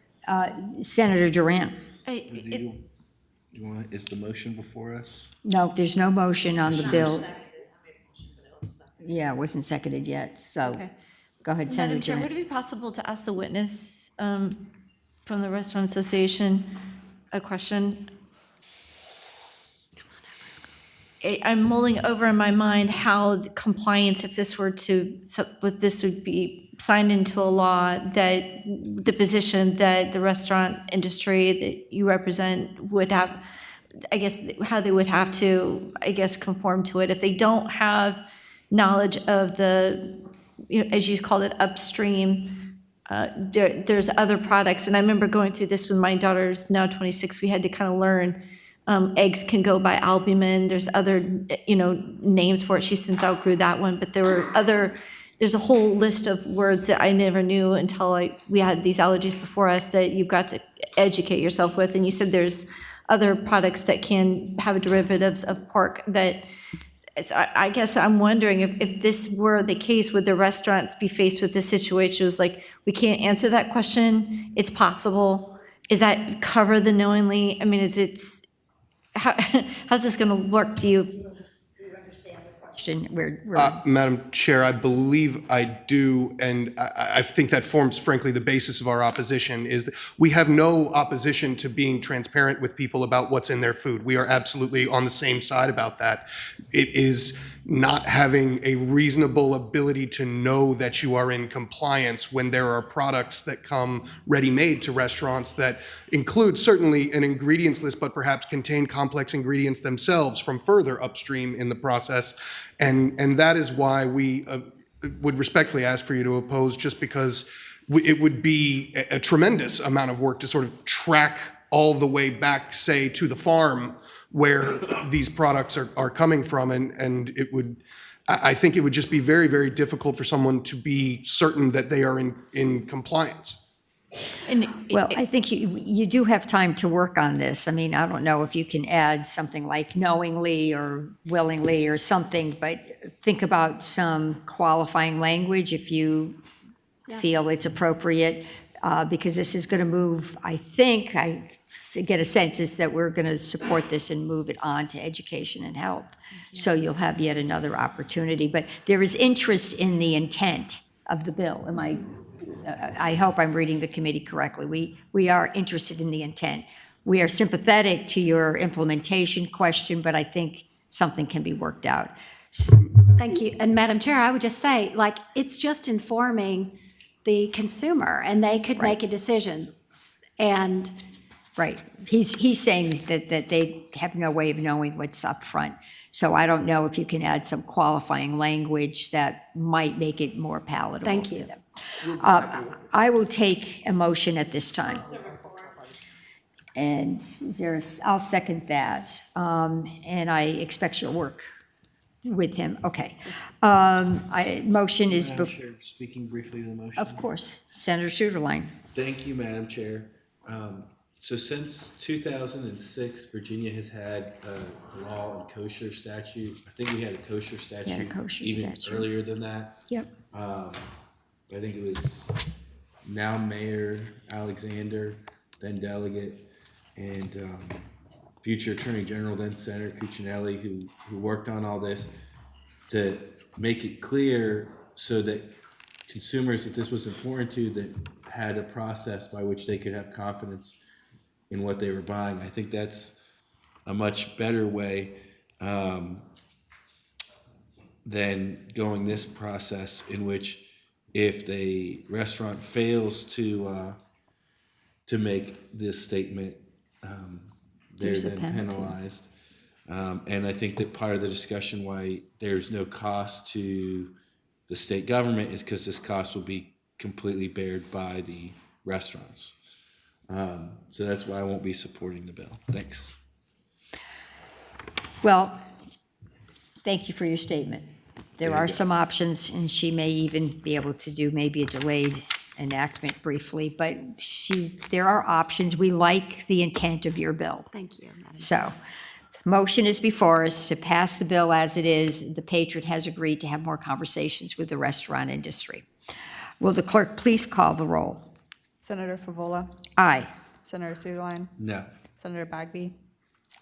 Senator Durant. Is the motion before us? No, there's no motion on the bill. Yeah, it wasn't seconded yet, so Okay. go ahead, Senator Madam Chair, Durant. would it be possible to ask the witness from the Restaurant Association a question? I'm mulling over in my mind how the compliance, if this were to, but this would be signed into a law, that the position that the restaurant industry that you represent would have, I guess, how they would have to, I guess, conform to it if they don't have knowledge of the, as you called it, upstream. There's other products, and I remember going through this when my daughter's now 26. We had to kind of learn eggs can go by albumin. There's other, names for it. She since outgrew that one, but there were other. There's a whole list of words that I never knew until we had these allergies before us that you've got to educate yourself with. And you said there's other products that can have derivatives of pork that. So I guess I'm wondering if this were the case, would the restaurants be faced with this situation? It was like, we can't answer that question. It's possible. Is that cover the knowingly? I mean, how's this going to work? Do you understand the question? Madam Chair, I believe I do, and I think that forms, frankly, the basis of our opposition, is that we have no opposition to being transparent with people about what's in their food. We are absolutely on the same side about that. It is not having a reasonable ability to know that you are in compliance when there are products that come ready-made to restaurants that include certainly an ingredients list, but perhaps contain complex ingredients themselves from further upstream in the process. And that is why we would respectfully ask for you to oppose, just because it would be a tremendous amount of work to sort of track all the way back, say, to the farm where these products are coming from. And it would, I think it would just be very, very difficult for someone to be certain that they are in compliance. Well, I think you do have time to work on this. I mean, I don't know if you can add something like knowingly or willingly or something, but think about some qualifying language if you feel it's appropriate, because this is going to move, I think, I get a sense is that we're going to support this and move it on to education and health. So you'll have yet another opportunity. But there is interest in the intent of the bill. I hope I'm reading the committee correctly. We are interested in the intent. We are sympathetic to your implementation question, but I think something can be worked out. Thank you. And Madam Chair, I would just say, it's just informing the consumer, and they could make a decision. And right, he's saying that they have no way of knowing what's up front. So I don't know if you can add some qualifying language that might make it more palatable to them. I will take a motion at this time. And I'll second that. And I expect you'll work with him. Okay. Motion is. Madam Chair, speaking briefly to the motion. Of course. Senator Suderline. Thank you, Madam Chair. So since 2006, Virginia has had a law and kosher statute. I think we had a kosher statute earlier than that. Yep. I think it was now Mayor Alexander, then Delegate, and future Attorney General, then Senator Cuccinelli, who worked on all this to make it clear so that consumers, that this was important to, that had a process by which they could have confidence in what they were buying. I think that's a much better way than going this process in which if the restaurant fails to make this statement, they're then penalized. And I think that part of the discussion why there's no cost to the state government is because this cost will be completely bared by the restaurants. So that's why I won't be supporting the bill. Thanks. Well, thank you for your statement. There are some options, and she may even be able to do maybe a delayed enactment briefly, but there are options. We like the intent of your bill. Thank you, Madam So, motion is before us to pass the bill as it is. The Patriot has agreed to have more conversations with the restaurant industry. Will the clerk please call the roll? Senator Favola? Aye. Senator Suderline? No. Senator Bagby?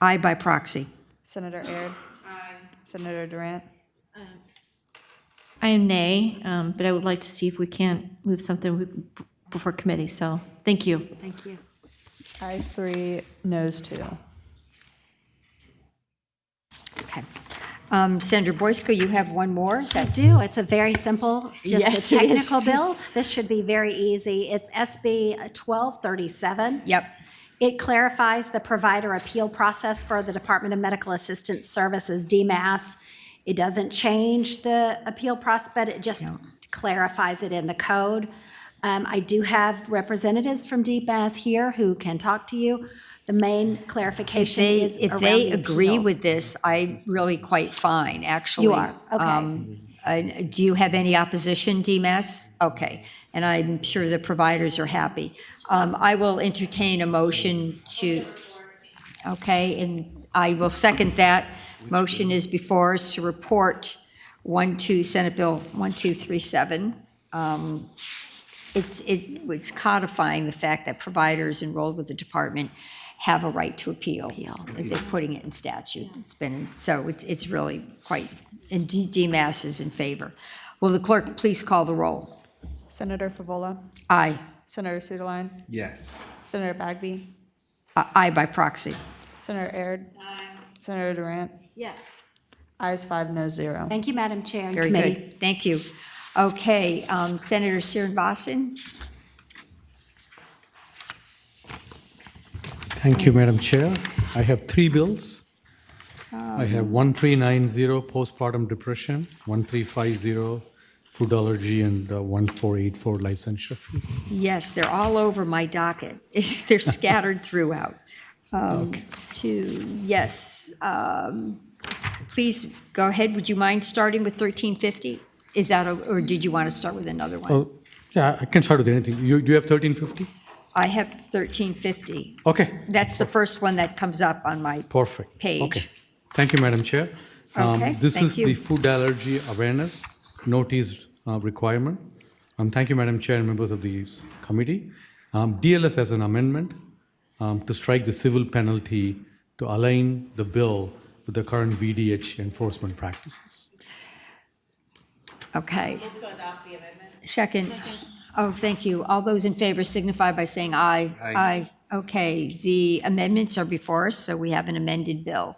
Aye by proxy. Senator Aird? Aye. Senator Durant? I am nay, but I would like to see if we can't move something before committee, so thank you. Thank you. Ayes 3, noes 2. Okay. Senator Boysko, you have one more? Is I that do. It's a very simple, Yes, just a it is. technical bill. This should be very easy. It's SB 1237. Yep. It clarifies the provider appeal process for the Department of Medical Assistance Services, DMAS. It doesn't change the appeal process, but it just clarifies it in the code. I do have representatives from DMAS here who can talk to you. The main clarification is If around they the agree appeals. with this, I'm really quite fine, actually. You are, okay. Do you have any opposition, DMAS? Okay, and I'm sure the providers are happy. I will entertain a motion to, okay, and I will second that. Motion is before us to report Senate Bill 1237. It's codifying the fact that providers enrolled with the department have a right to appeal. They're putting it in statute. It's really quite, and DMAS is in favor. Will the clerk please call the roll? Senator Favola, Aye. Senator Sutherland, Yes. Senator Bagby, Aye by proxy. Senator Aird, Senator Durant. Yes. Ayes 5, no 0. Thank you, Madam Chair and Very committee. good. Thank you. Okay, Senator Srinivasan. Thank you, Madam Chair. I have three bills. I have 1390, postpartum depression, 1350, food allergy, and 1484, licensure fee. Yes, they're all over my docket. They're scattered throughout. Yes. Please go ahead. Would you mind starting with 1350? Is that, or did you want to start with another one? Oh, yeah, I can start with anything. You have 1350? I have 1350. Okay. That's the first one that comes up on my Perfect. page. Okay. Thank you, Madam Chair. Okay, This thank is you. the food allergy awareness notice requirement. Thank you, Madam Chair and members of the committee. DLS has an amendment to strike the civil penalty to align the bill with the current VDH enforcement practices. Okay. Second. Oh, thank you. All those in favor signify by saying aye. Aye. Okay, the amendments are before us, so we have an amended bill.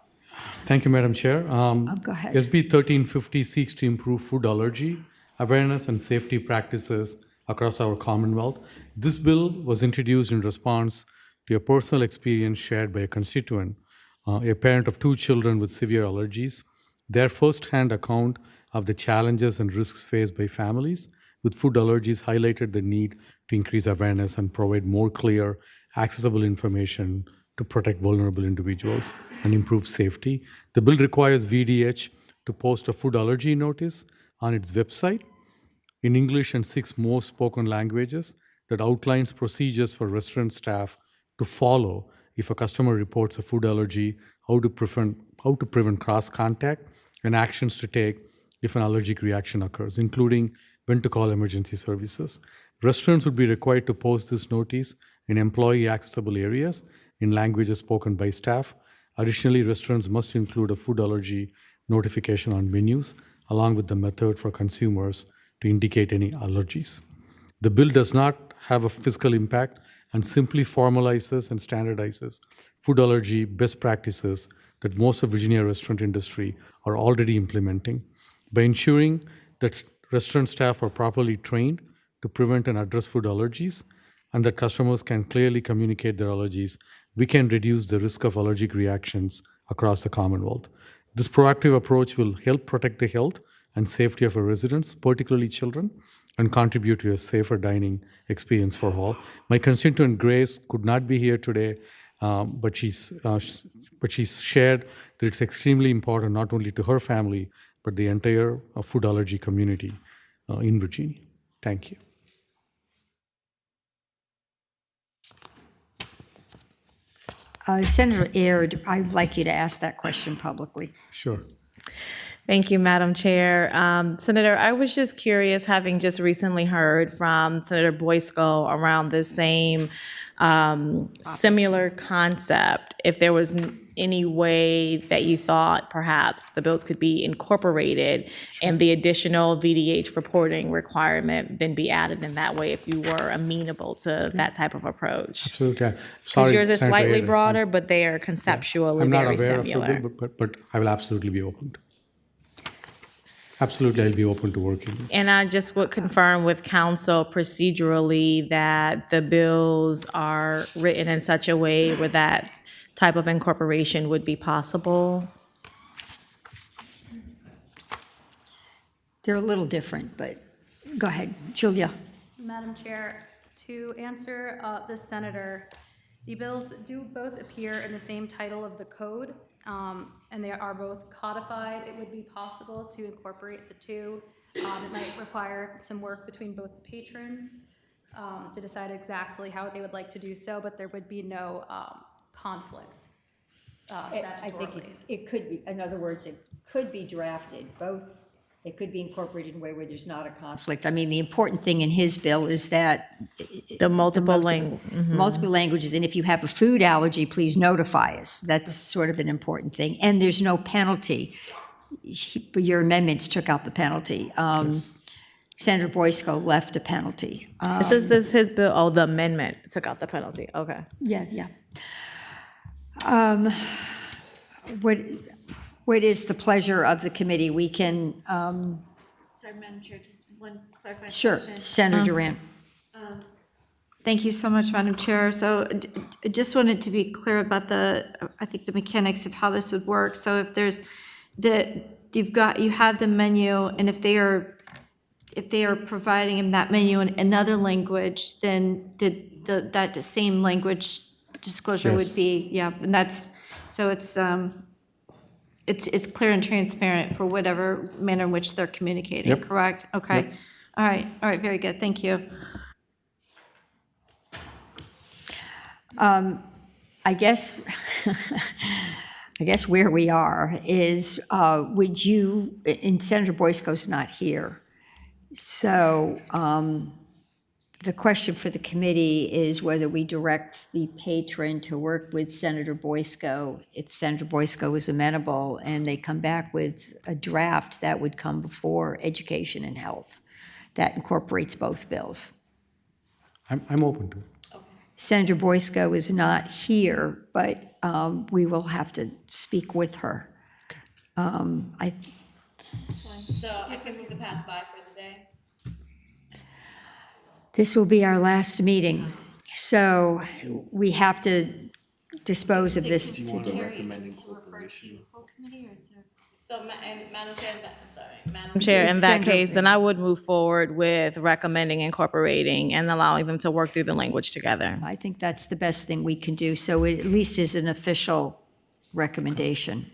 Thank you, Madam Chair. Go ahead. SB 1350 seeks to improve food allergy awareness and safety practices across our Commonwealth. This bill was introduced in response to a personal experience shared by a constituent, a parent of two children with severe allergies. Their first-hand account of the challenges and risks faced by families with food allergies highlighted the need to increase awareness and provide more clear, accessible information to protect vulnerable individuals and improve safety. The bill requires VDH to post a food allergy notice on its website in English and 6 most spoken languages that outlines procedures for restaurant staff to follow if a customer reports a food allergy, how to prevent cross-contact, and actions to take if an allergic reaction occurs, including when to call emergency services. Restaurants would be required to post this notice in employee accessible areas in languages spoken by staff. Additionally, restaurants must include a food allergy notification on menus, along with the method for consumers to indicate any allergies. The bill does not have a fiscal impact and simply formalizes and standardizes food allergy best practices that most of Virginia restaurant industry are already implementing. By ensuring that restaurant staff are properly trained to prevent and address food allergies, and that customers can clearly communicate their allergies, we can reduce the risk of allergic reactions across the Commonwealth. This proactive approach will help protect the health and safety of our residents, particularly children, and contribute to a safer dining experience for all. My constituent Grace could not be here today, but she's shared that it's extremely important not only to her family, but the entire food allergy community in Virginia. Thank you. Senator Aird, I'd like you to ask that question publicly. Sure. Thank you, Madam Chair. Senator, I was just curious, having just recently heard from Senator Boysko around the same similar concept, if there was any way that you thought perhaps the bills could be incorporated and the additional VDH reporting requirement then be added in that way if you were amenable to that type of approach. Absolutely. Because Sorry, yours is Senator slightly Aird. broader, but they are conceptually I'm not very aware similar. of the bill, but I will absolutely be open to. Absolutely, I'll be open to working. And I just would confirm with council procedurally that the bills are written in such a way where that type of incorporation would be possible. They're a little different, but go ahead, Julia. Madam Chair, to answer the senator, the bills do both appear in the same title of the code, and they are both codified. It would be possible to incorporate the two. It might require some work between both the patrons to decide exactly how they would like to do so, but there would be no conflict I think statutorily. it could be, in other words, it could be drafted, both, they could be incorporated in a way where there's not a conflict. I mean, the important thing in his bill is that. The multiple language. Multiple languages, and if you have a food allergy, please notify us. That's sort of an important thing. And there's no penalty. Your amendments took out the penalty. Senator Boysko left a penalty. This is his bill, oh, the amendment took out the penalty, okay. Yeah. What is the pleasure of the committee? We can, Sorry, Madam Chair, just one clarifying sure, question. Senator Durant. Thank you so much, Madam Chair. So I just wanted to be clear about I think the mechanics of how this would work. So if there's you have the menu, and if they are providing him that menu in another language, then the same language disclosure would be, yeah, and that's, so it's clear and transparent for whatever manner in which they're communicating, Yep. correct? Okay. Yep. All right, very good, thank you. I guess, I guess where we are is, would you, and Senator Boysko's not here, so the question for the committee is whether we direct the patron to work with Senator Boysko. If Senator Boysko is amenable and they come back with a draft, that would come before Education and Health. That incorporates both bills. I'm open to it. Senator Boysko is not here, but we will have to speak with her. So I can move the pass by for the day. This will be our last meeting, so we have to dispose of this. Do you want to recommend incorporation? So, Madam Chair, I'm sorry, Madam Chair, in that Senator- case, then I would move forward with recommending incorporating and allowing them to work through the language together. I think that's the best thing we can do, so it at least is an official recommendation.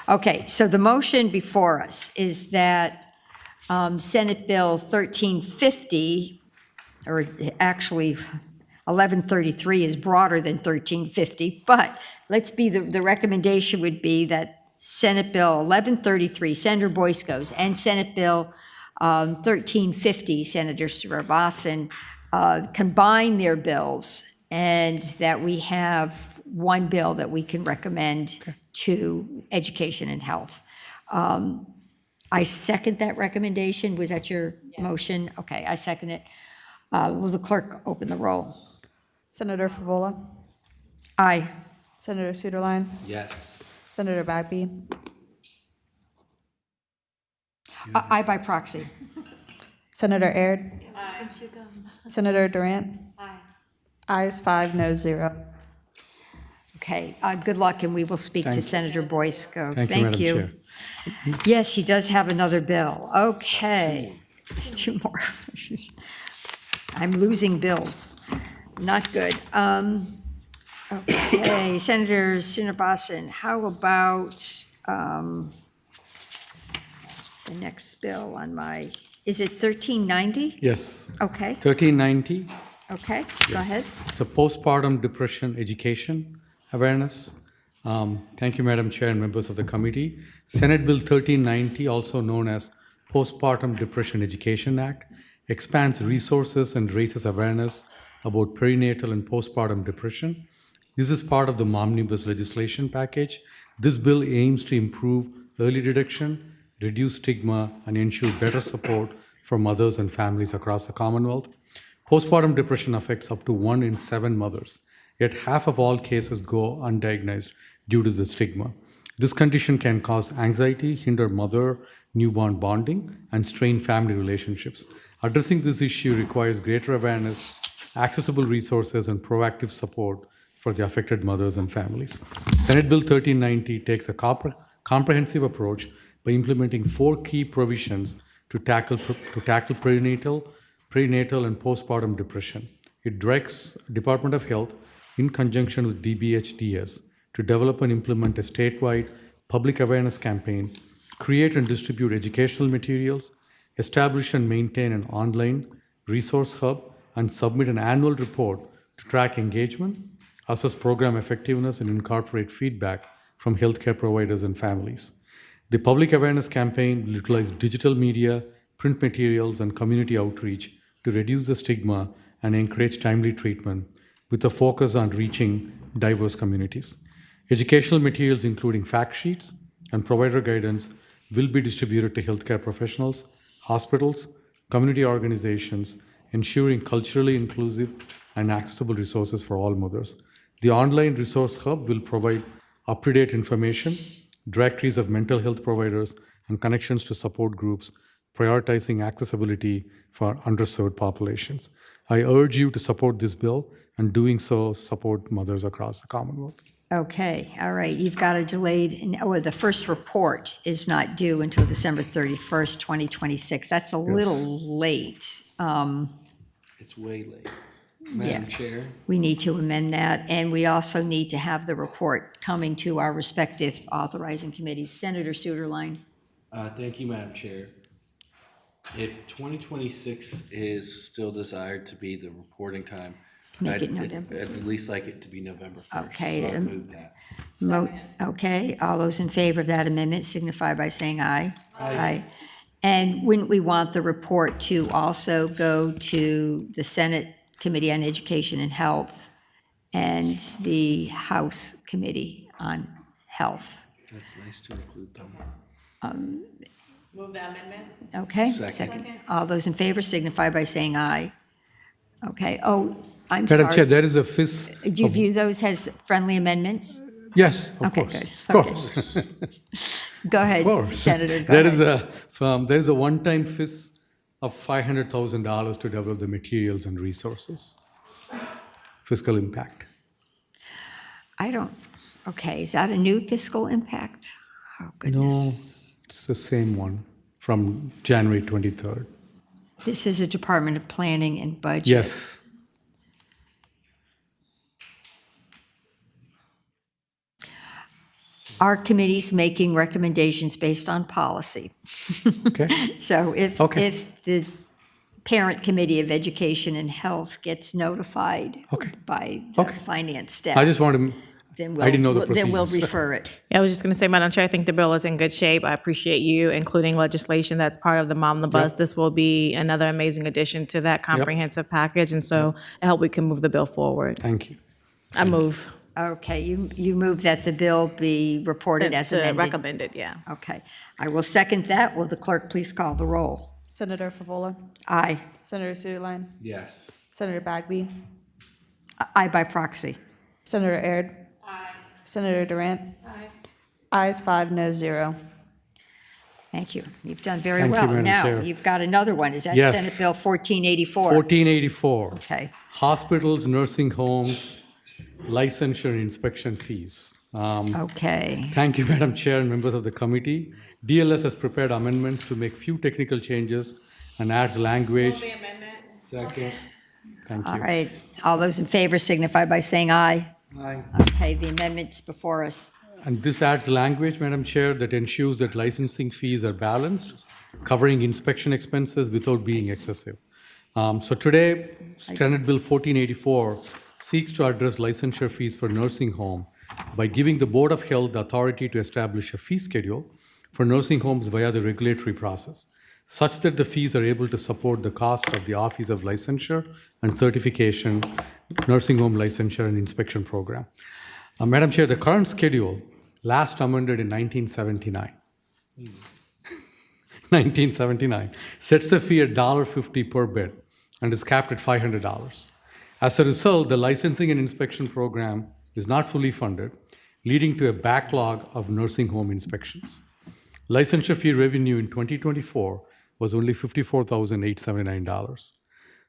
Okay, so the motion before us is that Senate Bill 1350, or actually 1133 is broader than 1350, but let's be, the recommendation would be that Senate Bill 1133, Senator Boysko's, and Senate Bill 1350, Senator Srinivasan, combine their bills, and that we have one bill that we can recommend to Education and Health. I second that recommendation. Was that your motion? Okay, I second it. Will the clerk open the roll? Senator Favola, Aye. Senator Suederline, Yes. Senator Bagby, Aye by proxy. Senator Aird, Senator Durant. Aye. Ayes 5, no 0. Okay, good luck, and we will speak to Thank you. Senator Boysko. Thank you, Madam Chair. Yes, he does have another bill. Okay, two more. I'm losing bills. Not good. Okay, Senator Srinivasan, how about the next bill on my, is it 1390? Yes. Okay, 1390. okay, go ahead. It's a postpartum depression education awareness. Thank you, Madam Chair and members of the committee. Senate Bill 1390, also known as Postpartum Depression Education Act, expands resources and raises awareness about perinatal and postpartum depression. This is part of the Momnibus legislation package. This bill aims to improve early detection, reduce stigma, and ensure better support for mothers and families across the Commonwealth. Postpartum depression affects up to 1 in 7 mothers, yet half of all cases go undiagnosed due to the stigma. This condition can cause anxiety, hinder mother newborn bonding, and strained family relationships. Addressing this issue requires greater awareness, accessible resources, and proactive support for the affected mothers and families. Senate Bill 1390 takes a comprehensive approach by implementing 4 key provisions to tackle prenatal and postpartum depression. It directs Department of Health in conjunction with DBHDS to develop and implement a statewide public awareness campaign, create and distribute educational materials, establish and maintain an online resource hub, and submit an annual report to track engagement, assess program effectiveness, and incorporate feedback from healthcare providers and families. The public awareness campaign will utilize digital media, print materials, and community outreach to reduce the stigma and encourage timely treatment with a focus on reaching diverse communities. Educational materials, including fact sheets and provider guidance, will be distributed to healthcare professionals, hospitals, community organizations, ensuring culturally inclusive and accessible resources for all mothers. The online resource hub will provide up-to-date information, directories of mental health providers, and connections to support groups, prioritizing accessibility for underserved populations. I urge you to support this bill, and doing so, support mothers across the Commonwealth. Okay, all right, you've got a delayed, the first report is not due until December 31st, 2026. That's a little late. It's way late. Madam Chair? We need to amend that, and we also need to have the report coming to our respective authorizing committees. Senator Suderline. Thank you, Madam Chair. If 2026 is still desired to be the reporting time, Make it November. I'd at least like it to be November 1st. Okay. So I'll move that. Okay, all those in favor of that amendment signify by saying aye. Aye. And wouldn't we want the report to also go to the Senate Committee on Education and Health and the House Committee on Health? That's nice to include them. Move that amendment. Okay, second. All those in favor signify by saying aye. Okay, I'm sorry. Madam Chair, there is a FIS. Do you view those as friendly amendments? Yes, of Okay, course. good. Of Okay. course. Go ahead, Of course. Senator, go There ahead. is a one-time FIS of $500,000 to develop the materials and resources. Fiscal impact. Okay, is that a new fiscal impact? Oh, goodness. No, it's the same one from January 23rd. This is a Department of Planning and Budget. Yes. Our committee's making recommendations based on policy. Okay. So if Okay. the Parent Committee of Education and Health gets notified by the finance staff. I just wanted to, then I didn't know the Then we'll procedures. refer it. Yeah, I was just going to say, Madam Chair, I think the bill is in good shape. I appreciate you including legislation that's part of the Momnibus. Yep. This will be another amazing addition to that comprehensive package, and so I hope we can move the bill forward. Thank you. I move. Okay, you move that the bill be reported as amended. Recommended, yeah. Okay, I will second that. Will the clerk please call the roll? Senator Favola, Aye. Senator Suderline, Yes. Senator Bagby, Aye by proxy. Senator Aird. Aye. Senator Durant. Aye. Ayes 5, no 0. Thank you. You've done very Thank you, well. Madam Now, Chair. you've got another one. Is that Yes. Senate Bill 1484? 1484. Okay. Hospitals, nursing homes, licensure and inspection fees. Okay. Thank you, Madam Chair and members of the committee. DLS has prepared amendments to make few technical changes and adds language. Second. Thank you. All right. All those in favor signify by saying aye. Aye. Okay, the amendment's before us. And this adds language, Madam Chair, that ensures that licensing fees are balanced, covering inspection expenses without being excessive. So today, Senate Bill 1484 seeks to address licensure fees for nursing home by giving the Board of Health the authority to establish a fee schedule for nursing homes via the regulatory process, such that the fees are able to support the cost of the Office of Licensure and Certification, Nursing Home Licensure and Inspection Program. Madam Chair, the current schedule, last amended in 1979, 1979, sets the fee at $1.50 per bed and is capped at $500. As a result, the licensing and inspection program is not fully funded, leading to a backlog of nursing home inspections. Licensure fee revenue in 2024 was only $54,879,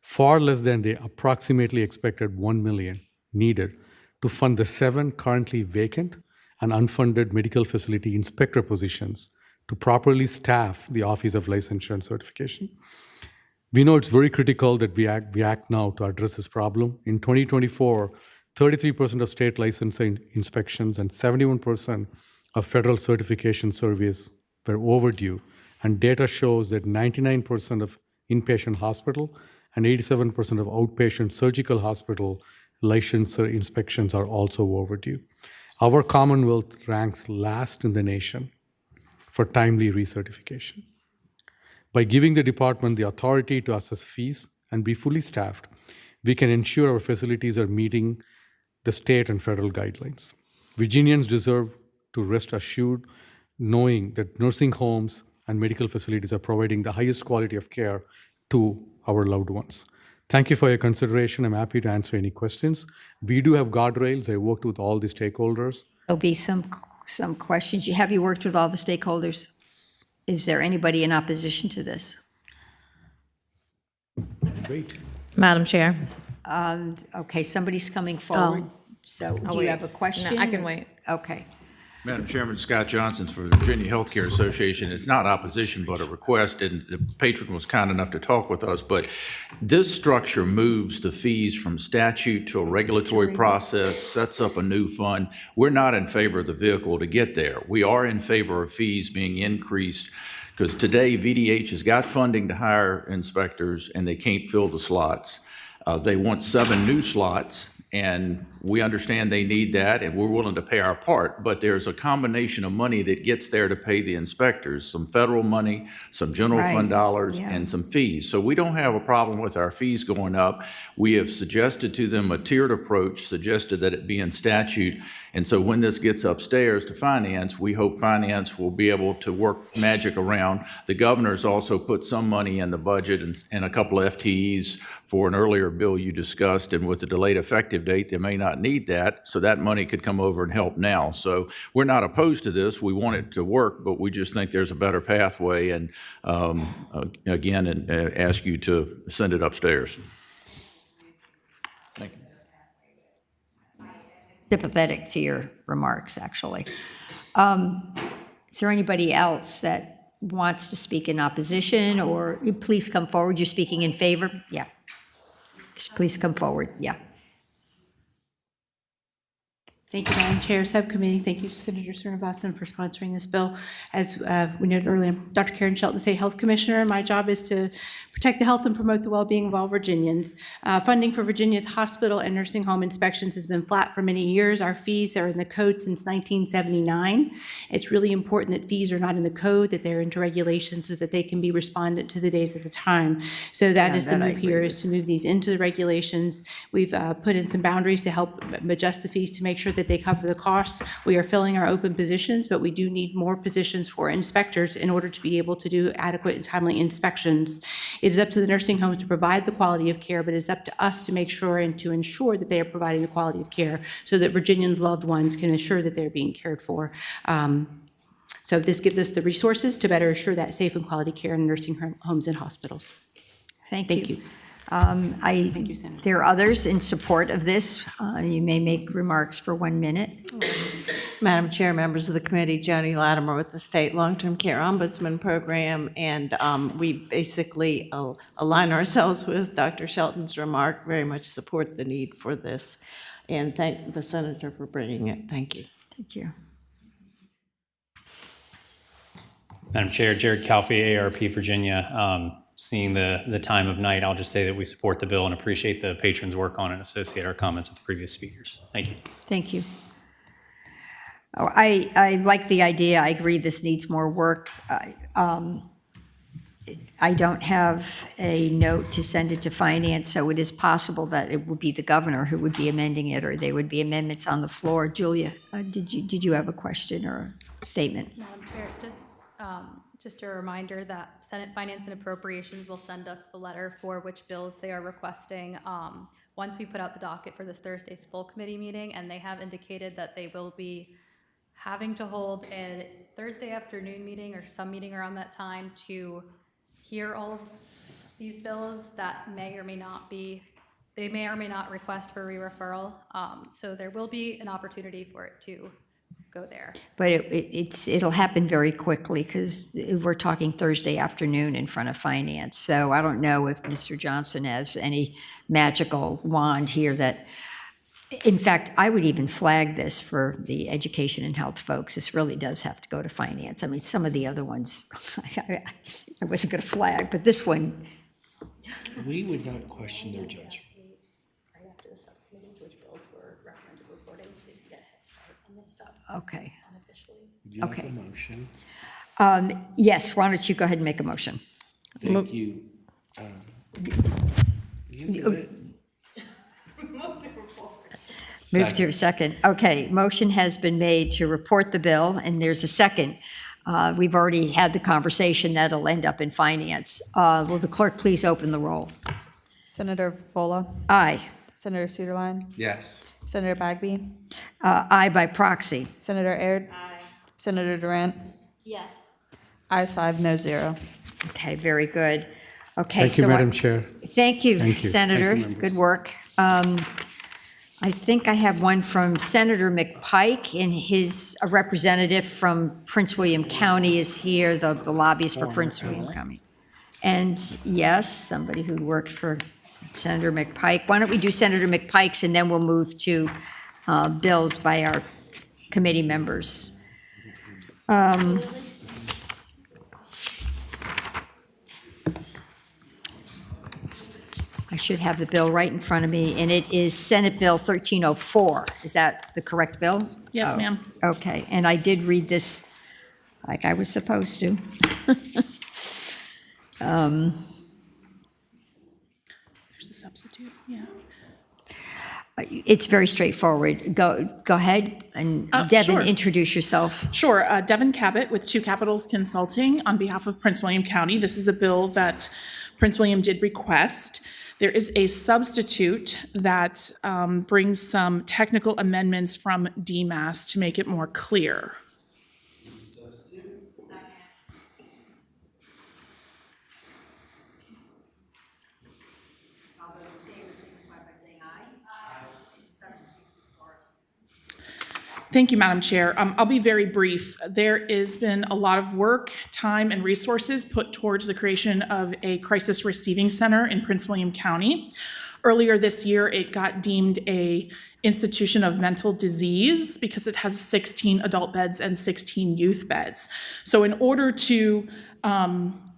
far less than the approximately expected $1 million needed to fund the 7 currently vacant and unfunded medical facility inspector positions to properly staff the Office of Licensure and Certification. We know it's very critical that we act now to address this problem. In 2024, 33% of state licensing inspections and 71% of federal certification surveys were overdue, and data shows that 99% of inpatient hospital and 87% of outpatient surgical hospital licensure inspections are also overdue. Our Commonwealth ranks last in the nation for timely recertification. By giving the department the authority to assess fees and be fully staffed, we can ensure our facilities are meeting the state and federal guidelines. Virginians deserve to rest assured knowing that nursing homes and medical facilities are providing the highest quality of care to our loved ones. Thank you for your consideration. I'm happy to answer any questions. We do have guardrails. I worked with all the stakeholders. There'll be some questions. Have you worked with all the stakeholders? Is there anybody in opposition to this? Great. Madam Chair. Okay, somebody's coming forward. So do you have a question? No, I can wait. Okay. Madam Chairman, Scott Johnson for the Virginia Healthcare Association. It's not opposition, but a request, and the patron was kind enough to talk with us, but this structure moves the fees from statute to a regulatory process, sets up a new fund. We're not in favor of the vehicle to get there. We are in favor of fees being increased because today VDH has got funding to hire inspectors and they can't fill the slots. They want 7 new slots. And we understand they need that, and we're willing to pay our part, but there's a combination of money that gets there to pay the inspectors, some federal money, some general fund dollars, and some fees. So we don't have a problem with our fees going up. We have suggested to them a tiered approach, suggested that it be in statute, and so when this gets upstairs to finance, we hope finance will be able to work magic around. The governor's also put some money in the budget and a couple of FTEs for an earlier bill you discussed, and with the delayed effective date, they may not need that, so that money could come over and help now. So we're not opposed to this. We want it to work, but we just think there's a better pathway, and again, ask you to send it upstairs. Thank you. Sympathetic to your remarks, actually. Is there anybody else that wants to speak in opposition, or please come forward? You're speaking in favor? Yeah. Please come forward. Yeah. Thank you, Madam Chair, Subcommittee. Thank you, Senator Srinivasan, for sponsoring this bill. As we noted earlier, I'm Dr. Karen Shelton, State Health Commissioner. My job is to protect the health and promote the well-being of all Virginians. Funding for Virginia's hospital and nursing home inspections has been flat for many years. Our fees are in the code since 1979. It's really important that fees are not in the code, that they're into regulations so that they can be respondent to the days of the time. So that is the move here, is to move these into the regulations. We've put in some boundaries to help adjust the fees to make sure that they cover the costs. We are filling our open positions, but we do need more positions for inspectors in order to be able to do adequate and timely inspections. It is up to the nursing homes to provide the quality of care, but it's up to us to make sure and to ensure that they are providing the quality of care so that Virginians' loved ones can ensure that they're being cared for. So this gives us the resources to better assure that safe and quality care in nursing homes and hospitals. Thank you. Thank you, Senator. There are others in support of this. You may make remarks for 1 minute. Madam Chair, members of the committee, Joni Latimer with the State Long-Term Care Ombudsman Program, and we basically align ourselves with Dr. Shelton's remark, very much support the need for this, and thank the Senator for bringing it. Thank you. Thank you. Madam Chair, Jared Calfee, ARP Virginia. Seeing the time of night, I'll just say that we support the bill and appreciate the patrons' work on it and associate our comments with the previous speakers. Thank you. Thank you. Oh, I like the idea. I agree this needs more work. I don't have a note to send it to finance, so it is possible that it would be the governor who would be amending it, or there would be amendments on the floor. Julia, did you have a question or a statement? Madam Chair, just a reminder that Senate Finance and Appropriations will send us the letter for which bills they are requesting once we put out the docket for this Thursday's full committee meeting, and they have indicated that they will be having to hold a Thursday afternoon meeting or some meeting around that time to hear all of these bills that may or may not be, they may or may not request for re-referral. So there will be an opportunity for it to go there. But it'll happen very quickly because we're talking Thursday afternoon in front of finance. So I don't know if Mr. Johnson has any magical wand here that, in fact, I would even flag this for the education and health folks. This really does have to go to finance. I mean, some of the other ones, I wasn't going to flag, but this one. We would not question their judgment. Right after the subcommittees, which bills were recommended reporting, so we can get a head start on this stuff. Okay. Unofficially. Do you have Okay. a motion? Yes, why don't you go ahead and make a motion? Thank you. You do it. Move to report. Move to a second. Okay, motion has been made to report the bill, and there's a second. We've already had the conversation that'll end up in finance. Will the clerk please open the roll? Senator Favola? Aye. Senator Suederline? Yes. Senator Bagby? Aye by proxy. Senator Aird? Aye. Senator Durant? Yes. Ayes 5, no 0. Okay, very good. Okay, Thank you, so Madam Chair. Thank you, Thank you. Senator. Thank you, members. Good work. I think I have one from Senator McPike, and his a representative from Prince William County is here, the lobbyist for Prince William County. And yes, somebody who worked for Senator McPike. Why don't we do Senator McPike's, and then we'll move to bills by our committee members. I should have the bill right in front of me, and it is Senate Bill 1304. Is that the correct bill? Yes, Oh, ma'am. Okay, and I did read this like I was supposed to. There's a substitute, yeah. It's very straightforward. Go ahead, and Devin, sure. introduce yourself. Sure. Devin Cabot with Two Capitals Consulting on behalf of Prince William County. This is a bill that Prince William did request. There is a substitute that brings some technical amendments from DMAS to make it more clear. Thank you, Madam Chair. I'll be very brief. There has been a lot of work, time, and resources put towards the creation of a crisis receiving center in Prince William County. Earlier this year, it got deemed a institution of mental disease because it has 16 adult beds and 16 youth beds. So in order to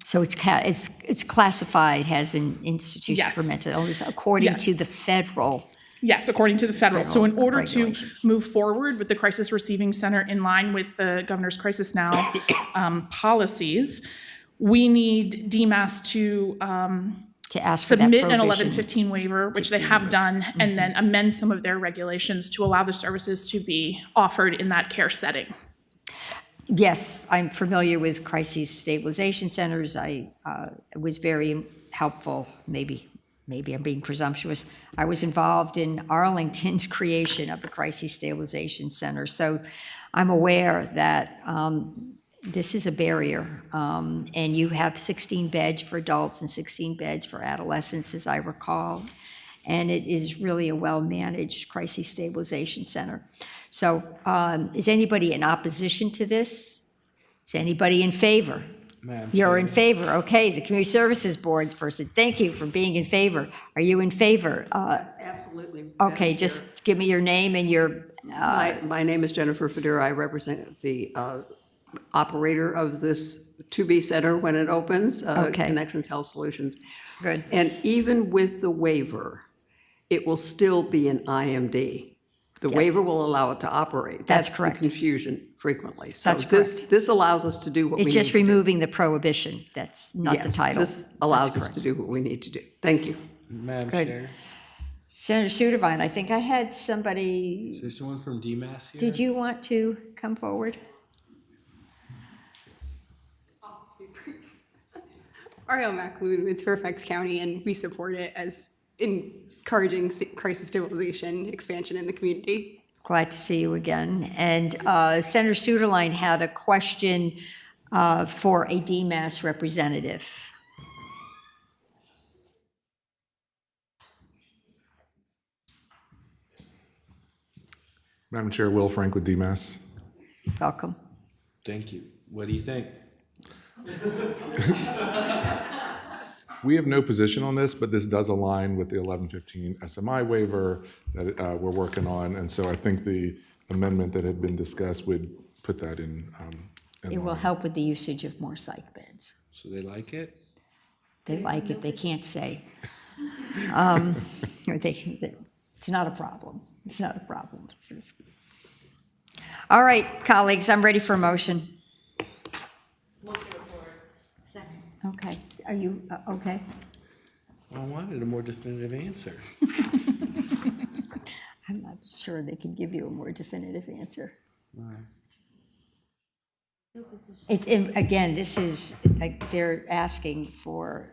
So it's classified as an institution Yes. for mental illness according Yes. to the federal. Yes, according to the federal. So in order to regulations. move forward with the Crisis Receiving Center in line with the Governor's Crisis Now policies, we need DMAS to ask for that submit an prohibition. 1115 waiver, which they have done, and then amend some of their regulations to allow the services to be offered in that care setting. Yes, I'm familiar with crisis stabilization centers. It was very helpful, maybe I'm being presumptuous. I was involved in Arlington's creation of the crisis stabilization center, so I'm aware that this is a barrier, and you have 16 beds for adults and 16 beds for adolescents, as I recall, and it is really a well-managed crisis stabilization center. So is anybody in opposition to this? Is anybody in favor? Madam You're Chair. in favor, okay, the Community Services Board's person, thank you for being in favor. Are you in favor? Absolutely. Okay, just give me your name and your, My name is Jennifer Fedora. I represent the operator of this to-be center when it opens, Okay. Connections Health Solutions. Good. And even with the waiver, it will still be an IMD. The Yes. waiver will allow it to operate. That's the correct. confusion frequently. So That's this allows us to do what we it's need just to do. removing the prohibition, that's not the Yes, title. this allows That's us to correct. do what we need to do. Thank you. Madam Good. Chair, Senator Sudovine, I think I had somebody, is there someone from DMAS here? did you want to come forward? Ariel McAloon with Fairfax County, and we support it as encouraging crisis stabilization expansion in the community. Glad to see you again. And Senator Suderline had a question for a DMAS representative. Madam Chair, Will Frank with DMAS. Welcome. Thank you. What do you think? We have no position on this, but this does align with the 1115 SMI waiver that we're working on. And so I think the amendment that had been discussed would put that in It will help with the usage of more psych beds. So they like it? They like it, they can't say. It's not a problem. It's not a problem. All right, colleagues, I'm ready for a motion. Okay, are you, okay? I wanted a more definitive answer. I'm not sure they can give you a more definitive answer. Again, this is, they're asking for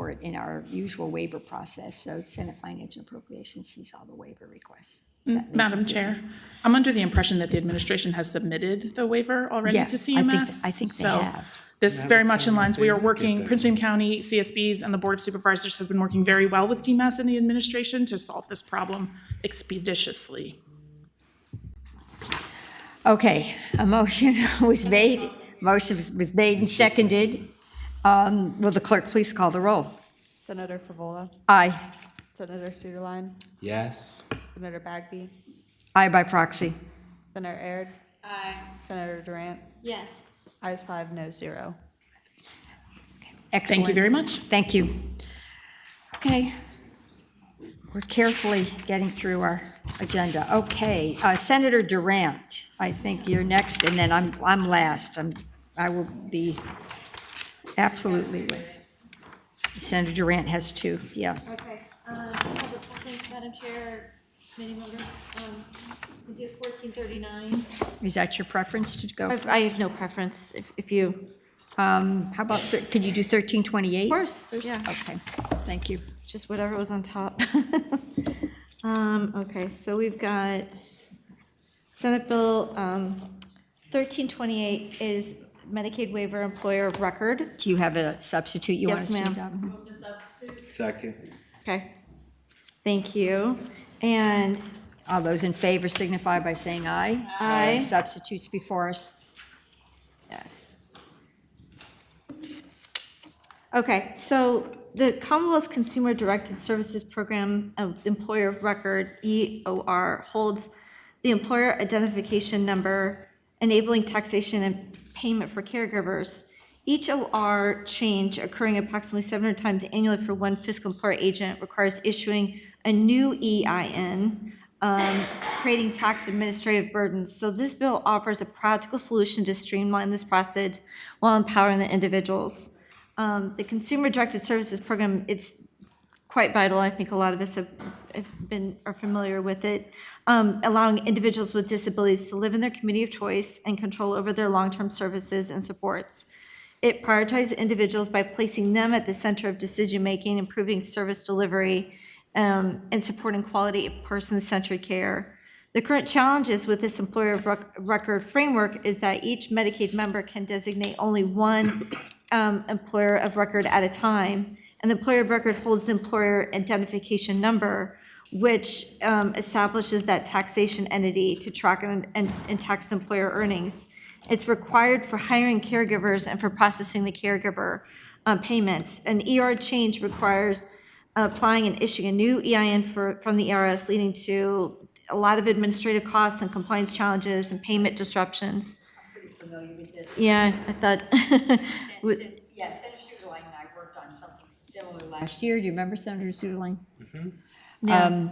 it in our usual waiver process, so Senate Finance and Appropriations sees all the waiver requests. Madam Chair, I'm under the impression that the administration has submitted the waiver already Yeah, to CMS. I think they So have. this very much in lines. We are working, Prince William County, CSBs, and the Board of Supervisors has been working very well with DMAS and the administration to solve this problem expeditiously. Okay, a motion was made. Motion was made and seconded. Will the clerk please call the roll? Senator Favola, Aye. Senator Suderline, Yes. Senator Bagby, Aye by proxy. Senator Aird, Aye. Senator Durant, Yes. ayes 5, no 0. Excellent. Thank you very much. Thank you. Okay. We're carefully getting through our agenda. Okay, Senator Durant, I think you're next, and then I'm last. I will be absolutely last. Senator Durant has 2, yeah. Okay. Public preference, Madam Chair, committee members. We do 1439. Is that your preference to go? I have no preference, if you. How about, can you do 1328? Of course, yeah. Okay, thank you. Just whatever was on top. Okay, so we've got Senate Bill 1328 is Medicaid waiver employer of record. Do you have a substitute you want us Yes, to ma'am. adopt? Second. Okay. Thank you. And All those in favor signify by saying aye. Aye. Substitutes before us. yes. Okay, so the Commonwealth's Consumer Directed Services Program Employer of Record, EOR, holds the employer identification number, enabling taxation and payment for caregivers. Each OR change occurring approximately 700 times annually for one fiscal employer agent requires issuing a new EIN, creating tax administrative burdens. So this bill offers a practical solution to streamline this process while empowering the individuals. The Consumer Directed Services Program, it's quite vital. I think a lot of us are familiar with it, allowing individuals with disabilities to live in their community of choice and control over their long-term services and supports. It prioritizes individuals by placing them at the center of decision-making, improving service delivery, and supporting quality person-centered care. The current challenges with this employer of record framework is that each Medicaid member can designate only one employer of record at a time, and the employer of record holds the employer identification number, which establishes that taxation entity to track and tax the employer earnings. It's required for hiring caregivers and for processing the caregiver payments. An ER change requires applying and issuing a new EIN from the ERS, leading to a lot of administrative costs and compliance challenges and payment disruptions. I'm pretty familiar with this. Yeah, I thought. Yeah, Senator Suderline and I worked on something similar last year. Do you remember Senator Suderline? Mm-hmm. Yeah.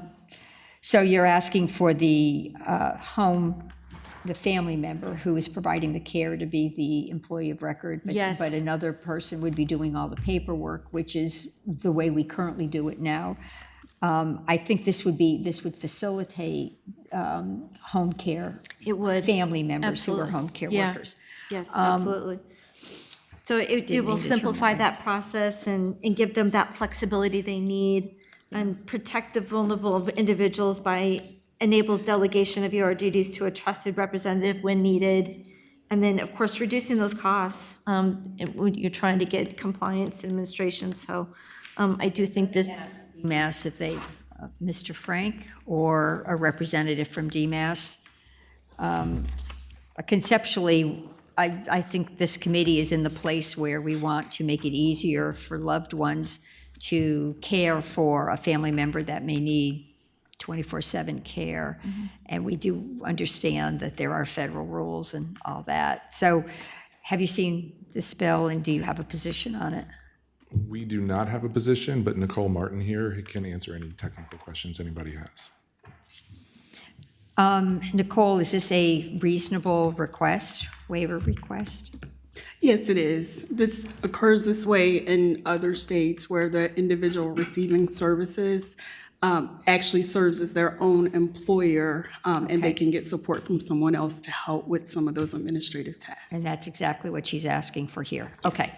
So you're asking for the the family member who is providing the care to be the employee of record, Yes. but another person would be doing all the paperwork, which is the way we currently do it now. I think this would facilitate home care. It would. Family members Absolutely. who are home care Yeah. workers. Yes, absolutely. So it Didn't will mean to turn simplify that that process and give them that flexibility they need and protect the vulnerable individuals by enables delegation of your duties to a trusted representative when needed. And then, of course, reducing those costs when you're trying to get compliance administration. So I do think this. DMAS, if they, Mr. Frank or a representative from DMAS. Conceptually, I think this committee is in the place where we want to make it easier for loved ones to care for a family member that may need 24/7 care. And we do understand that there are federal rules and all that. So have you seen this bill and do you have a position on it? We do not have a position, but Nicole Martin here can answer any technical questions anybody has. Nicole, is this a reasonable request, waiver request? Yes, it is. This occurs this way in other states where the individual receiving services actually serves as their own employer, and they can get support from someone else to help with some of those administrative tasks. And that's exactly what she's asking for here. Okay.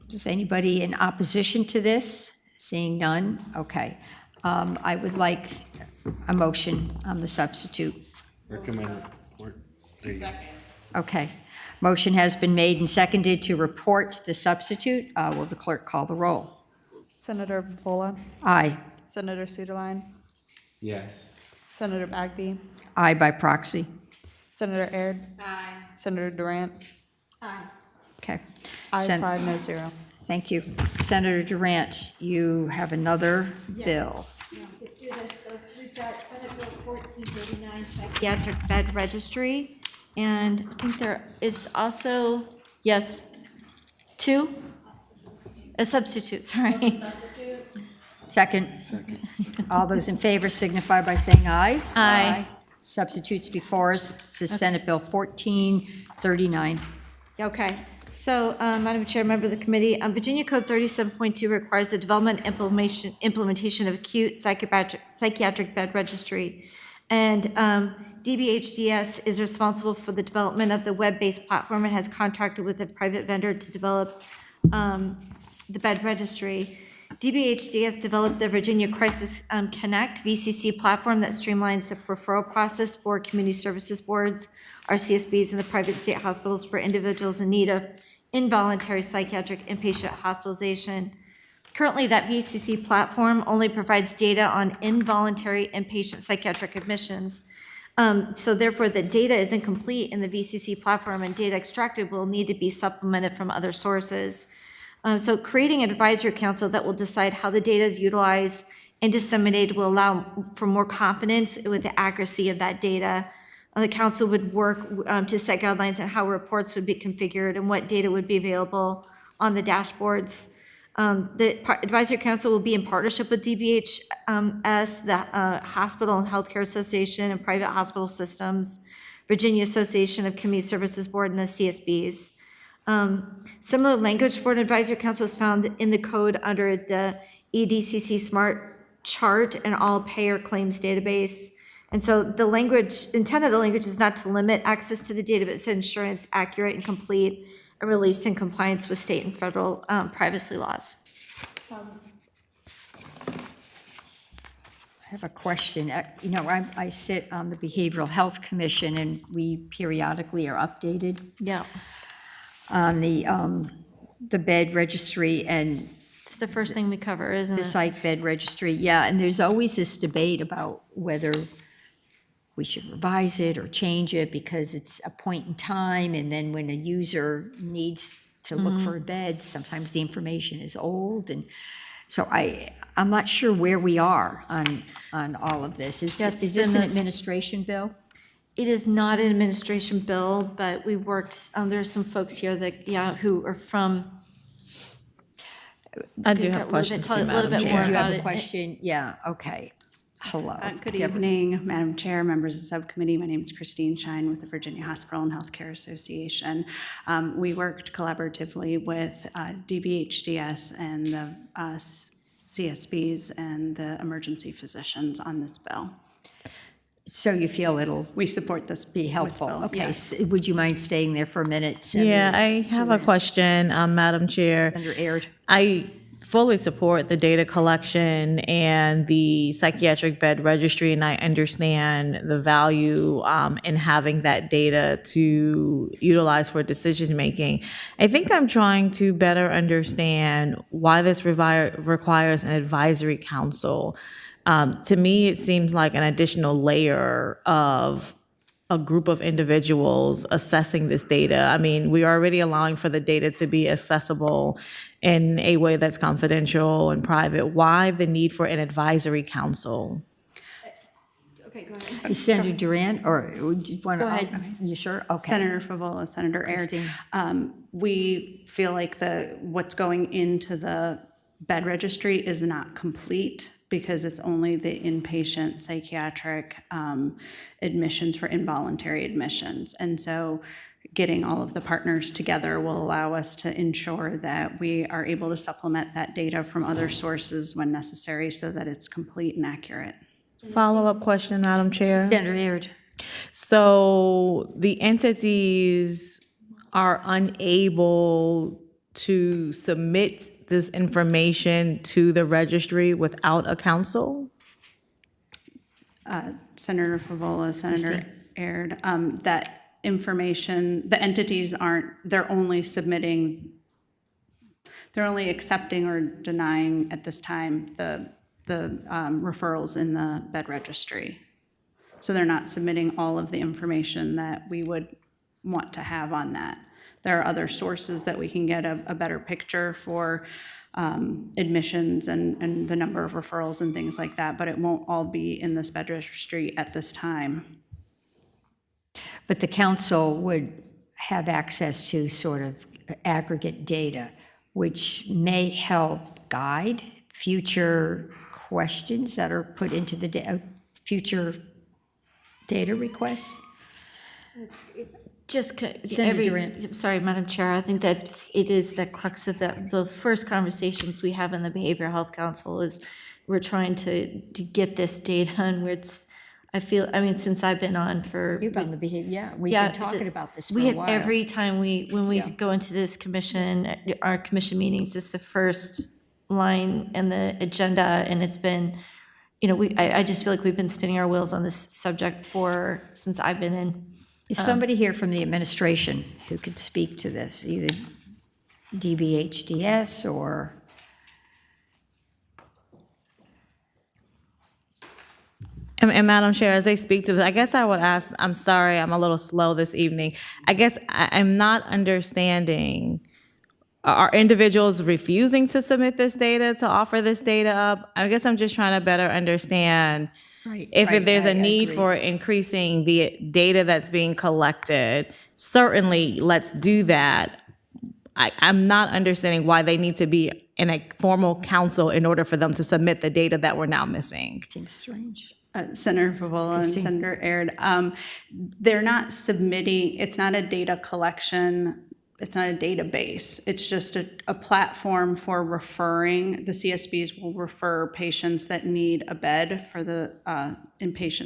Is anybody in opposition to this? Seeing none? Okay. I would like a motion on the substitute. Recommend report. There you go. Okay. Motion has been made and seconded to report the substitute. Will the clerk call the roll? Senator Favola? Aye. Senator Suderline? Yes. Senator Bagby? Aye by proxy. Senator Aird? Aye. Senator Durant? Aye. Okay. Ayes Sen- 5, no 0. Thank you. Senator Durant, you have another bill. Let's do this. So we've got Senate Bill 1439, psychiatric bed registry. And I think there is also, yes, two? A substitute, sorry. Second. All those in favor signify by saying aye. Aye. Substitutes before us. This is Senate Bill 1439. Okay. So, Madam Chair, member of the committee, Virginia Code 37.2 requires the development and implementation of acute psychiatric bed registry. And DBHDS is responsible for the development of the web-based platform and has contracted with a private vendor to develop the bed registry. DBHDS developed the Virginia Crisis Connect VCC platform that streamlines the referral process for community services boards, RCSBs, and the private state hospitals for individuals in need of involuntary psychiatric inpatient hospitalization. Currently, that VCC platform only provides data on involuntary inpatient psychiatric admissions. So therefore, the data is incomplete in the VCC platform, and data extracted will need to be supplemented from other sources. So creating an advisory council that will decide how the data is utilized and disseminated will allow for more confidence with the accuracy of that data. The council would work to set guidelines on how reports would be configured and what data would be available on the dashboards. The advisory council will be in partnership with DBHS, the Hospital and Healthcare Association and Private Hospital Systems, Virginia Association of Community Services Board, and the CSBs. Similar language for an advisory council is found in the code under the EDCC Smart Chart and All Payer Claims Database. And so the intent of the language is not to limit access to the data, but to ensure it's accurate and complete and released in compliance with state and federal privacy laws. I have a question. I sit on the Behavioral Health Commission, and we periodically are updated. Yeah. On the bed registry, and it's the first thing we cover, isn't it? The psych bed registry, yeah. And there's always this debate about whether we should revise it or change it because it's a point in time, and then when a user needs to look for a bed, sometimes the information is old, and so I'm not sure where we are on all of this. Is this an administration bill? It is not an administration bill, but we worked. There's some folks here that who are from. I do have questions. A little bit more Do you about have a it. question? Yeah. Okay. Hello. Good evening, Madam Chair, members of the subcommittee. My name is Christine Shine with the Virginia Hospital and Healthcare Association. We worked collaboratively with DBHDS and the CSBs and the emergency physicians on this bill. So you feel we support this be helpful? bill, Okay. yes. Would you mind staying there for a minute? Senator Yeah, I have a question, Madam Chair. Senator Aird. fully support the data collection and the psychiatric bed registry, and I understand the value in having that data to utilize for decision making. I think I'm trying to better understand why this requires an advisory council. To me, it seems like an additional layer of a group of individuals assessing this data. I mean, we're already allowing for the data to be accessible in a way that's confidential and private. Why the need for an advisory council? Okay, go ahead. Senator Durant, or would you want to? Go ahead. You sure? Okay. Senator Favola, Senator Aird. Christine. We feel like what's going into the bed registry is not complete because it's only the inpatient psychiatric admissions for involuntary admissions. And so getting all of the partners together will allow us to ensure that we are able to supplement that data from other sources when necessary so that it's complete and accurate. Follow-up question, Madam Chair. Senator Aird. So the entities are unable to submit this information to the registry without a council? Senator Favola, Senator Aird, that information, the entities they're only accepting or denying at this time the referrals in the bed registry. So they're not submitting all of the information that we would want to have on that. There are other sources that we can get a better picture for admissions and the number of referrals and things like that, but it won't all be in this bed registry at this time. But the council would have access to sort of aggregate data, which may help guide future questions that are put into the future data requests? Just Senator Durant. sorry, Madam Chair, I think that it is the crux of the first conversations we have in the Behavioral Health Council is we're trying to get this data and I mean, since I've been on for. You've on the behavior, yeah, we've been talking about this for we a have while. every time when we go into this commission, our commission meetings, it's the first line in the agenda, and it's been, I just feel like we've been spinning our wheels on this subject since I've been in. Is somebody here from the administration who could speak to this, either DBHDS or? And Madam Chair, as they speak to this, I guess I would ask, I'm sorry, I'm a little slow this evening. I guess I'm not understanding, are individuals refusing to submit this data, to offer this data up? I guess I'm just trying to better understand if there's a need for increasing the data that's being collected. Certainly, let's do that. I'm not understanding why they need to be in a formal council in order for them to submit the data that we're now missing. Seems strange. Senator Favola and Senator Aird, they're not submitting, it's not a data collection, it's not a database. It's just a platform for referring. The CSBs will refer patients that need a bed for the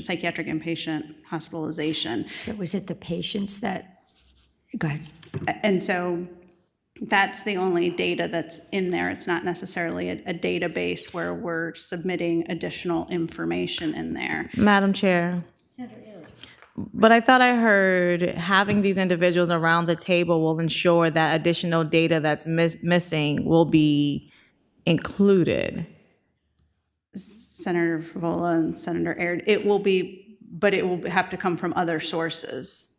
psychiatric inpatient hospitalization. So was it the patients that, go ahead. And so that's the only data that's in there. It's not necessarily a database where we're submitting additional information in there. Madam Chair. But I thought I heard having these individuals around the table will ensure that additional data that's missing will be included. Senator Favola and Senator Aird, it will be, but it will have to come from other sources.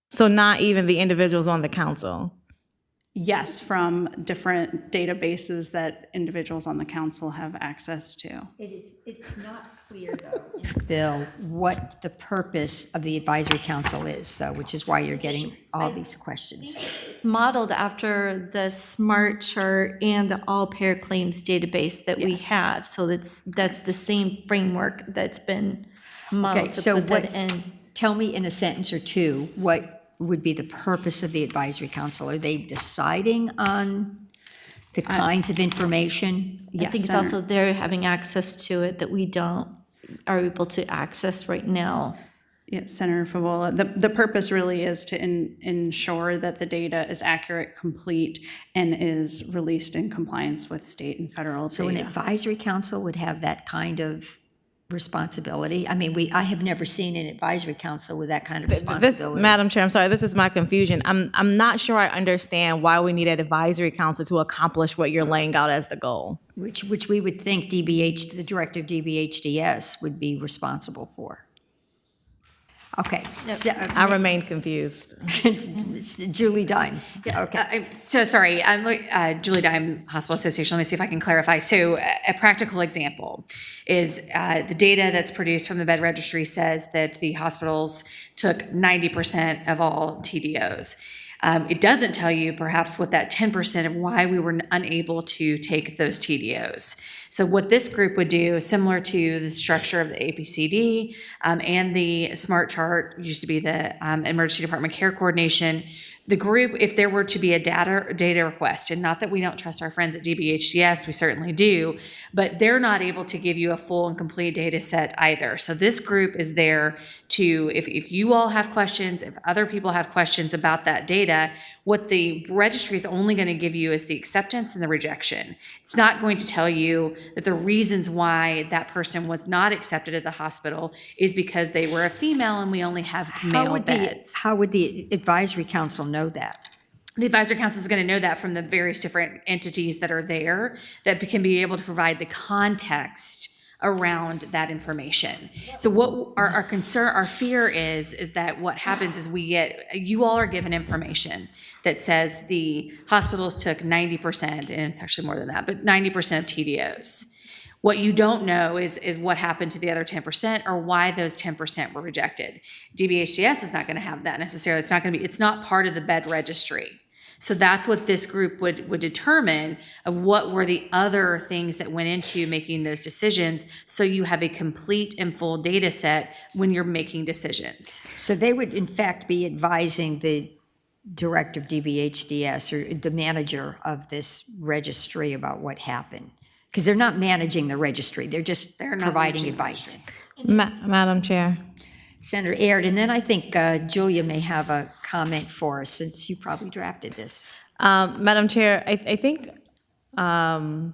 So not even the individuals on the council? Yes, from different databases that individuals on the council have access to. It's not clear, though, in the bill, what the purpose of the advisory council is, though, which is why you're getting all these questions. It's modeled after the SMART chart and the all payer claims database that we have. So that's the same framework that's been modeled Okay, to so put that in. tell me in a sentence or two, what would be the purpose of the advisory council? Are they deciding on the kinds of information? I think it's also they're having access to it that we don't are able to access right now. Yes, Senator Favola. The purpose really is to ensure that the data is accurate, complete, and is released in compliance with state and federal So an data. advisory council would have that kind of responsibility? I mean, I have never seen an advisory council with that kind of responsibility. Madam Chair, I'm sorry, this is my confusion. I'm not sure I understand why we need an advisory council to accomplish what you're laying out as the goal. Which we would think the director of DBHDS would be responsible for. Okay. I remain confused. Julie Dime. Yeah, Okay. I'm so sorry. I'm Julie Dime, Hospital Association. Let me see if I can clarify. So a practical example is the data that's produced from the bed registry says that the hospitals took 90% of all TDOs. It doesn't tell you perhaps what that 10% of why we were unable to take those TDOs. So what this group would do, similar to the structure of the APCD and the SMART chart, used to be the Emergency Department Care Coordination, the group, if there were to be a data request, and not that we don't trust our friends at DBHDS, we certainly do, but they're not able to give you a full and complete data set either. So this group is there to, if you all have questions, if other people have questions about that data, what the registry is only going to give you is the acceptance and the rejection. It's not going to tell you that the reasons why that person was not accepted at the hospital is because they were a female and we only have male beds. How would the advisory council know that? The advisory council is going to know that from the various different entities that are there that can be able to provide the context around that information. So what our concern, our fear is that what happens is you all are given information that says the hospitals took 90%, and it's actually more than that, but 90% of TDOs. What you don't know is what happened to the other 10% or why those 10% were rejected. DBHDS is not going to have that necessarily. It's not part of the bed registry. So that's what this group would determine of what were the other things that went into making those decisions, so you have a complete and full data set when you're making decisions. So they would in fact be advising the director of DBHDS or the manager of this registry about what happened. Because they're not managing the registry, they're just providing advice. Madam Chair. Senator Aird, and then I think Julia may have a comment for us, since you probably drafted this. Madam Chair, I think the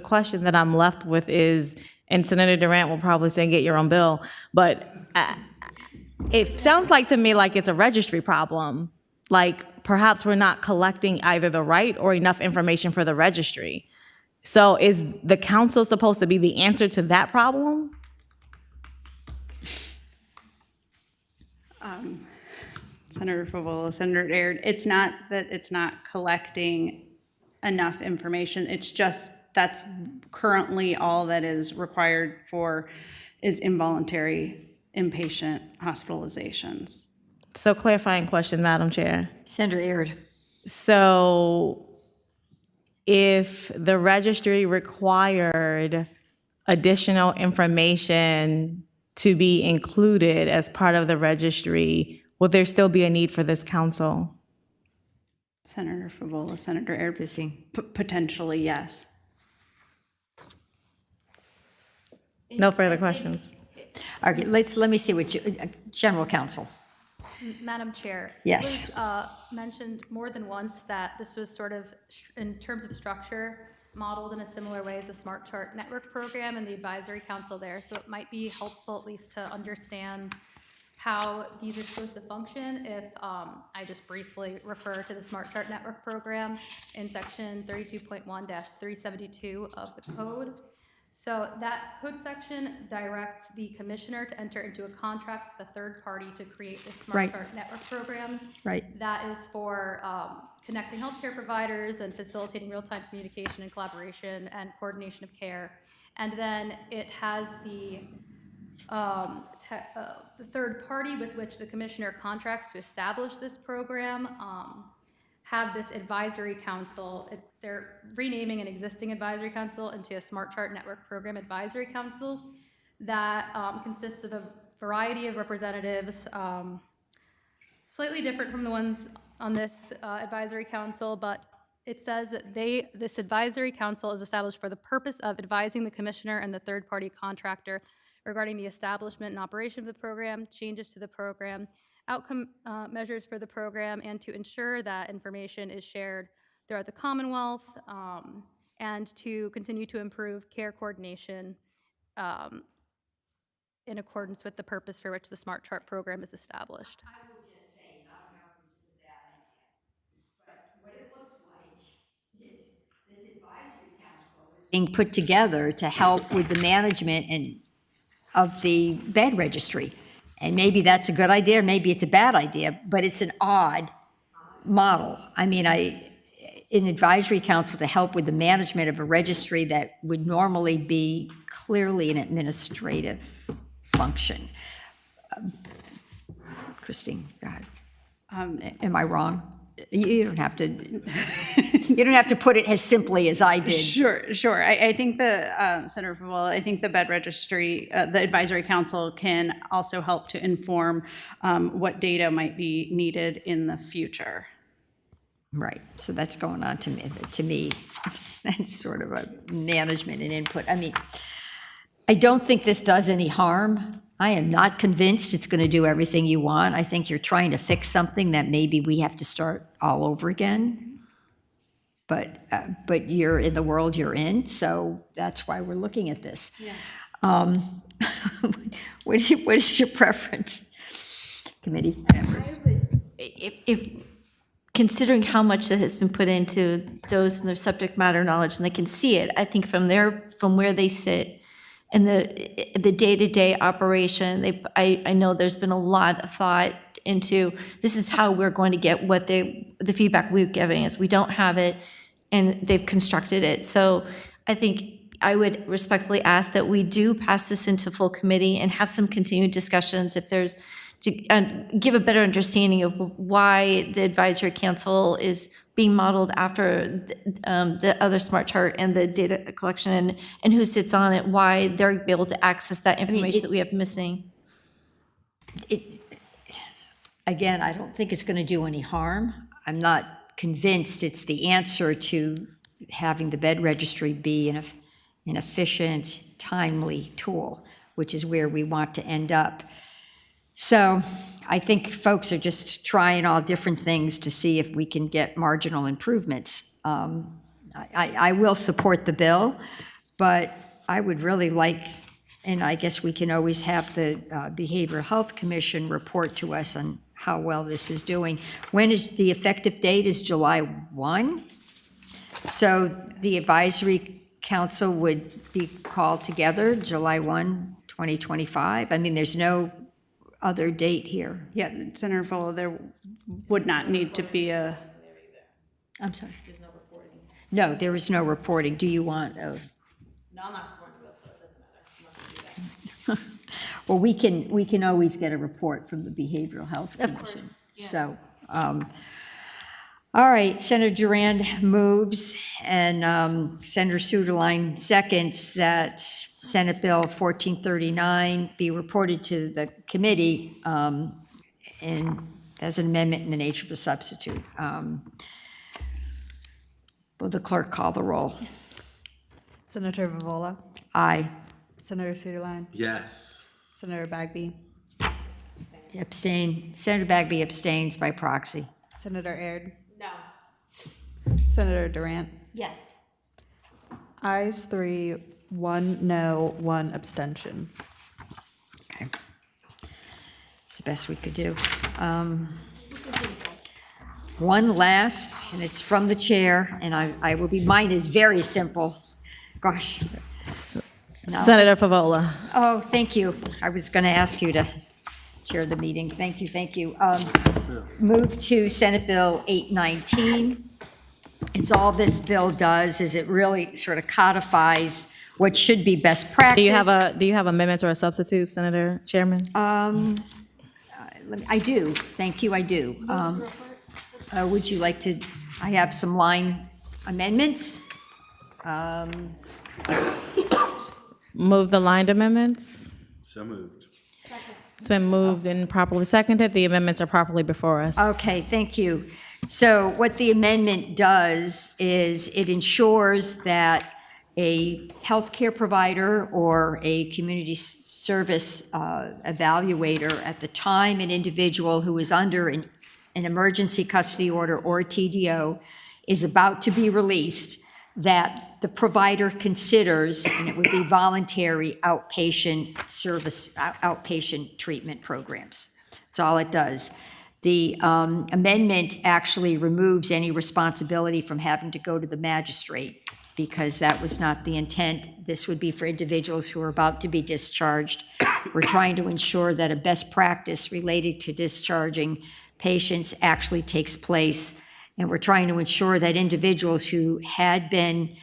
question that I'm left with is, and Senator Durant will probably say, get your own bill, but it sounds like to me like it's a registry problem. Like perhaps we're not collecting either the right or enough information for the registry. So is the council supposed to be the answer to that problem? Senator Favola, Senator Aird, it's not that it's not collecting enough information. It's just that's currently all that is required is involuntary inpatient hospitalizations. So clarifying question, Madam Chair. Senator Aird. So if the registry required additional information to be included as part of the registry, will there still be a need for this council? Senator Favola, Senator Aird, potentially, yes. No further questions. Okay, let me see what General Counsel. Madam Chair. Yes. It was mentioned more than once that this was sort of, in terms of structure, modeled in a similar way as the Smart Chart Network program and the advisory council there. So it might be helpful at least to understand how these are supposed to function if I just briefly refer to the Smart Chart Network program in section 32.1-372 of the code. So that code section directs the commissioner to enter into a contract with a third party to create the Smart Chart Network program. Right. That is for connecting healthcare providers and facilitating real-time communication and collaboration and coordination of care. And then it has the third party with which the commissioner contracts to establish this program have this advisory council. They're renaming an existing advisory council into a Smart Chart Network Program Advisory Council that consists of a variety of representatives, slightly different from the ones on this advisory council, but it says that this advisory council is established for the purpose of advising the commissioner and the third-party contractor regarding the establishment and operation of the program, changes to the program, outcome measures for the program, and to ensure that information is shared throughout the Commonwealth, and to continue to improve care coordination in accordance with the purpose for which the Smart Chart program is established. I will just say, and I don't know if this is a bad idea, but what it looks like is this advisory council is being put together to help with the management of the bed registry. And maybe that's a good idea, maybe it's a bad idea, but it's an odd model. I mean, an advisory council to help with the management of a registry that would normally be clearly an administrative function. Christine, go ahead. Am I wrong? You don't have to. You don't have to put it as simply as I did. Sure. I think Senator Favola, I think the bed registry, the advisory council can also help to inform what data might be needed in the future. Right, so that's going on to me. That's sort of a management and input. I mean, I don't think this does any harm. I am not convinced it's going to do everything you want. I think you're trying to fix something that maybe we have to start all over again. But you're in the world you're in, so that's why we're looking at this. Yeah. What is your preference, committee members? If considering how much that has been put into those and their subject matter knowledge, and they can see it, I think from where they sit in the day-to-day operation, I know there's been a lot of thought into this is how we're going to get what the feedback we're giving us. We don't have it, and they've constructed it. So I think I would respectfully ask that we do pass this into full committee and have some continued discussions if there's to give a better understanding of why the advisory council is being modeled after the other Smart Chart and the data collection and who sits on it, why they're able to access that information that we have missing. Again, I don't think it's going to do any harm. I'm not convinced it's the answer to having the bed registry be an efficient, timely tool, which is where we want to end up. So I think folks are just trying all different things to see if we can get marginal improvements. I will support the bill, but I would really like, and I guess we can always have the Behavioral Health Commission report to us on how well this is doing. When is the effective date? Is July 1? So the advisory council would be called together July 1, 2025? I mean, there's no other date here. Yeah, Senator Favola, there would not need to be a... I'm sorry. There's no reporting. No, there is no reporting. Do you want a... No, I'm not sworn to it, so it doesn't matter. I'm not gonna do that. Well, we can always get a report from the Behavioral Health Commission. Of course. Yeah. So, all right, Senator Durand moves and Senator Suderline seconds that Senate Bill 1439 be reported to the committee and as an amendment in the nature of a substitute. Will the clerk call the roll? Senator Favola? Aye. Senator Suderline? Yes. Senator Bagby? Abstain. Senator Bagby abstains by proxy. Senator Aird? No. Senator Durant? Yes. Ayes 3, 1 no, 1 abstention. Okay. It's the best we could do. One last, and it's from the chair, and I will be, mine is very simple. Gosh. No. Senator Favola. Oh, thank you. I was going to ask you to chair the meeting. Thank you, thank you. Move to Senate Bill 819. It's all this bill does is it really sort of codifies what should be best practice. Do you have amendments or a substitute, Senator Chairman? I do. Thank you, I do. Would you like to, I have some line amendments. Move the line amendments. So moved. It's been moved and properly seconded. The amendments are properly before us. Okay, thank you. So what the amendment does is it ensures that a healthcare provider or a community service evaluator at the time an individual who is under an emergency custody order or TDO is about to be released, that the provider considers, and it would be voluntary outpatient service, outpatient treatment programs. That's all it does. The amendment actually removes any responsibility from having to go to the magistrate, because that was not the intent. This would be for individuals who are about to be discharged. We're trying to ensure that a best practice related to discharging patients actually takes place, and we're trying to ensure that individuals who had been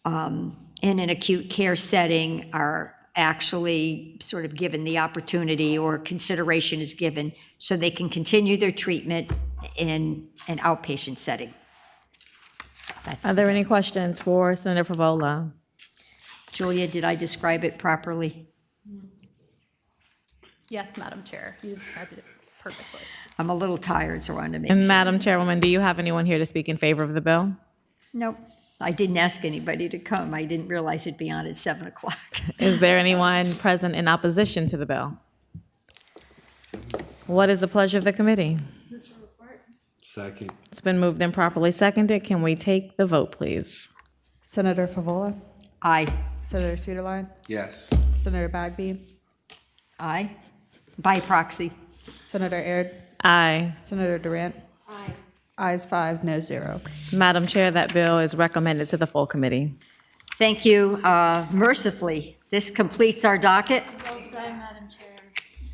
in an acute care setting are actually sort of given the opportunity, or consideration is given, so they can continue their treatment in an outpatient setting. Are there any questions for Senator Favola? Julia, did I describe it properly? Yes, Madam Chair, you described it perfectly. I'm a little tired, so I wanted to make And sure. Madam Chairwoman, do you have anyone here to speak in favor of the bill? Nope. I didn't ask anybody to come. I didn't realize it'd be on at 7 o'clock. Is there anyone present in opposition to the bill? What is the pleasure of the committee? Second. It's been moved and properly seconded. Can we take the vote, please? Senator Favola, Aye. Senator Suederline, Yes. Senator Bagby, Aye. By proxy. Senator Aird, Aye. Senator Durant. Aye. Ayes 5, no 0. Madam Chair, that bill is recommended to the full committee. Thank you. Mercifully, this completes our docket. Well done, Madam Chair.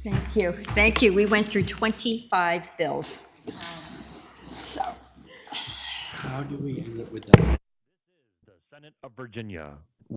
Thank you. Thank you. We went through 25 bills. So. How do we end up with that? The Senate of Virginia.